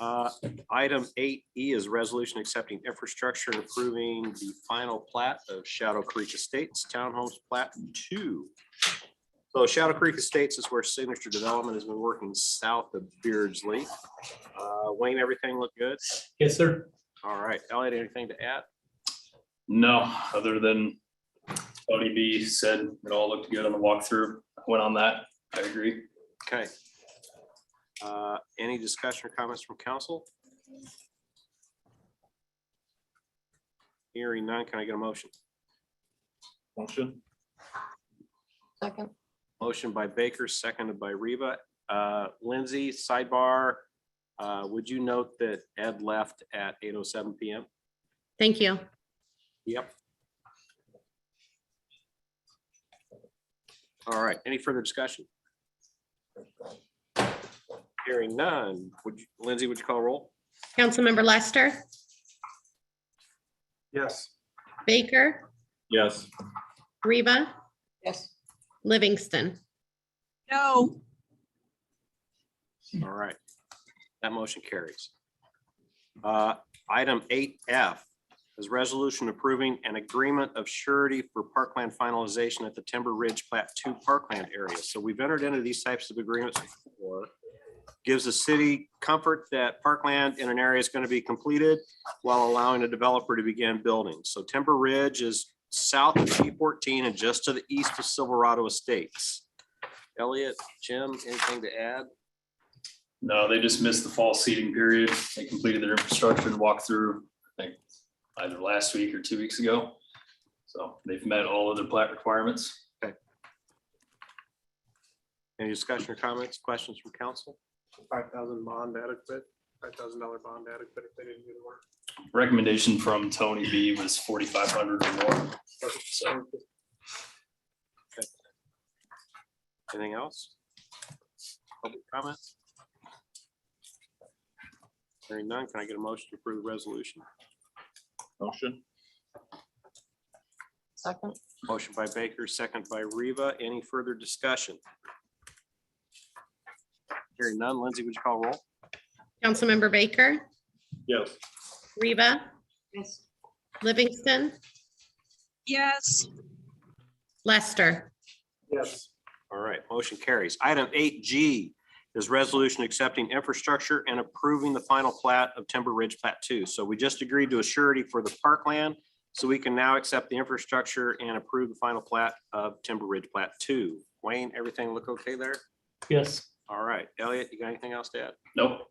Item 8E is resolution accepting infrastructure and approving the final plat of Shadow Creek Estates Townhomes Plat 2. So Shadow Creek Estates is where Signature Development has been working south of Beardsley. Wayne, everything look good? Yes, sir. All right, Elliot, anything to add? No, other than Tony B said it all looked good on the walkthrough. I went on that. I agree. Okay. Any discussion or comments from council? Hearing none, can I get a motion? Motion. Second. Motion by Baker, seconded by Reva. Lindsay, sidebar, would you note that Ed left at 8:07 p.m.? Thank you. Yep. All right, any further discussion? Hearing none, Lindsay, would you call roll? Councilmember Lester, Yes. Baker, Yes. Reba, Yes. Livingston, No. All right. That motion carries. Item 8F is resolution approving an agreement of surety for parkland finalization at the Timber Ridge Plat 2 parkland area. So we've entered into these types of agreements before. Gives the city comfort that parkland in an area is going to be completed while allowing a developer to begin building. So Timber Ridge is south of P14 and just to the east of Silverado Estates. Elliot, Jim, anything to add? No, they just missed the fall seeding period. They completed their infrastructure and walked through, I think, either last week or 2 weeks ago. So they've met all of their plat requirements. Okay. Any discussion or comments, questions from council? 5,000 bond adequate, $5,000 bond adequate if they didn't do the work. Recommendation from Tony B was 4,500 or more. So Anything else? Public comments? Hearing none, can I get a motion to approve the resolution? Motion. Second. Motion by Baker, second by Riva. Any further discussion? Hearing none, Lindsay, would you call roll? Councilmember Baker, Yes. Reba, Yes. Livingston, Yes. Lester. Yes. All right, motion carries. Item 8G is resolution accepting infrastructure and approving the final plat of Timber Ridge Plat 2. So we just agreed to a surety for the parkland, so we can now accept the infrastructure and approve the final plat of Timber Ridge Plat 2. Wayne, everything look okay there? Yes. All right, Elliot, you got anything else to add? nope.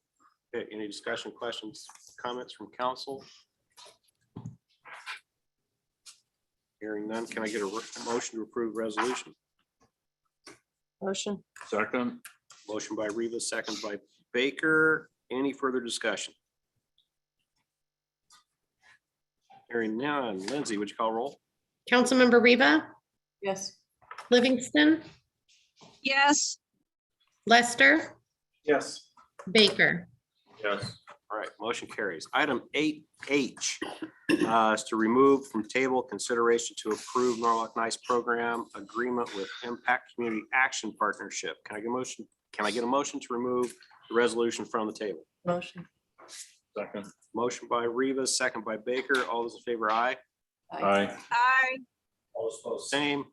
Okay, any discussion, questions, comments from council? Hearing none, can I get a motion to approve resolution? Motion. Second. Motion by Riva, second by Baker. Any further discussion? Hearing none. Lindsay, would you call roll? Councilmember Reba, Yes. Livingston, Yes. Lester, Yes. Baker. Yes. All right, motion carries. Item 8H is to remove from table consideration to approve Norwalk Nice Program agreement with Impact Community Action Partnership. Can I get a motion? Can I get a motion to remove the resolution from the table? Motion. Second. Motion by Riva, second by Baker. All those in favor, aye. Aye. Aye. All opposed, same.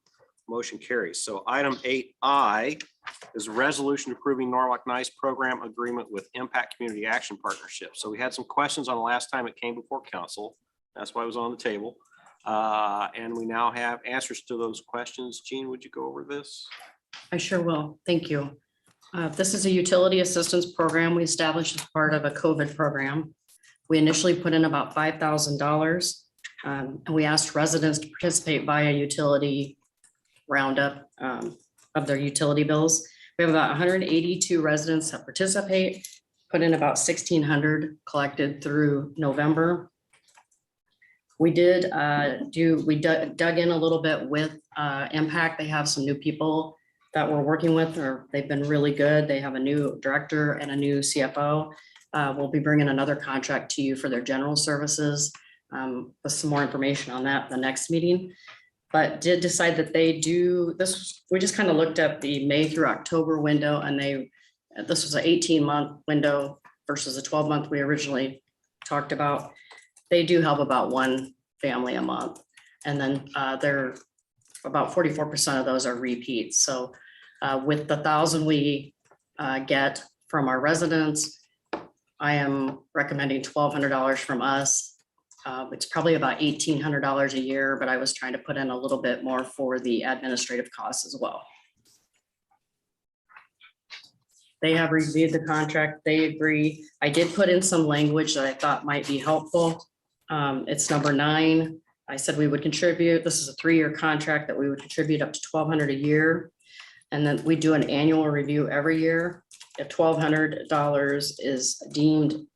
Motion carries. So item 8I is a resolution approving Norwalk Nice Program agreement with Impact Community Action Partnership. So we had some questions on the last time it came before council. That's why it was on the table. And we now have answers to those questions. Jean, would you go over this? I sure will. Thank you. This is a utility assistance program we established as part of a COVID program. We initially put in about $5,000. And we asked residents to participate via utility roundup of their utility bills. We have about 182 residents that participate, put in about 1,600 collected through November. We did dug in a little bit with Impact. They have some new people that we're working with, or they've been really good. They have a new director and a new CFO. We'll be bringing another contract to you for their general services with some more information on that in the next meeting. But did decide that they do this. We just kind of looked at the May through October window, and this was an 18-month window versus a 12-month we originally talked about. They do help about one family a month. And then they're about 44% of those are repeats. So with the 1,000 we get from our residents, I am recommending $1,200 from us. It's probably about $1,800 a year, but I was trying to put in a little bit more for the administrative costs as well. They have reviewed the contract. They agree. I did put in some language that I thought might be helpful. It's number 9. I said we would contribute. This is a 3-year contract that we would contribute up to $1,200 a year. And then we do an annual review every year. If $1,200 is deemed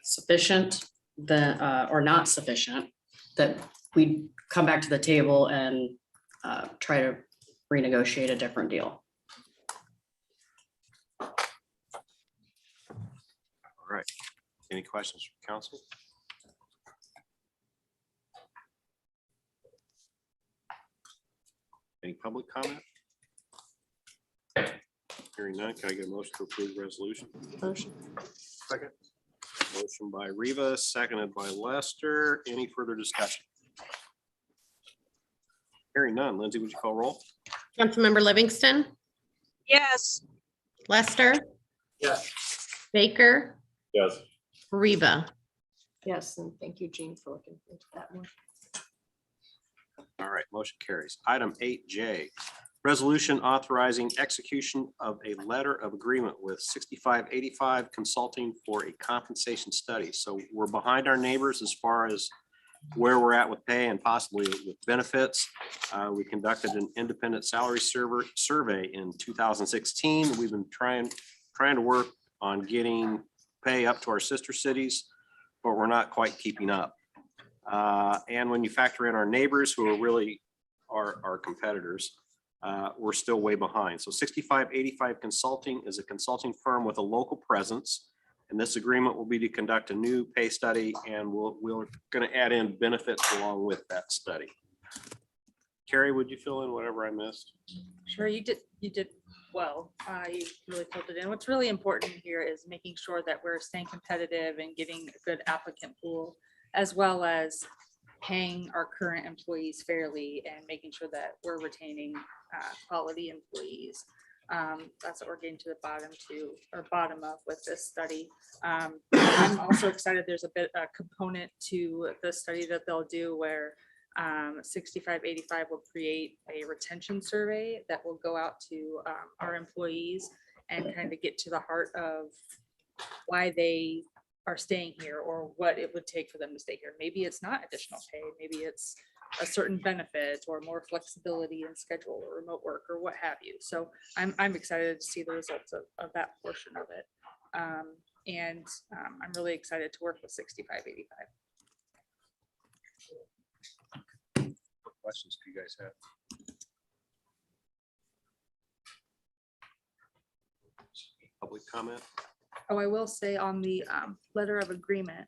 sufficient, then or not sufficient, that we come back to the table and try to renegotiate a different deal. All right. Any questions from council? Any public comment? Hearing none, can I get a motion to approve the resolution? Motion. Second. Motion by Reva, seconded by Lester. Any further discussion? Hearing none. Lindsay, would you call roll? Councilmember Livingston, Yes. Lester, Yes. Baker, Yes. Reba. Yes, and thank you, Jean, for looking into that one. All right, motion carries. Item 8J, resolution authorizing execution of a letter of agreement with 6585 Consulting for a compensation study. So we're behind our neighbors as far as where we're at with pay and possibly with benefits. We conducted an independent salary survey in 2016. We've been trying to work on getting pay up to our sister cities, but we're not quite keeping up. And when you factor in our neighbors who are really our competitors, we're still way behind. So 6585 Consulting is a consulting firm with a local presence. And this agreement will be to conduct a new pay study, and we're going to add in benefits along with that study. Carrie, would you fill in whatever I missed? Sure, you did well. You really filled it in. What's really important here is making sure that we're staying competitive and getting a good applicant pool, as well as paying our current employees fairly and making sure that we're retaining quality employees. That's what we're getting to the bottom of with this study. I'm also excited. There's a component to the study that they'll do where 6585 will create a retention survey that will go out to our employees and kind of get to the heart of why they are staying here or what it would take for them to stay here. Maybe it's not additional pay, maybe it's a certain benefit or more flexibility in schedule or remote work or what have you. So I'm excited to see the results of that portion of it. And I'm really excited to work with 6585. What questions do you guys have? Public comment? Oh, I will say on the letter of agreement,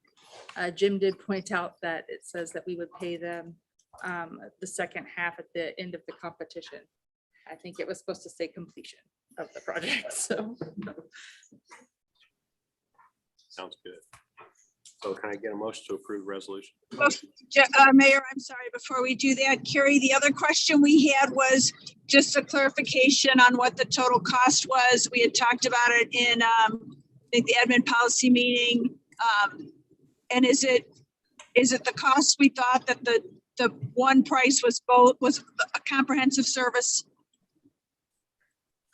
Jim did point out that it says that we would pay them the second half at the end of the competition. I think it was supposed to say completion of the project, so. Sounds good. So can I get a motion to approve the resolution? Mayor, I'm sorry, before we do that, Carrie, the other question we had was just a clarification on what the total cost was. We had talked about it in I think the admin policy meeting. And is it the cost we thought that the one price was a comprehensive service?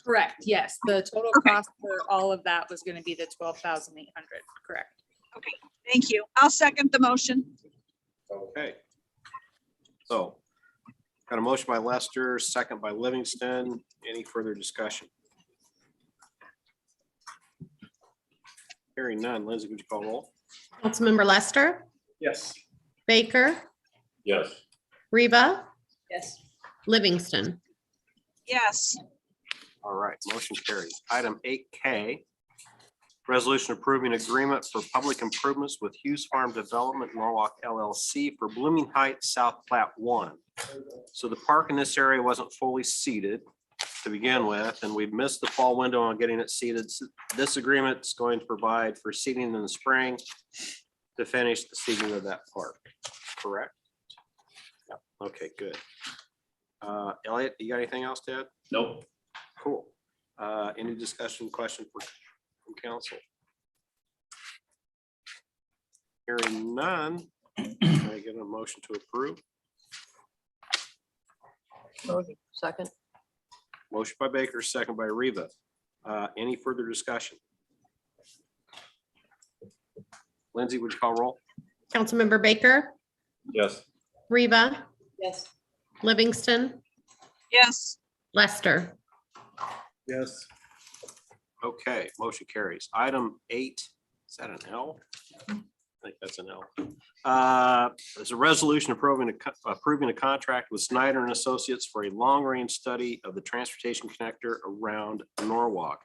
Correct, yes. The total cost for all of that was going to be the 12,800, correct. Okay, thank you. I'll second the motion. Okay. So got a motion by Lester, second by Livingston. Any further discussion? Hearing none. Lindsay, would you call roll? Councilmember Lester, Yes. Baker, Yes. Reba, Yes. Livingston. Yes. All right, motion carries. Item 8K, resolution approving agreement for public improvements with Hughes Farm Development Norwalk LLC for Blooming Heights South Plat 1. So the park in this area wasn't fully seeded to begin with, and we've missed the fall window on getting it seeded. This agreement is going to provide for seeding in the spring to finish the seeding of that park, correct? Yeah. Okay, good. Elliot, you got anything else to add? Nope. Cool. Any discussion, question from council? Hearing none, can I get a motion to approve? Second. Motion by Baker, second by Reva. Any further discussion? Lindsay, would you call roll? Councilmember Baker, Yes. Reba, Yes. Livingston, Yes. Lester. Yes. Okay, motion carries. Item 8, is that an L? I think that's an L. There's a resolution approving a contract with Snyder and Associates for a long-range study of the transportation connector around Norwalk.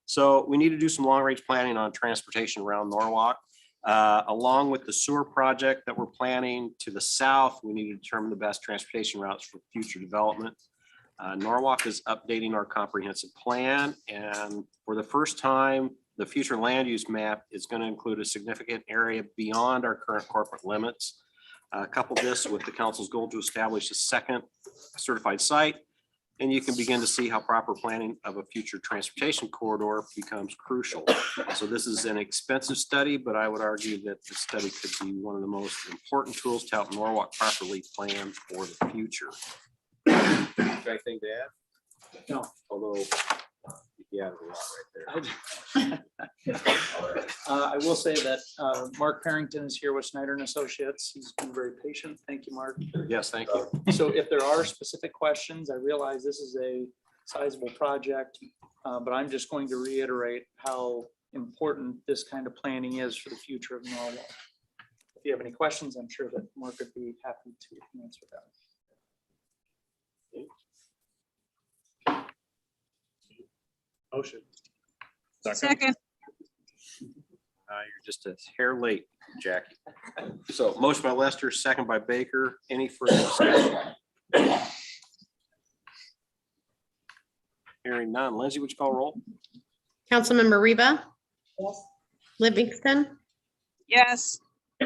So we need to do some long-range planning on transportation around Norwalk. Along with the sewer project that we're planning to the south, we need to determine the best transportation routes for future development. Norwalk is updating our comprehensive plan, and for the first time, the future land use map is going to include a significant area beyond our current corporate limits. Couple this with the council's goal to establish a second certified site, and you can begin to see how proper planning of a future transportation corridor becomes crucial. So this is an expensive study, but I would argue that the study could be one of the most important tools to help Norwalk properly plan for the future. Anything to add? No. Although you added a lot right there. I will say that Mark Parrington is here with Snyder and Associates. He's been very patient. Thank you, Mark. Yes, thank you. So if there are specific questions, I realize this is a sizable project, but I'm just going to reiterate how important this kind of planning is for the future of Norwalk. If you have any questions, I'm sure that Mark would be happy to answer them. Motion. Second. You're just a hair late, Jackie. So motion by Lester, second by Baker. Any further discussion? Hearing none. Lindsay, would you call roll? Councilmember Reba, Yes. Livingston, Yes.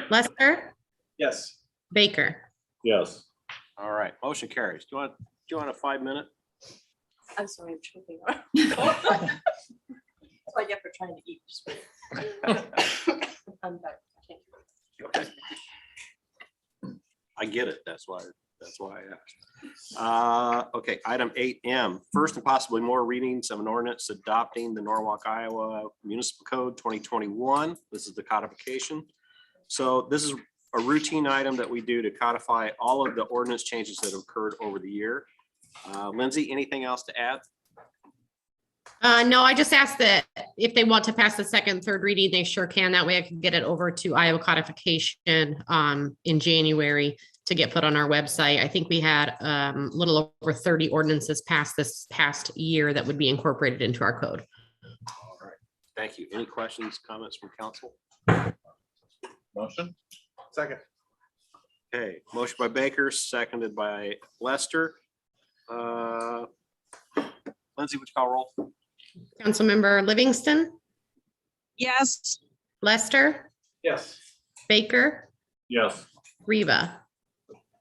Lester, Yes. Baker. Yes. All right, motion carries. Do you want a 5-minute? I'm sorry, I'm choking. That's what I get for trying to eat. Just wait. I'm back. Okay. I get it. That's why I asked. Okay, item 8M, first and possibly more readings of an ordinance adopting the Norwalk, Iowa Municipal Code 2021. This is the codification. So this is a routine item that we do to codify all of the ordinance changes that have occurred over the year. Lindsay, anything else to add? No, I just asked that if they want to pass the second, third reading, they sure can. That way I can get it over to Iowa codification in January to get put on our website. I think we had a little over 30 ordinances passed this past year that would be incorporated into our code. All right, thank you. Any questions, comments from council? Motion. Second. Okay, motion by Baker, seconded by Lester. Lindsay, would you call roll? Councilmember Livingston, Yes. Lester, Yes. Baker, Yes. Reba.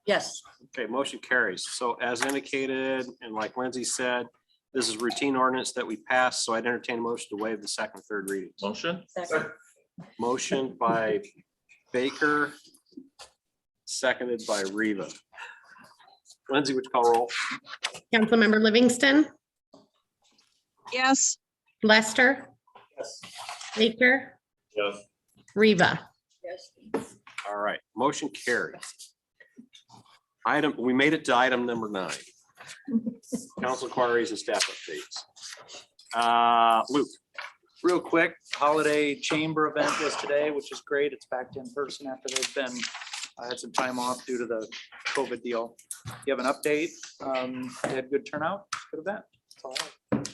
Yes. Okay, motion carries. So as indicated, and like Lindsay said, this is routine ordinance that we passed, so I'd entertain a motion to waive the second, third readings. Motion. Second. Motion by Baker, seconded by Reba. Lindsay, would you call roll? Councilmember Livingston, Yes. Lester, Yes. Baker, Yes. Reba. Yes. All right, motion carries. We made it to item number 9. Council inquiries and staff updates. Luke. Real quick, holiday chamber event was today, which is great. It's back in person after they've been, had some time off due to the COVID deal. You have an update? They had good turnout, good event. That's all I have.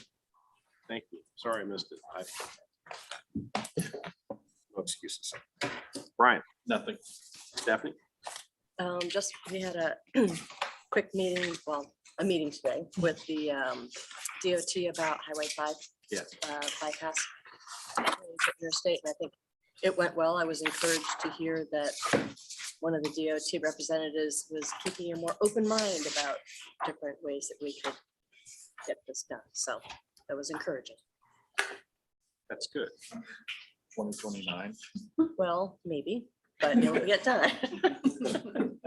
Thank you. Sorry, I missed it. No excuses. Brian. Nothing. Stephanie. Just, we had a quick meeting, well, a meeting today with the DOT about Highway 5. Yes. Bypass. Interstate, and I think it went well. I was encouraged to hear that one of the DOT representatives was keeping a more open mind about different ways that we could get this done. So that was encouraging. That's good. 2029. Well, maybe, but it'll get done.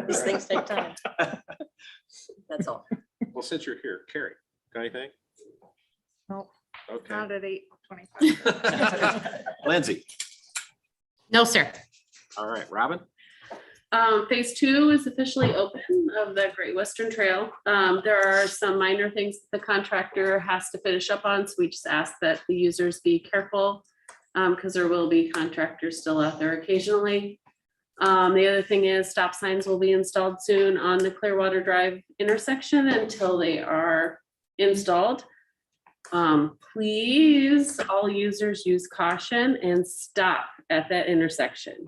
These things take time. That's all. Well, since you're here, Carrie, got anything? Nope. Okay. Not at 8:25. Lindsay. No, sir. All right, Robin. Phase 2 is officially open of the Great Western Trail. There are some minor things the contractor has to finish up on, so we just ask that the users be careful because there will be contractors still out there occasionally. The other thing is stop signs will be installed soon on the Clearwater Drive intersection until they are installed. Please, all users use caution and stop at that intersection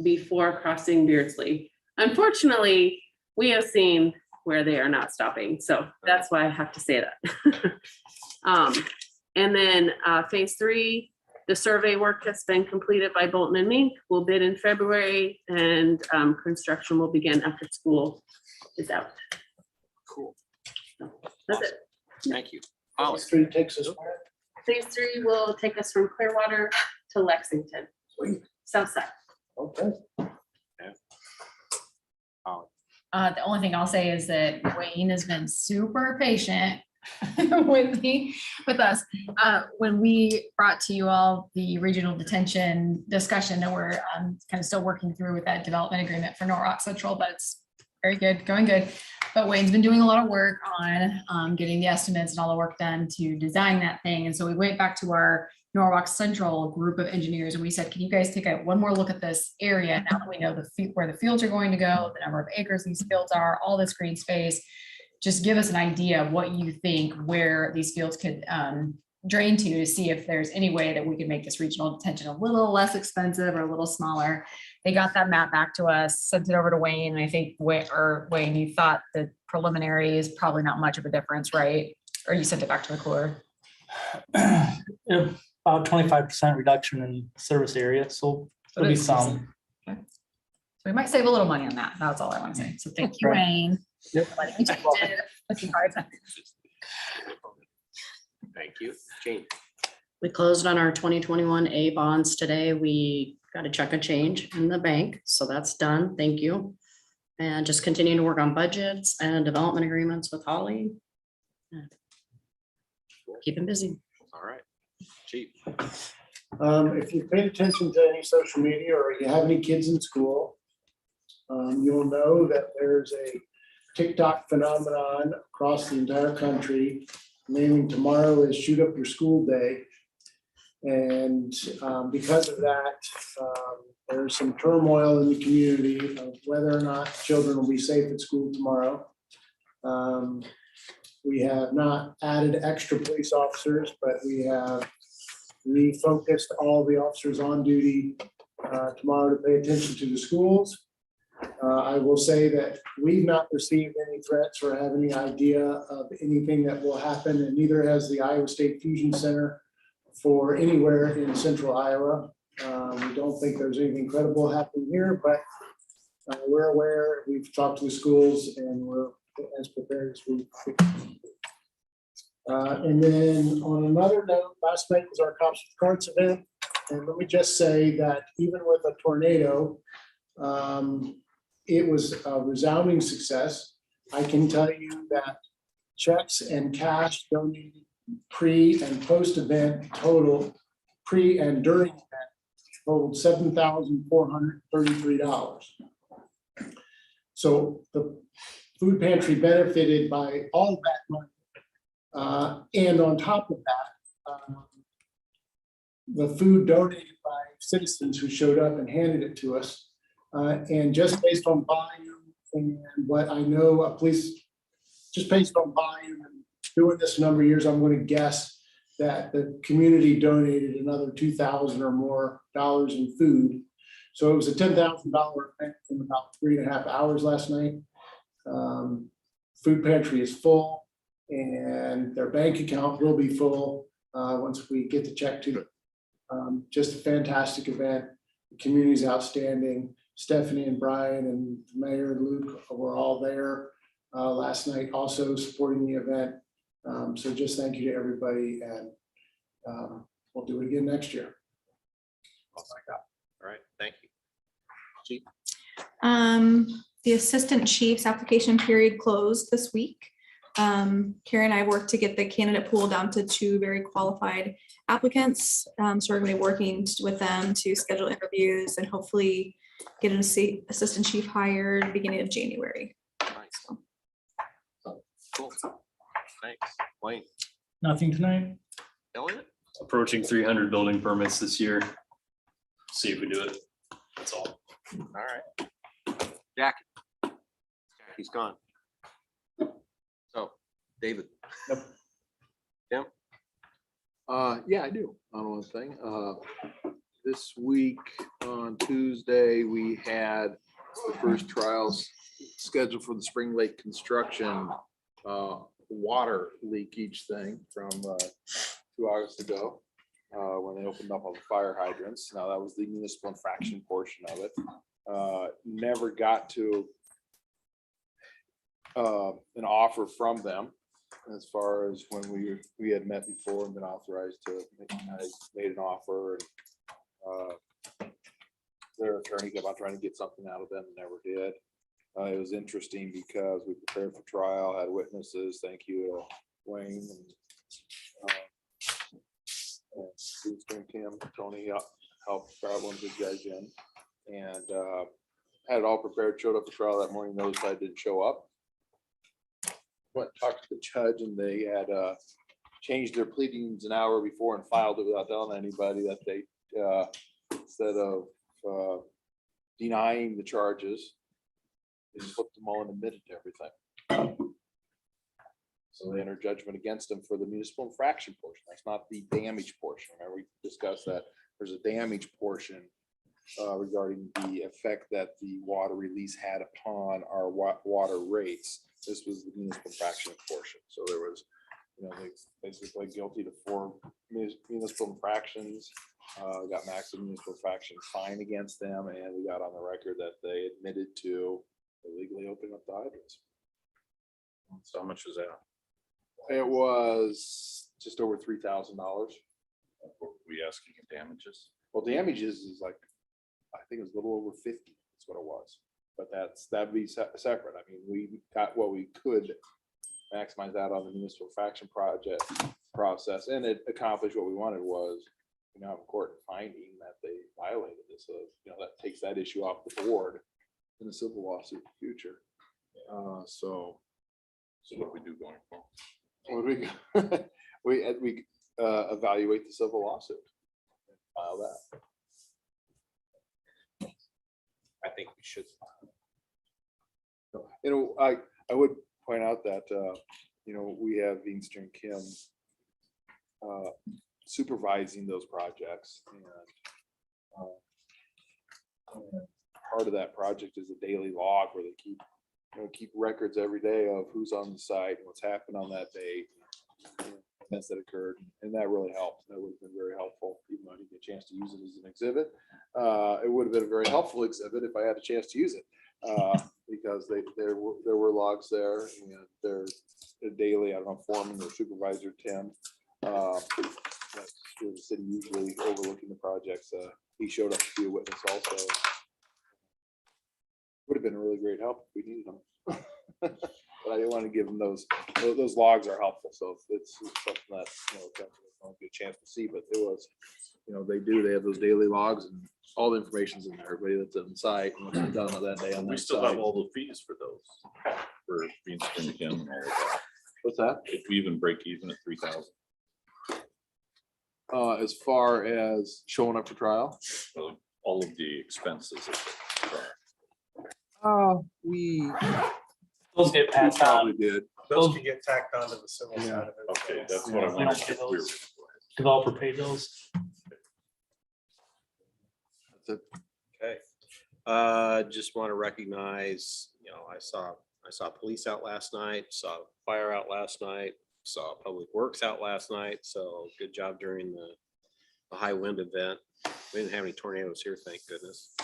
before crossing Beardsley. Unfortunately, we have seen where they are not stopping. So that's why I have to say that. And then phase 3, the survey work has been completed by Bolton and Mink. We'll bid in February, and construction will begin after school is out. Cool. So that's it. Thank you. Holly. Street takes us where? Phase 3 will take us from Clearwater to Lexington, south side. Okay. The only thing I'll say is that Wayne has been super patient with us. When we brought to you all the regional detention discussion that we're kind of still working through with that development agreement for Norwalk Central, but it's very good, going good. But Wayne's been doing a lot of work on getting the estimates and all the work done to design that thing. And so we went back to our Norwalk Central group of engineers and we said, can you guys take one more look at this area now that we know where the fields are going to go, the number of acres these fields are, all this green space. Just give us an idea of what you think where these fields could drain to see if there's any way that we could make this regional detention a little less expensive or a little smaller. They got that map back to us, sent it over to Wayne. And I think Wayne, you thought the preliminary is probably not much of a difference, right? Or you sent it back to McClure? About 25% reduction in service area, so there'll be some. Okay. So we might save a little money on that. That's all I want to say. So thank you, Right. Wayne. Yep. for letting me change it. Looking hard. Thank you. Jane. We closed on our 2021 A bonds today. We got a check of change in the bank, so that's done. Thank you. And just continuing to work on budgets and development agreements with Holly. Keep him busy. All right. Chief. If you pay attention to any social media or you have any kids in school, you'll know that there's a TikTok phenomenon across the entire country, naming tomorrow is Shoot Up Your School Day. And because of that, there's some turmoil in the community of whether or not children will be safe at school tomorrow. We have not added extra police officers, but we have refocused all the officers on duty tomorrow to pay attention to the schools. I will say that we've not received any threats or have any idea of anything that will happen, and neither has the Iowa State Fusion Center for anywhere in central Iowa. We don't think there's anything credible happening here, but we're aware, we've talked to the schools, and we're as prepared as we can. And then on another note, last night was our Cops with Carts event. And let me just say that even with a tornado, it was a resounding success. I can tell you that checks and cash donated pre and post event total, pre and during event totaled $7,433. So the food pantry benefited by all of that money. And on top of that, the food donated by citizens who showed up and handed it to us. And just based on volume and what I know of police, just based on volume and doing this a number of years, I'm going to guess that the community donated another $2,000 or more in food. So it was a $10,000 event in about 3.5 hours last night. Food pantry is full, and their bank account will be full once we get the check to them. Just a fantastic event. The community is outstanding. Stephanie and Brian and Mayor and Luke were all there last night, also supporting the event. So just thank you to everybody, and we'll do it again next year. All right. Thank you. Chief. The assistant chief's application period closed this week. Karen and I worked to get the candidate pool down to 2 very qualified applicants. So we're going to be working with them to schedule interviews and hopefully get an assistant chief hired beginning of January. Nice. Cool. Thanks. Wayne. Nothing tonight. Elliot. Approaching 300 building permits this year. See if we do it. That's all. All right. Jackie. Jackie's gone. So, David. Yep. Tim? Yeah, I do on one thing. This week on Tuesday, we had the first trials scheduled for the Spring Lake construction water leakage thing from 2 August ago, when they opened up all the fire hydrants. Now, that was the municipal infraction portion of it. Never got to an offer from them as far as when we had met before and been authorized to, I made an offer, and their attorney kept on trying to get something out of them and never did. It was interesting because we prepared for trial, had witnesses. Thank you, Wayne and Kim, Tony helped travel and good guys in, and had it all prepared. Showed up for trial that morning. Noticed I didn't show up. Went and talked to the judge, and they had changed their pleadings an hour before and filed it without telling anybody that they instead of denying the charges, they just flipped them all and admitted to everything. So they entered judgment against them for the municipal infraction portion. That's not the damage portion. Remember, we discussed that there's a damage portion regarding the effect that the water release had upon our water rates. This was the municipal infraction portion. So there was, they basically guilty to 4 municipal infractions. Got maximum municipal infraction fine against them, and we got on the record that they admitted to illegally opening up the hydrants. So how much was that? It was just over $3,000. What were we asking in damages? Well, damages is like, I think it was a little over 50. That's what it was. But that'd be separate. I mean, we got what we could maximize that on the municipal infraction process, and it accomplished what we wanted was, a court finding that they violated this. So, that takes that issue off the board in a civil lawsuit in the future. So what do we do going forward? What we evaluate the civil lawsuit, and file that. I think we should. I would point out that we have Veenster and Kim supervising those projects, and part of that project is a daily log where they keep records every day of who's on the site and what's happened on that day, events that occurred, and that really helped. That would have been very helpful, even though I didn't get a chance to use it as an exhibit. It would have been a very helpful exhibit if I had a chance to use it, because there were logs there, and they're daily. I don't know, foreman or supervisor Tim, the city usually overlooking the projects. He showed up to be a witness also. Would have been a really great help if we needed them. But I didn't want to give them those logs are helpful. So it's something that don't get a chance to see, but it was, they have those daily logs and all the information's in there. Everybody that's on site and what's been done on that day on We that still site. have all the fees for those, for being spent again and all of that. What's that? If we even break even at 3,000. As far as showing up for trial, all of the expenses. Those get passed probably on. did. Those can get tacked onto the civil side of it. Okay, that's what I We don't wanted. pay if we those. were- Developer pay those. That's it. Okay. Just want to recognize, I saw police out last night, saw fire out last night, saw public works out last night. So good job during the high wind event. We didn't have any tornadoes here, thank goodness.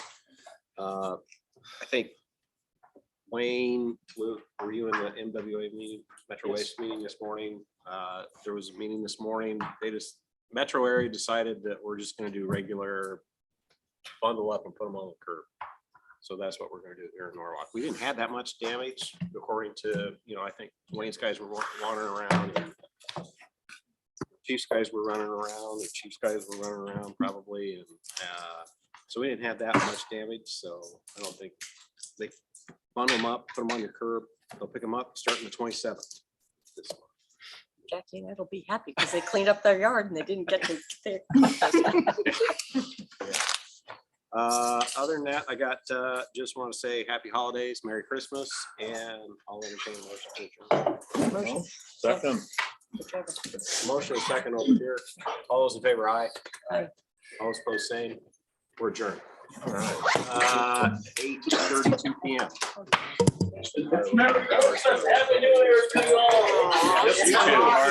I think Wayne, were you in the MWA meeting, Metro Waste meeting this morning? There was a meeting this morning. Metro area decided that we're just going to do regular bundle up and put them on the curb. So that's what we're going to do here in Norwalk. We didn't have that much damage according to, I think Wayne's guys were wandering around. And Chief's guys were running around. The Chief's guys were running around probably. And so we didn't have that much damage. So I don't think they bundle them up, put them on your curb. They'll pick them up starting the 27th. Jackie and Ed'll be happy because they cleaned up their yard and they didn't get to their. Other than that, I got, just want to say happy holidays, Merry Christmas, and I'll entertain a motion to adjourn. Motion. Second. Motion is second over here. All those in favor, aye. Aye. All those opposed, same. We're adjourned. All right. 8:32 PM. Happy New Year to you all. Yep, you too.